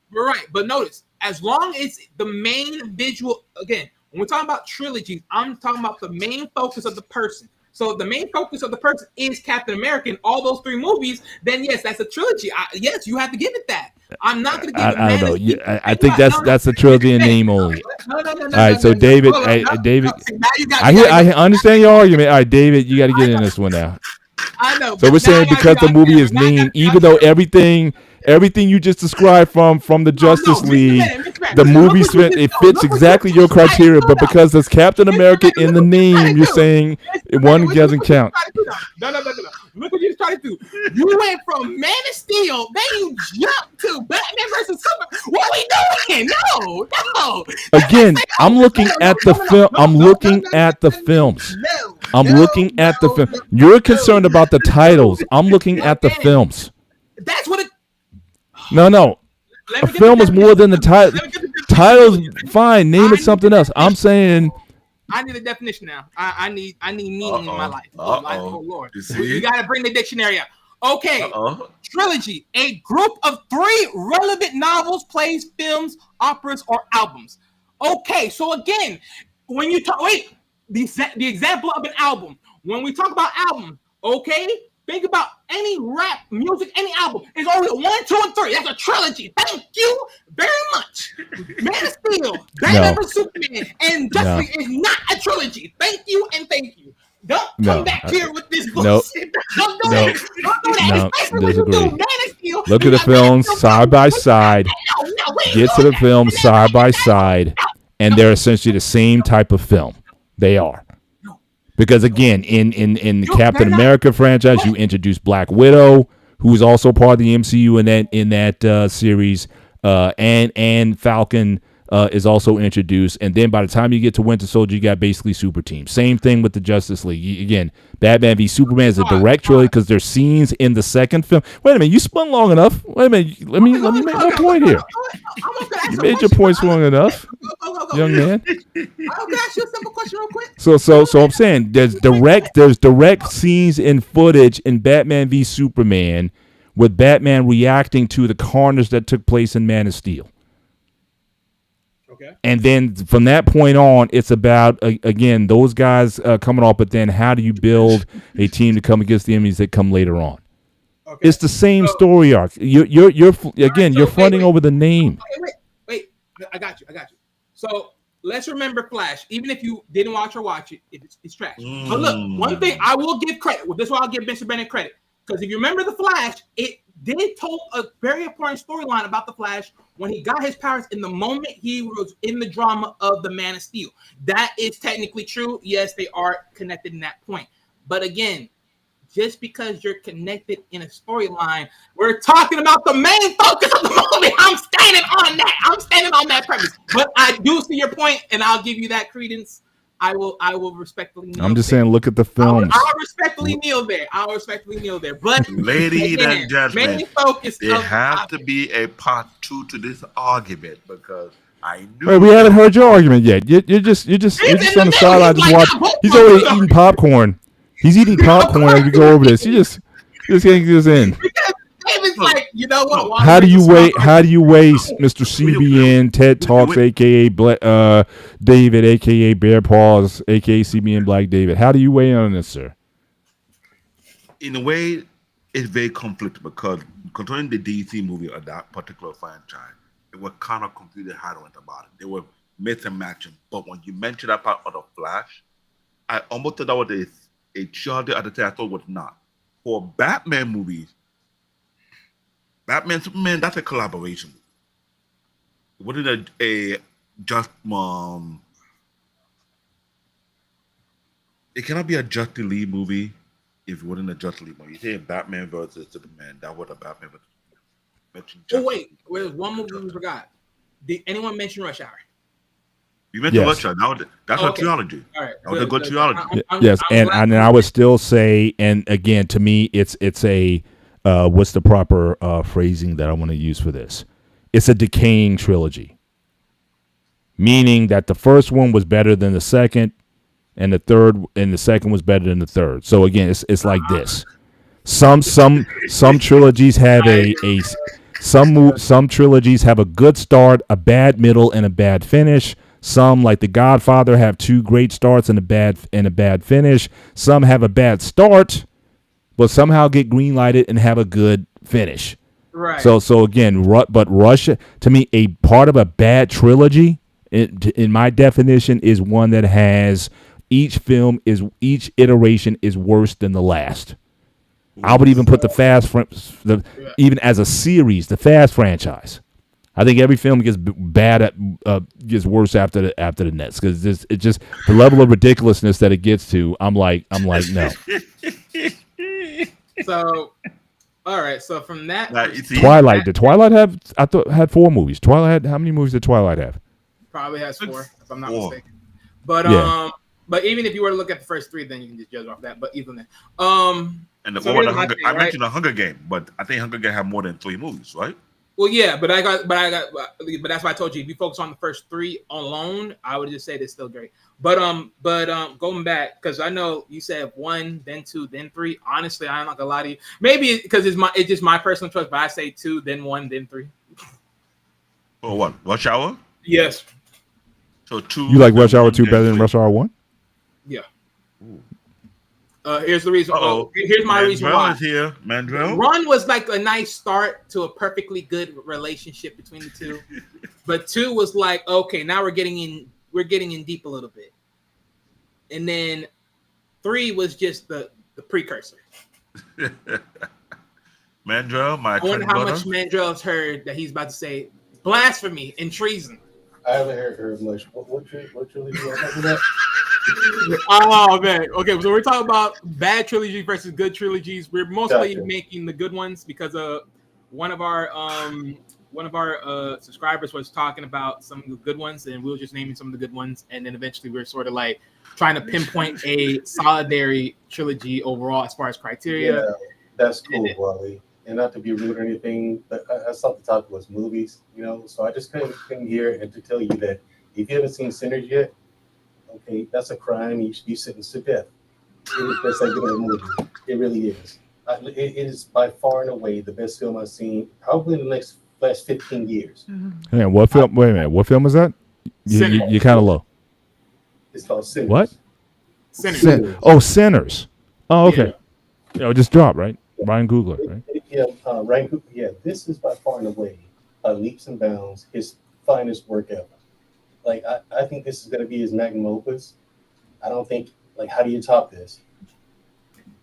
Speaker 8: Right, but notice, as long as the main visual, again, when we're talking about trilogies, I'm talking about the main focus of the person. So if the main focus of the person is Captain America in all those 3 movies, then yes, that's a trilogy. Yes, you have to give it that. I'm not going to give it.
Speaker 4: I don't know. Yeah, I think that's a trilogy in name only.
Speaker 8: No.
Speaker 4: All right, so David, David, I understand your argument. All right, David, you got to get in this one now.
Speaker 8: I know.
Speaker 4: So we're saying because the movie is named, even though everything you just described from the Justice League, the movie it fits exactly your criteria, but because there's Captain America in the name, you're saying one doesn't count.
Speaker 8: No. Look what you just tried to do. You went from Man of Steel, then you jumped to Batman versus Superman. What are we doing? No.
Speaker 4: Again, I'm looking at the film. I'm looking at the films. I'm looking at the film. You're concerned about the titles. I'm looking at the films.
Speaker 8: That's what it.
Speaker 4: No. A film is more than the title. Titles, fine. Name it something else. I'm saying.
Speaker 8: I need a definition now. I need meaning in my life. Oh Lord, you got to bring the dictionary out. Okay, trilogy: a group of 3 relevant novels, plays, films, operas, or albums. Okay, so again, when you talk, the example of an album. When we talk about album, okay, think about any rap music, any album. It's only 1, 2, and 3. That's a trilogy. Thank you very much. Man of Steel, Batman vs Superman, and Justice League is not a trilogy. Thank you and thank you. Don't come back here with this bullshit. Don't do that. Especially when you do Man of Steel.
Speaker 4: Look at the films side by side. Get to the films side by side, and they're essentially the same type of film. They are. Because again, in the Captain America franchise, you introduced Black Widow, who is also part of the MCU in that series, and Falcon is also introduced, and then by the time you get to Winter Soldier, you got basically super team. Same thing with the Justice League. Again, Batman v Superman is a direct trilogy because there's scenes in the second film. Wait a minute, you spun long enough. Wait a minute, let me make my point here. You made your points long enough, young man.
Speaker 8: I'll ask you a simple question real quick.
Speaker 4: So I'm saying there's direct scenes and footage in Batman v Superman with Batman reacting to the carnage that took place in Man of Steel.
Speaker 8: Okay.
Speaker 4: And then from that point on, it's about again those guys coming off. But then, how do you build a team to come against the enemies that come later on?
Speaker 8: Okay.
Speaker 4: It's the same story arc. You're fronting over the name.
Speaker 8: Wait. I got you. So let's remember Flash. Even if you didn't watch it, it's trash. But look, one thing I will give credit. Well, this is why I'll give Mr. Bennett credit. Because if you remember the Flash, it did told a very important storyline about the Flash when he got his powers in the moment he was in the drama of the Man of Steel. That is technically true. Yes, they are connected in that point. But again, just because you're connected in a storyline, we're talking about the main focus of the movie. I'm standing on that. I'm standing on that premise. But I do see your point, and I'll give you that credence. I will respectfully kneel.
Speaker 4: I'm just saying, look at the films.
Speaker 8: I'll respectfully kneel there. But
Speaker 3: ladies and gentlemen,
Speaker 8: main focus
Speaker 3: there has to be a part 2 to this argument because I knew.
Speaker 4: Wait, we haven't heard your argument yet. You're just on the sideline, just watch. He's already eating popcorn. He's eating popcorn as we go over this. You just can't get this in.
Speaker 8: Because David's like, you know what?
Speaker 4: How do you weigh Mr. CBN, TED Talks, aka David, aka Bear Paws, aka CBN Black David? How do you weigh in on this, sir?
Speaker 3: In a way, it's very conflicted because concerning the DC movie or that particular franchise, it was kind of confused how to went about it. They were mix and matching. But when you mentioned that part of the Flash, I almost thought that was a child at the time. I thought it was not. For Batman movies, Batman Superman, that's a collaboration. It wasn't a just it cannot be a Justice League movie if it wasn't a Justice League movie. You say Batman versus Superman, that was a Batman versus
Speaker 8: wait, there's one movie we forgot. Did anyone mention Rush Hour?
Speaker 3: You mentioned Rush Hour. That's a trilogy.
Speaker 8: All right,
Speaker 3: that was a good trilogy.
Speaker 4: Yes, and I would still say, and again, to me, it's a what's the proper phrasing that I want to use for this? It's a decaying trilogy, meaning that the first one was better than the second, and the second was better than the third. So again, it's like this. Some trilogies have some trilogies have a good start, a bad middle, and a bad finish. Some, like The Godfather, have 2 great starts and a bad finish. Some have a bad start, but somehow get green-lighted and have a good finish.
Speaker 8: Right.
Speaker 4: So again, but Rush, to me, a part of a bad trilogy, in my definition, is one that has each iteration is worse than the last. I would even put even as a series, the Fast franchise. I think every film gets gets worse after the next because it's just the level of ridiculousness that it gets to. I'm like no.
Speaker 8: So, all right. So from that,
Speaker 4: Twilight. Did Twilight have? I thought had 4 movies. Twilight. How many movies did Twilight have?
Speaker 8: Probably has 4, if I'm not mistaken. But but even if you were to look at the first 3, then you can just judge off that. But even then,
Speaker 3: and I mentioned the Hunger Game, but I think Hunger Game have more than 3 movies, right?
Speaker 8: Well, yeah, but that's why I told you if you focus on the first 3 alone, I would just say they're still great. But going back, because I know you said 1, then 2, then 3. Honestly, I'm not gonna lie to you. Maybe because it's just my personal choice, but I say 2, then 1, then 3.
Speaker 3: Oh, what? Rush Hour?
Speaker 8: Yes.
Speaker 3: So 2.
Speaker 4: You like Rush Hour 2 better than Rush Hour 1?
Speaker 8: Yeah. Here's the reason. Here's my reason why.
Speaker 3: Is here. Mandrell.
Speaker 8: One was like a nice start to a perfectly good relationship between the two, but 2 was like, okay, now we're getting in deep a little bit, and then 3 was just the precursor.
Speaker 3: Mandrell,
Speaker 8: I wonder how much Mandrell has heard that he's about to say blasphemy and treason.
Speaker 10: I haven't heard much. What trilogy are you talking about?
Speaker 8: Oh man. Okay, so we're talking about bad trilogy versus good trilogies. We're mostly making the good ones because one of our one of our subscribers was talking about some of the good ones, and we were just naming some of the good ones, and then eventually we were sort of like trying to pinpoint a solidary trilogy overall as far as criteria.
Speaker 10: Yeah, that's cool, Wally. And not to be rude or anything, but I saw the topic was movies, you know. So I just came here and to tell you that if you haven't seen Sinners yet, okay, that's a crime. You should be sentenced to death. It is just like a movie. It really is. It is by far and away the best film I've seen, probably in the last 15 years.
Speaker 4: Yeah, what film? Wait a minute. What film is that? You're kind of low.
Speaker 10: It's called Sinners.
Speaker 4: What?
Speaker 8: Sinners.
Speaker 4: Sinners. Oh, okay. Yeah, it just dropped, right? Ryan Coogler, right?
Speaker 10: Yeah, Ryan Coogler. Yeah, this is by far and away, by leaps and bounds, his finest work ever. Like, I think this is going to be his magnum opus. I don't think, like, how do you top this?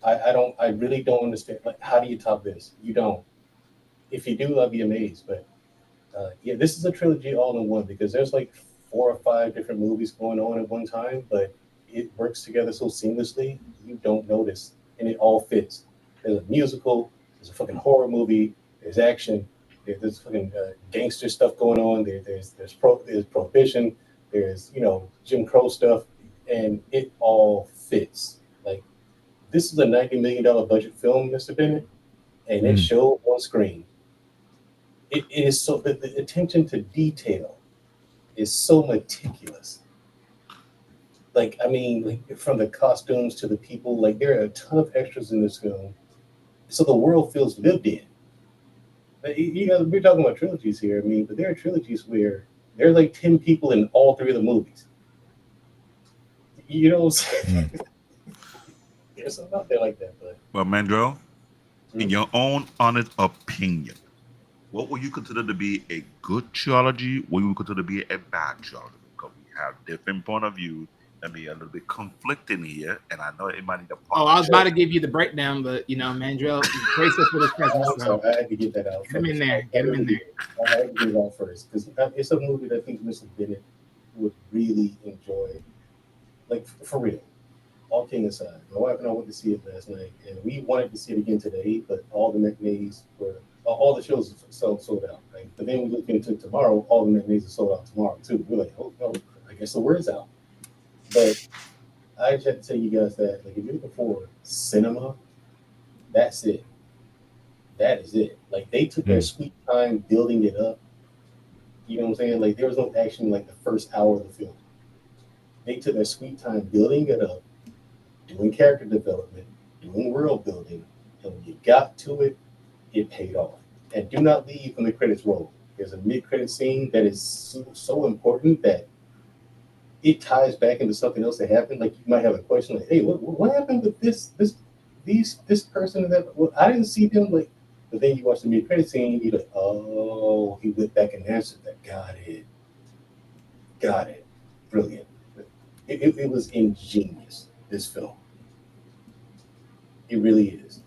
Speaker 10: I really don't understand. Like, how do you top this? You don't. If you do, I'll be amazed. But yeah, this is a trilogy all in one because there's like 4 or 5 different movies going on at one time, but it works together so seamlessly, you don't notice, and it all fits. There's a musical, there's a fucking horror movie, there's action, there's fucking gangster stuff going on, there's prohibition, there's, you know, Jim Crow stuff, and it all fits. Like, this is a $90 million budget film, Mr. Bennett, and it showed on screen. It is so, the attention to detail is so meticulous. Like, I mean, like, from the costumes to the people, like, there are a ton of extras in this film, so the world feels lived in. Like, you know, we're talking about trilogies here, I mean, but there are trilogies where there are like 10 people in all 3 of the movies. You know what I'm saying? There's something out there like that, but.
Speaker 3: Well, Mandrell, in your own honest opinion, what would you consider to be a good trilogy? What would you consider to be a bad trilogy? Because we have different point of view. I mean, a little bit conflicting here, and I know it might need a.
Speaker 8: Oh, I was about to give you the breakdown, but you know, Mandrell, brace us for this presence.
Speaker 10: So I had to get that out.
Speaker 8: Get him in there. Get him in there.
Speaker 10: I had to get it out first because it's a movie that I think Mr. Bennett would really enjoy. Like, for real. All kidding aside, my wife and I went to see it last night, and we wanted to see it again today, but all the matinees were, all the shows sold out. Right? But then we look into tomorrow, all the matinees are sold out tomorrow too. We're like, oh, I guess the word's out. But I just have to tell you guys that, like, if you're looking for cinema, that's it. That is it. Like, they took their sweet time building it up. You know what I'm saying? Like, there was no action like the first hour of the film. They took their sweet time building it up, doing character development, doing world building, and when you got to it, it paid off. And do not leave when the credits roll. There's a mid-credit scene that is so important that it ties back into something else that happened. Like, you might have a question like, hey, what happened with this person and that? Well, I didn't see them. Like, but then you watch the mid-credit scene, you're like, oh, he went back and answered that. Got it. Brilliant. It was ingenious, this film. It really is.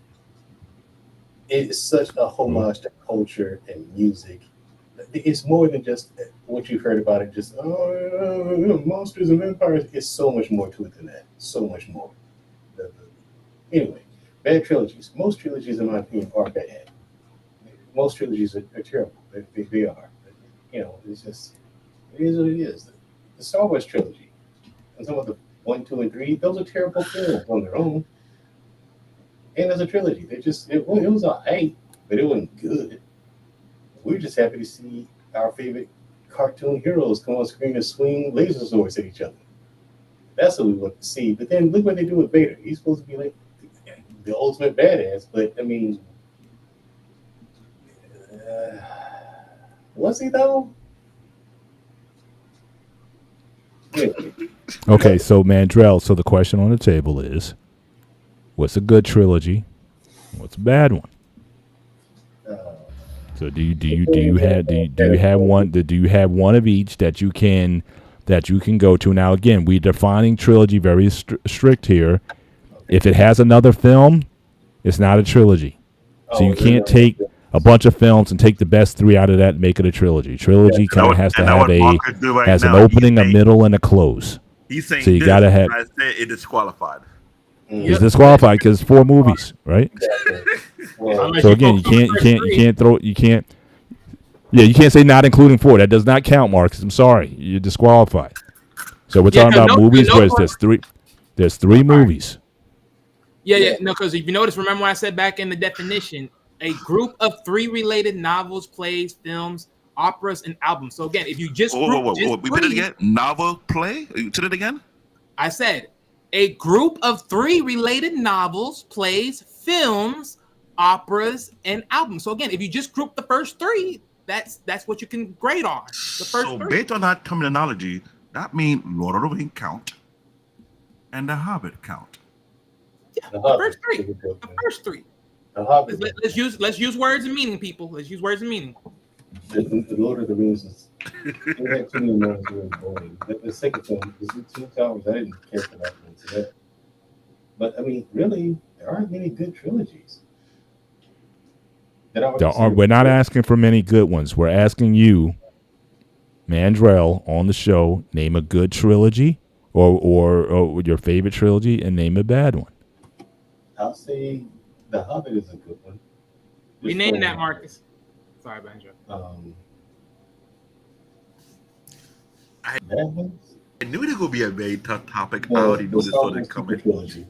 Speaker 10: It is such a homage to culture and music. It's more than just what you've heard about it, just monsters and vampires. It's so much more to it than that. So much more. Anyway, bad trilogies. Most trilogies, in my opinion, are bad. Most trilogies are terrible. They are. You know, it's just, it is what it is. The Star Wars trilogy, and some of the 1, 2, and 3, those are terrible films on their own. And as a trilogy, it was all right, but it wasn't good. We're just happy to see our favorite cartoon heroes come on screen and swing laser swords at each other. That's what we want to see. But then look what they do with Vader. He's supposed to be like the ultimate badass, but I mean, was he though?
Speaker 4: Okay, so Mandrell, so the question on the table is, what's a good trilogy? What's a bad one? So do you have one of each that you can go to? Now again, we're defining trilogy very strict here. If it has another film, it's not a trilogy. So you can't take a bunch of films and take the best 3 out of that and make it a trilogy. Trilogy kind of has to have an opening, a middle, and a close.
Speaker 3: He's saying
Speaker 4: so you gotta have.
Speaker 3: I said it is disqualified.
Speaker 4: It's disqualified because 4 movies, right?
Speaker 10: Well,
Speaker 4: so again, you can't Yeah, you can't say not including 4. That does not count, Marcus. I'm sorry, you're disqualified. So we're talking about movies where there's 3. There's 3 movies.
Speaker 8: Yeah. No, because if you notice, remember what I said back in the definition: a group of 3 related novels, plays, films, operas, and albums. So again, if you just
Speaker 3: Whoa. Repeat it again. Novel, play. You said it again.
Speaker 8: I said a group of 3 related novels, plays, films, operas, and albums. So again, if you just group the first 3, that's what you can grade on. The first
Speaker 3: So
Speaker 8: 3.
Speaker 3: based on that terminology, that means Lord of the Rings count and The Hobbit count.
Speaker 8: Yeah, the first 3. The first 3.
Speaker 10: The Hobbit.
Speaker 8: Let's use words and meaning, people. Let's use words and meaning.
Speaker 10: The Lord of the Rings is it had too many moments that were boring. The second film is 2 towers. I didn't care for that one. So that, but I mean, really, there aren't many good trilogies.
Speaker 4: We're not asking for many good ones. We're asking you, Mandrell, on the show, name a good trilogy or your favorite trilogy and name a bad one.
Speaker 10: I'll say The Hobbit is a good one.
Speaker 8: Rename that, Marcus. Sorry, Banjo.
Speaker 3: I knew it was going to be a very tough topic. I
Speaker 10: Well,
Speaker 3: already knew this was coming.
Speaker 10: Trilogy.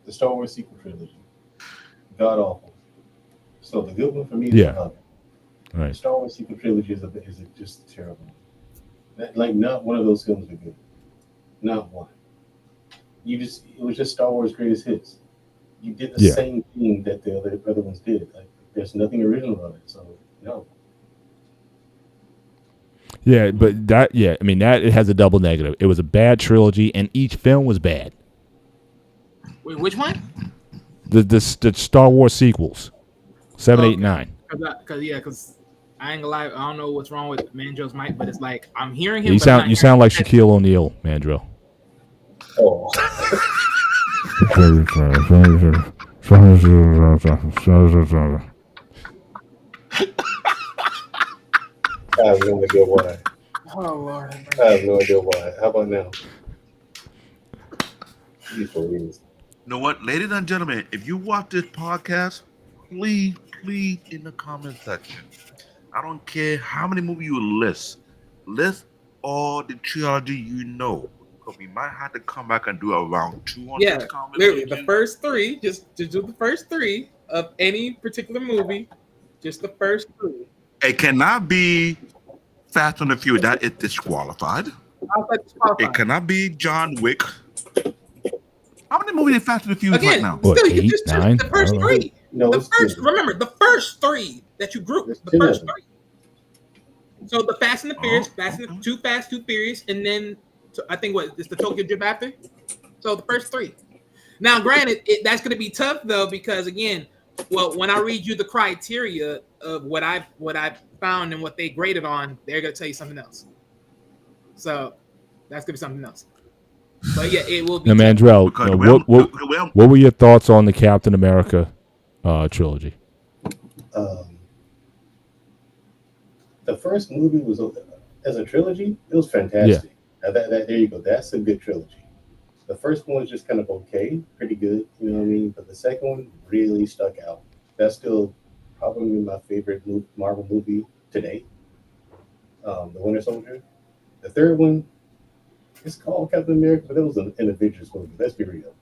Speaker 10: The Star Wars sequel trilogy. God awful. So the good one for me is The Hobbit.
Speaker 4: Right.
Speaker 10: The Star Wars sequel trilogy is just terrible. Like not one of those films are good. Not one. It was just Star Wars greatest hits. You did the same thing that the other ones did. Like there's nothing original about it. So no.
Speaker 4: Yeah, but that it has a double negative. It was a bad trilogy, and each film was bad.
Speaker 8: Wait, which one?
Speaker 4: The Star Wars sequels, 7, 8, 9.
Speaker 8: Because I ain't gonna lie, I don't know what's wrong with Mandrell's mic, but it's like I'm hearing him.
Speaker 4: You sound like Shaquille O'Neal, Mandrell.
Speaker 10: Oh. I have no idea why.
Speaker 8: Oh Lord.
Speaker 10: I have no idea why. How about now?
Speaker 3: You know what, ladies and gentlemen, if you watch this podcast, please in the comment section. I don't care how many movies you list all the trilogy you know. Because we might have to come back and do a round 2 on this conversation.
Speaker 8: Literally the first 3, just do the first 3 of any particular movie, just the first 3.
Speaker 3: It cannot be Fast and the Furious. That is disqualified. It cannot be John Wick. How many movies are Fast and the Furious right now?
Speaker 4: What,
Speaker 8: Still,
Speaker 4: 8, 9?
Speaker 8: the first 3.
Speaker 10: No,
Speaker 8: Remember the first 3 that you group. The first 3. So the Fast and the Furious, Too Fast, Too Furious, and then I think it's the Tokyo Drift after. So the first 3. Now, granted, that's going to be tough though because again, when I read you the criteria of what I found and what they graded on, they're going to tell you something else. So that's going to be something else. But yeah, it will be.
Speaker 4: Now, Mandrell, what were your thoughts on the Captain America trilogy?
Speaker 10: The first movie was, as a trilogy, it was fantastic. Yeah. There you go. That's a good trilogy. The first one was just kind of okay, pretty good, you know what I mean? But the second one really stuck out. That's still probably my favorite Marvel movie today. The Winter Soldier. The third one, it's called Captain America, but it was an Avengers movie. Let's be real.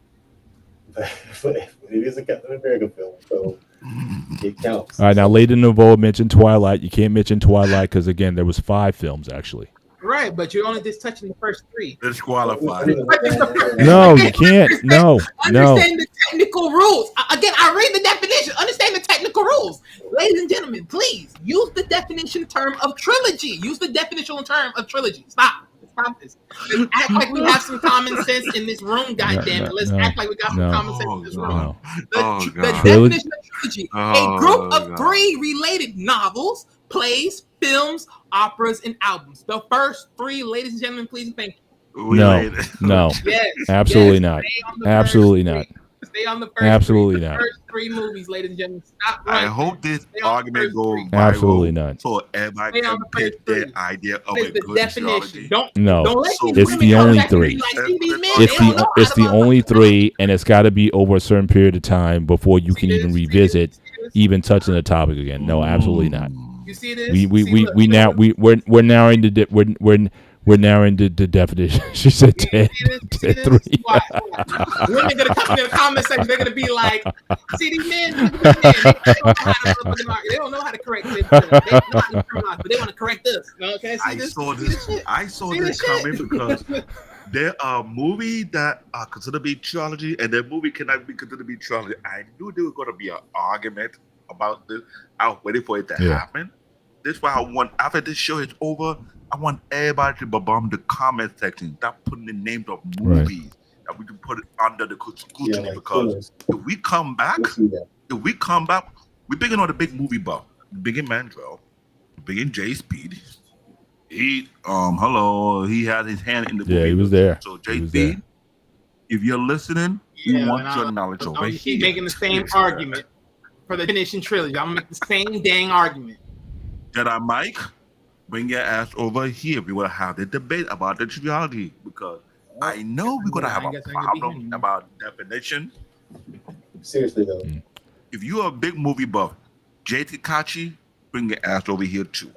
Speaker 10: But it is a Captain America film, so it counts.
Speaker 4: All right, now Lady Nouveau mentioned Twilight. You can't mention Twilight because, again, there was 5 films, actually.
Speaker 8: Right, but you're only just touching the first 3.
Speaker 3: Disqualified.
Speaker 4: No, you can't. No.
Speaker 8: Understand the technical rules. Again, I read the definition. Understand the technical rules. Ladies and gentlemen, please use the definition term of trilogy. Use the definitional term of trilogy. Stop this. Let's act like we have some common sense in this room, goddammit. Let's act like we got some common sense in this room. The definition of trilogy: a group of 3 related novels, plays, films, operas, and albums. The first 3, ladies and gentlemen, please and thank you.
Speaker 4: No. Yes, absolutely not. Absolutely not.
Speaker 8: Stay on the first
Speaker 4: Absolutely
Speaker 8: 3,
Speaker 4: not.
Speaker 8: The first 3 movies, ladies and gentlemen. Stop
Speaker 3: I hope this argument goes viral.
Speaker 4: Absolutely not.
Speaker 3: So everybody can get their idea of a good trilogy.
Speaker 4: It's the only 3. It's the only 3, and it's got to be over a certain period of time before you can even revisit even touching the topic again. No, absolutely not.
Speaker 8: You see this?
Speaker 4: We're narrowing we're narrowing the definition. She said 10, 3.
Speaker 8: Watch. Women gonna come in the comment section. They're gonna be like, "See these men? They don't know how to correct this. They don't know how to criminalize, but they want to correct us." Okay,
Speaker 3: I saw this coming because there are movies that are considered to be trilogy, and their movie cannot be considered to be trilogy. I knew there was going to be an argument about this. I was waiting for it to happen. This is why I want, after this show is over, I want everybody to bomb the comment section. Stop putting the names of movies that we can put it under the scrutiny, because if we come back, we're bringing on the big movie buff. We're bringing Mandrell, we're bringing Jay Speed. He he had his hand in the movie.
Speaker 4: Yeah, he was there.
Speaker 3: So Jay Speed, if you're listening, we want your knowledge over here.
Speaker 8: Keep making the same argument for the finishing trilogy. I'm gonna make the same dang argument.
Speaker 3: Jedi Mike, bring your ass over here. We will have the debate about the trilogy, because I know we're gonna have a problem about definition.
Speaker 10: Seriously though,
Speaker 3: if you're a big movie buff, JT Kachi, bring your ass over here too.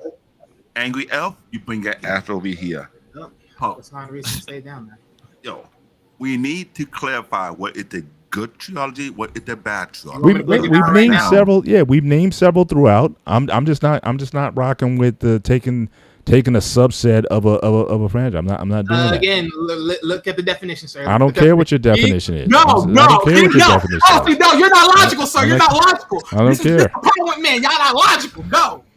Speaker 3: Angry Elf, you bring your ass over here.
Speaker 8: That's not a reason to stay down there.
Speaker 3: Yo, we need to clarify what is the good trilogy, what is the bad trilogy.
Speaker 4: We've named several. Yeah, we've named several throughout. I'm just not rocking with the taking a subset of a franchise. I'm not doing that.
Speaker 8: Again, look at the definition, sir.
Speaker 4: I don't care what your definition is.
Speaker 8: No,
Speaker 4: I don't care what your definition is.
Speaker 8: No, you're not logical, sir. You're not logical.
Speaker 4: I don't care.
Speaker 8: This is the problem, man. Y'all not logical.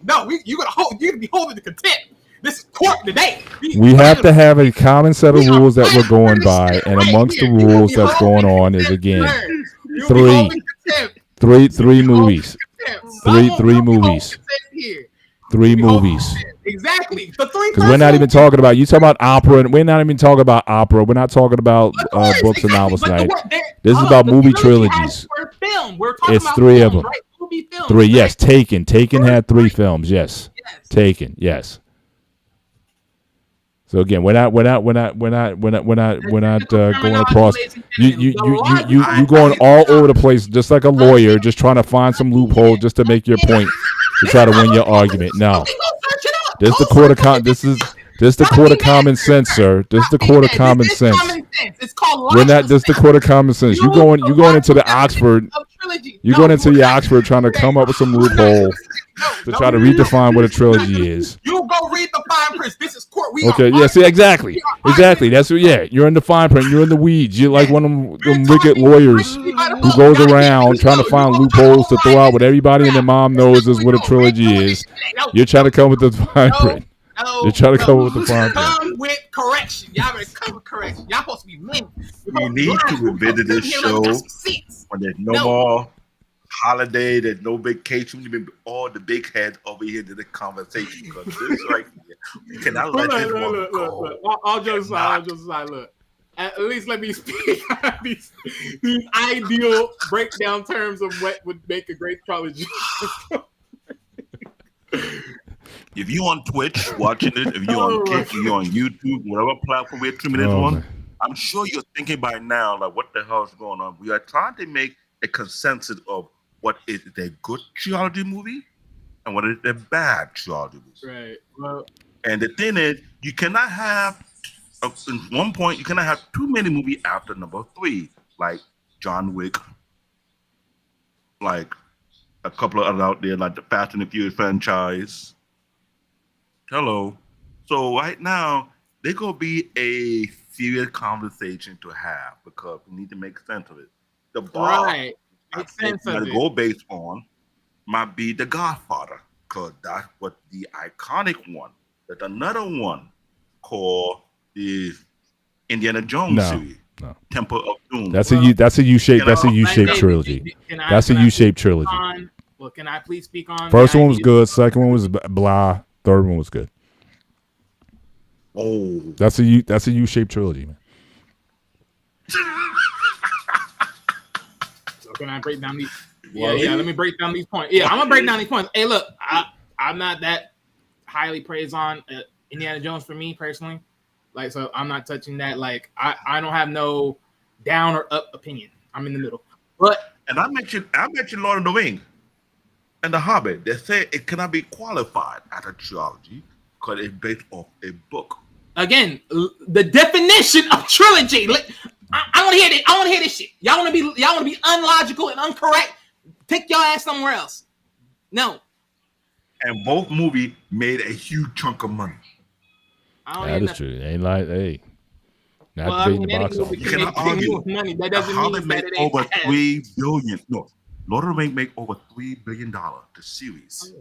Speaker 8: No, you're gonna be holding the contempt. This is court today.
Speaker 4: We have to have a common set of rules that we're going by, and amongst the rules that's going on is, again, three movies. Three movies. Three movies.
Speaker 8: Exactly. The three.
Speaker 4: Because we're not even talking about, you talking about opera, and we're not even talking about opera. We're not talking about books and novels tonight. This is about movie trilogies. It's three of them. Three, yes. Taken had 3 films. Yes. Taken, yes. So again, we're not going across. You going all over the place, just like a lawyer, just trying to find some loophole just to make your point, to try to win your argument. No, this is the court of common sense, sir. This is the court of common sense. We're not. This is the court of common sense. You going into the Oxford. You're going into the Oxford trying to come up with some loophole to try to redefine what a trilogy is.
Speaker 8: You go read the fine print. This is court.
Speaker 4: Okay, yeah, see, exactly. That's what, yeah, you're in the fine print. You're in the weeds. You're like one of them wicked lawyers who goes around trying to find loopholes to throw out what everybody and their mom knows is what a trilogy is. You're trying to come with the fine print. You're trying to come with the fine print.
Speaker 8: Come with correction. Y'all better come with correction. Y'all supposed to be men.
Speaker 3: We need to revisit this show when there's no more holiday, there's no vacation. Even all the big heads over here to the conversation, because this right here, we cannot let this one go.
Speaker 8: I'll just look. At least let me speak these ideal breakdown terms of what would make a great trilogy.
Speaker 3: If you're on Twitch watching this, if you're on Kick, if you're on YouTube, whatever platform we're streaming this on, I'm sure you're thinking by now, like, what the hell is going on? We are trying to make a consensus of what is a good trilogy movie and what is a bad trilogy movie.
Speaker 8: Right. Well,
Speaker 3: and the thing is, you cannot have, at one point, you cannot have too many movies after number 3, like John Wick, like a couple of others out there, like the Fast and the Furious franchise. Hello. So right now, there's going to be a serious conversation to have, because we need to make sense of it. The bar to go based on might be The Godfather, because that's what the iconic one. There's another one called the Indiana Jones series. No. Temple of Doom.
Speaker 4: That's a U-shaped trilogy. That's a U-shaped trilogy.
Speaker 8: Well, can I please speak on?
Speaker 4: First one was good. Second one was blah. Third one was good.
Speaker 3: Oh,
Speaker 4: that's a U-shaped trilogy, man.
Speaker 8: So can I break down these? Yeah. Let me break down these points. Yeah, I'm gonna break down these points. Hey, look, I'm not that highly praised on Indiana Jones for me personally. Like, so I'm not touching that. Like, I don't have no down or up opinion. I'm in the middle. But
Speaker 3: and I mentioned Lord of the Rings. And The Hobbit, they say it cannot be qualified as a trilogy because it's based off a book.
Speaker 8: Again, the definition of trilogy. I want to hear this. I want to hear this shit. Y'all want to be unlogical and incorrect. Take your ass somewhere else. No.
Speaker 3: And both movies made a huge chunk of money.
Speaker 4: That is true. It ain't like, hey, not
Speaker 8: Well,
Speaker 4: debating the box office.
Speaker 3: You cannot argue.
Speaker 8: Money. That doesn't
Speaker 3: Hobbit
Speaker 8: mean that
Speaker 3: made
Speaker 8: it ain't
Speaker 3: over
Speaker 8: bad.
Speaker 3: $3 billion. No, Lord of the Rings made over $3 billion. The series.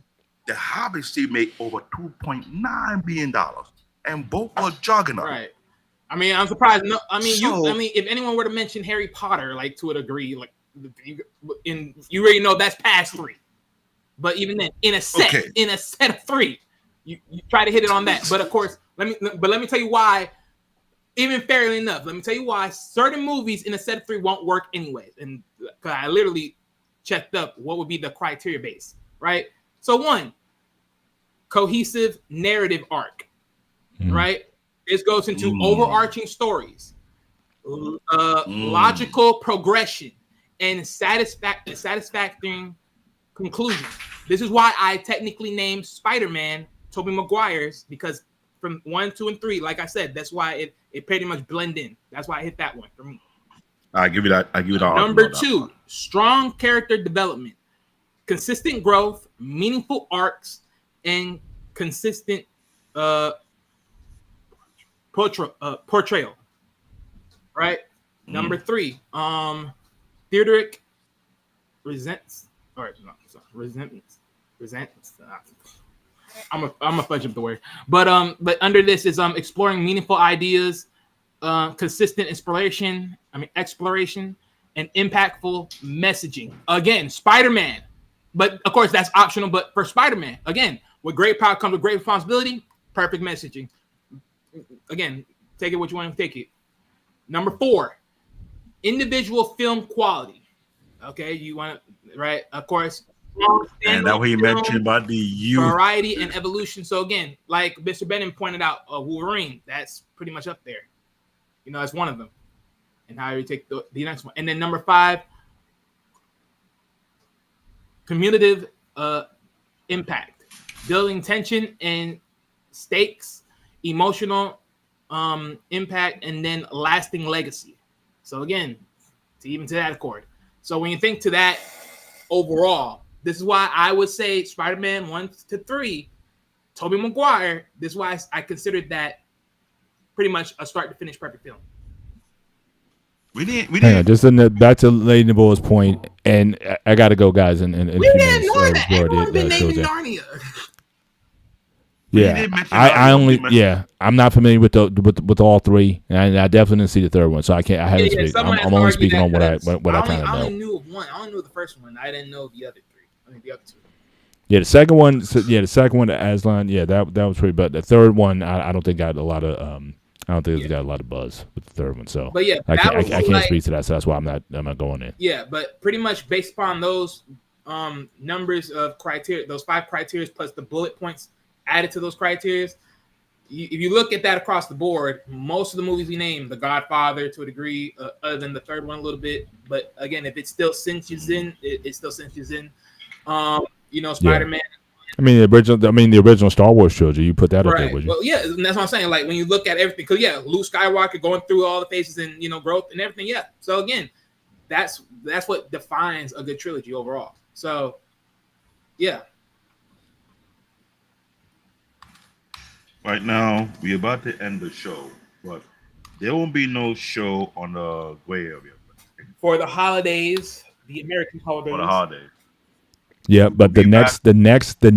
Speaker 3: The Hobbit series made over $2.9 billion, and both were juggernaut.
Speaker 8: Right. I mean, I'm surprised. No, I mean, if anyone were to mention Harry Potter, like to a degree, like you already know that's past 3. But even then, in a set of 3, you try to hit it on that. But of course, let me tell you why. Even fairly enough, let me tell you why certain movies in a set of 3 won't work anyways. And I literally checked up what would be the criteria base, right? So 1, cohesive narrative arc, right? This goes into overarching stories, logical progression, and satisfactory conclusion. This is why I technically named Spider-Man Tobey Maguire's, because from 1, 2, and 3, like I said, that's why it pretty much blend in. That's why I hit that one for me.
Speaker 3: I give you that.
Speaker 8: Number 2, strong character development, consistent growth, meaningful arcs, and consistent portrayal. Right. Number 3, Theodoric resentments. I'm a fudge up the word, but under this is exploring meaningful ideas, consistent exploration, and impactful messaging. Again, Spider-Man, but of course that's optional. But for Spider-Man, again, with great power comes with great responsibility. Perfect messaging. Again, take it what you want to take it. Number 4, individual film quality. Okay, you want to, right? Of course.
Speaker 3: And that what he mentioned about the youth.
Speaker 8: Variety and evolution. So again, like Mr. Bennett pointed out, Wolverine, that's pretty much up there. You know, that's one of them. And how you take the next one. And then number 5, cumulative impact, building tension and stakes, emotional impact, and then lasting legacy. So again, to that accord. So when you think to that overall, this is why I would say Spider-Man 1 to 3, Tobey Maguire. This is why I considered that pretty much a start to finish perfect film.
Speaker 3: We didn't.
Speaker 4: Just back to Lady Bull's point, and I got to go, guys. And
Speaker 8: we didn't know that. Everyone's been naming Narnia.
Speaker 4: Yeah, I'm not familiar with all 3, and I definitely didn't see the third one, so I can't. I haven't speak. I'm only speaking on what I kind of know.
Speaker 8: I only knew of one. I only knew the first one. I didn't know the other 3. I mean, the other 2.
Speaker 4: Yeah, the second one. The second one, Aslan. Yeah, that was pretty. But the third one, I don't think got a lot of. I don't think it's got a lot of buzz with the third one. So,
Speaker 8: but yeah,
Speaker 4: I can't speak to that. So that's why I'm not going in.
Speaker 8: Yeah, but pretty much based upon those numbers of criteria, those 5 criteria plus the bullet points added to those criteria, if you look at that across the board, most of the movies we named, The Godfather to a degree, other than the third one a little bit, but again, if it still cinches in, it still cinches in. Spider-Man.
Speaker 4: Yeah. The original Star Wars trilogy, you put that up there, would you?
Speaker 8: Well, yeah, and that's what I'm saying. Like when you look at everything, because Luke Skywalker going through all the phases and growth and everything. Yeah. So again, that's what defines a good trilogy overall. So, yeah.
Speaker 3: Right now, we're about to end the show, but there won't be no show on the gray area
Speaker 8: for the holidays, the American holidays.
Speaker 3: For the holidays.
Speaker 4: Yeah, but the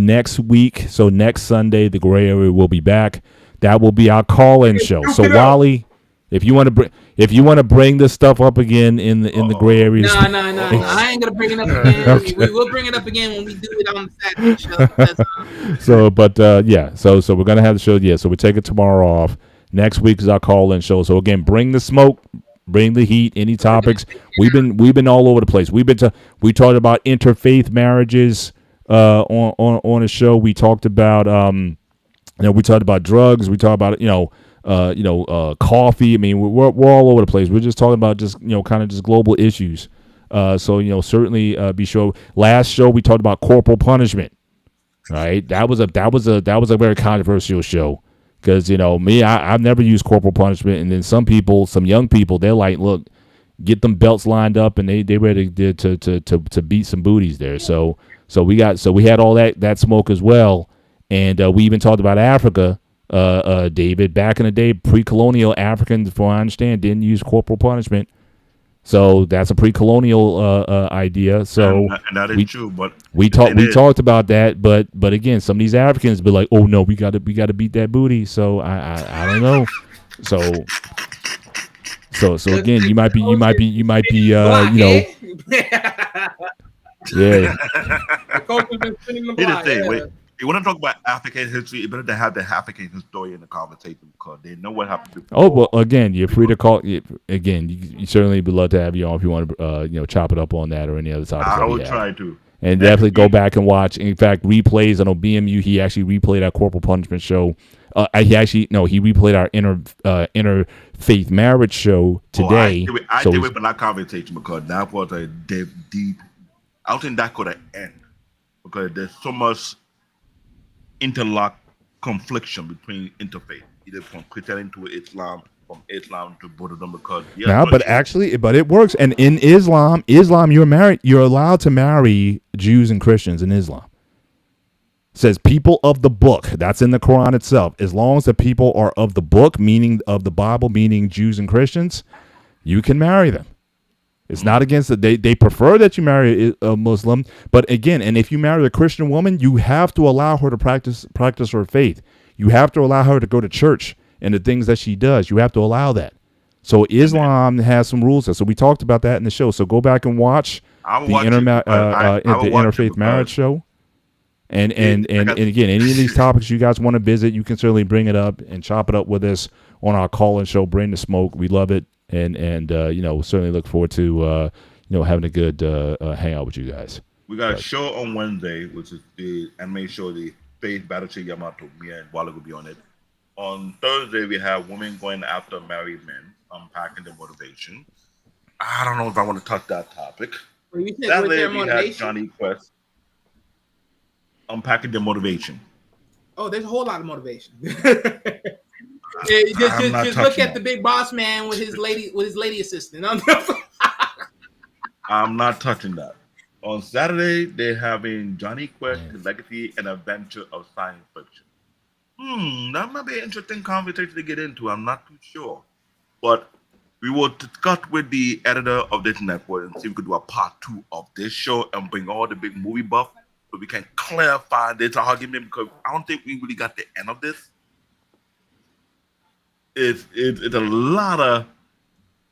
Speaker 4: next week, so next Sunday, the gray area will be back. That will be our call-in show. So Wally, if you want to bring this stuff up again in the gray area.
Speaker 8: No, I ain't gonna bring it up again. Okay. We will bring it up again when we do it on the Saturday show.
Speaker 4: So we're gonna have the show. Yeah, so we take it tomorrow off. Next week is our call-in show. So again, bring the smoke. Bring the heat. Any topics? We've been all over the place. We talked about interfaith marriages on a show. We talked about we talked about drugs. We talked about coffee. I mean, we're all over the place. We're just talking about just kind of just global issues So certainly be sure. Last show we talked about corporal punishment. Right, that was a very controversial show because me, I've never used corporal punishment, and then some young people, they're like, look, get them belts lined up, and they ready to beat some booties there. So we had all that smoke as well, and we even talked about Africa, David, back in the day, pre-colonial Africans, from what I understand, didn't use corporal punishment. So that's a pre-colonial idea. So
Speaker 3: and that is true, but
Speaker 4: we talked about that. But again, some of these Africans be like, "Oh no, we got to beat that booty." So I don't know. So again, you might be yeah.
Speaker 8: The coach has been spinning the
Speaker 3: Here's the
Speaker 8: block.
Speaker 3: thing.
Speaker 8: Yeah.
Speaker 3: You want to talk about African history, it's better to have the African history in the conversation because they know what happened before.
Speaker 4: Oh well, again, you're free to call. Again, you certainly would love to have you on if you want to, chop it up on that or any other topics.
Speaker 3: I would try to.
Speaker 4: And definitely go back and watch. In fact, replays. I know BMU. He actually replayed our corporal punishment show. He replayed our interfaith marriage show today.
Speaker 3: I did it for that conversation because that was a deep. I don't think that could have ended because there's so much interlock confliction between interfaith, either from Christianity to Islam, from Islam to Buddhism, because
Speaker 4: but it works. And in Islam, you're allowed to marry Jews and Christians in Islam. It says people of the book. That's in the Quran itself. As long as the people are of the book, meaning of the Bible, meaning Jews and Christians, you can marry them. It's not against it. They prefer that you marry a Muslim, but again, and if you marry a Christian woman, you have to allow her to practice her faith. You have to allow her to go to church and the things that she does. You have to allow that. So Islam has some rules. So we talked about that in the show. So go back and watch the interfaith marriage show. And again, any of these topics you guys want to visit, you can certainly bring it up and chop it up with us on our call-in show. Bring the smoke. We love it. And certainly look forward to having a good hangout with you guys.
Speaker 3: We got a show on Wednesday, which is the anime show, the Faith Battleship Yamato. Me and Wally will be on it. On Thursday, we have women going after married men, unpacking their motivation. I don't know if I want to touch that topic. Saturday, we had Johnny Quest unpacking their motivation.
Speaker 8: Oh, there's a whole lot of motivation. Just look at the big boss man with his lady assistant.
Speaker 3: I'm not touching that. On Saturday, they're having Johnny Quest, His Legacy, and Adventure of Science Fiction. That might be an interesting conversation to get into. I'm not too sure. But we will discuss with the editor of this network and see if we could do a part 2 of this show and bring all the big movie buff so we can clarify this argument, because I don't think we really got the end of this. It's a lot of,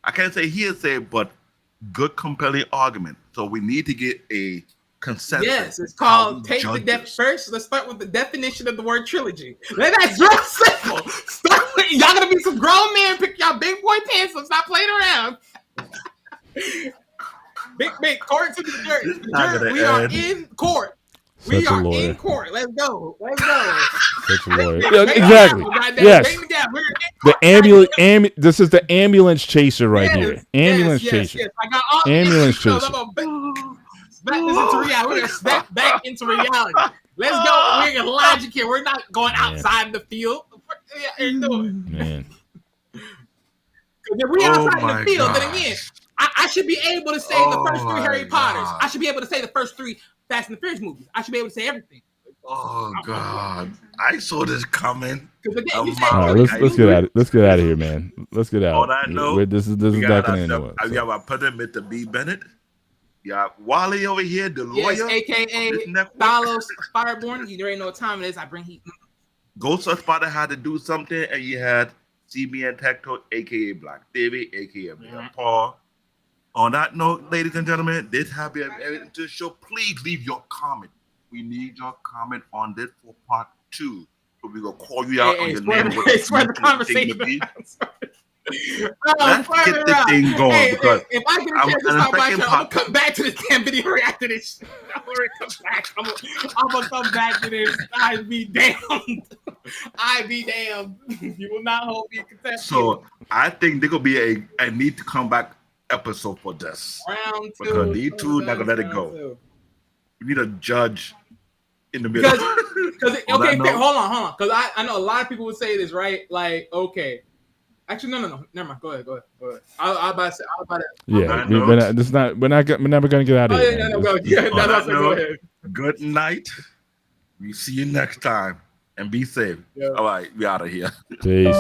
Speaker 3: I can't say hearsay, but good compelling argument. So we need to get a consensus.
Speaker 8: Yes, it's called take the first. Let's start with the definition of the word trilogy. That's real simple. Y'all gonna be some grown men, pick y'all big boy pants up, stop playing around. Big court to the jury. We are in court. We are in court. Let's go.
Speaker 4: Such a lawyer. Yeah, exactly. Yes. The ambulance. This is the ambulance chaser right here. Ambulance chaser.
Speaker 8: Yes. I got all
Speaker 4: ambulance chaser.
Speaker 8: Back this into reality. We're gonna step back into reality. Let's go. We're gonna logic here. We're not going outside the field.
Speaker 4: Man.
Speaker 8: If we're outside the field, then again, I should be able to say the first 3 Harry Potters. I should be able to say the first 3 Fast and the Furious movies. I should be able to say everything.
Speaker 3: Oh God! I saw this coming.
Speaker 4: Let's get out of here, man. Let's get out.
Speaker 3: On that note,
Speaker 4: this is not going anywhere.
Speaker 3: We have our president, Mr. B. Bennett. You got Wally over here, the lawyer,
Speaker 8: aka Thalos Fireborn. You already know what time it is. I bring heat.
Speaker 3: Ghost Spider had to do something, and you had CBN Tecto, aka Black David, aka Paul. On that note, ladies and gentlemen, this has been a show. Please leave your comment. We need your comment on this for part 2. So we're going to call you out on your name.
Speaker 8: It's where the conversation
Speaker 3: Let's get this thing going. Because
Speaker 8: if I get a chance to stop by, I'm going to come back to this damn video reactor. I'm going to come back to this. I be damned. You will not hold me in contempt.
Speaker 3: So I think there could be a need to come back episode for this.
Speaker 8: Round two.
Speaker 3: Because these two not gonna let it
Speaker 8: round
Speaker 3: go.
Speaker 8: two.
Speaker 3: We need a judge in the middle.
Speaker 8: Because
Speaker 3: On that
Speaker 8: okay,
Speaker 3: note-
Speaker 8: hold on. Because I know a lot of people would say this, right? Like, okay. Actually, no. Never mind. Go ahead. I about to.
Speaker 4: Yeah,
Speaker 3: that
Speaker 4: we're
Speaker 3: note-
Speaker 4: we're never gonna get out
Speaker 8: Oh
Speaker 4: of
Speaker 8: yeah,
Speaker 4: here.
Speaker 8: no,
Speaker 4: man.
Speaker 8: go. Yeah,
Speaker 3: On
Speaker 8: that's
Speaker 3: that
Speaker 8: also go
Speaker 3: note,
Speaker 8: ahead.
Speaker 3: good night. We see you next time. And be safe.
Speaker 8: Yeah.
Speaker 3: All right, we out of here.
Speaker 4: Peace.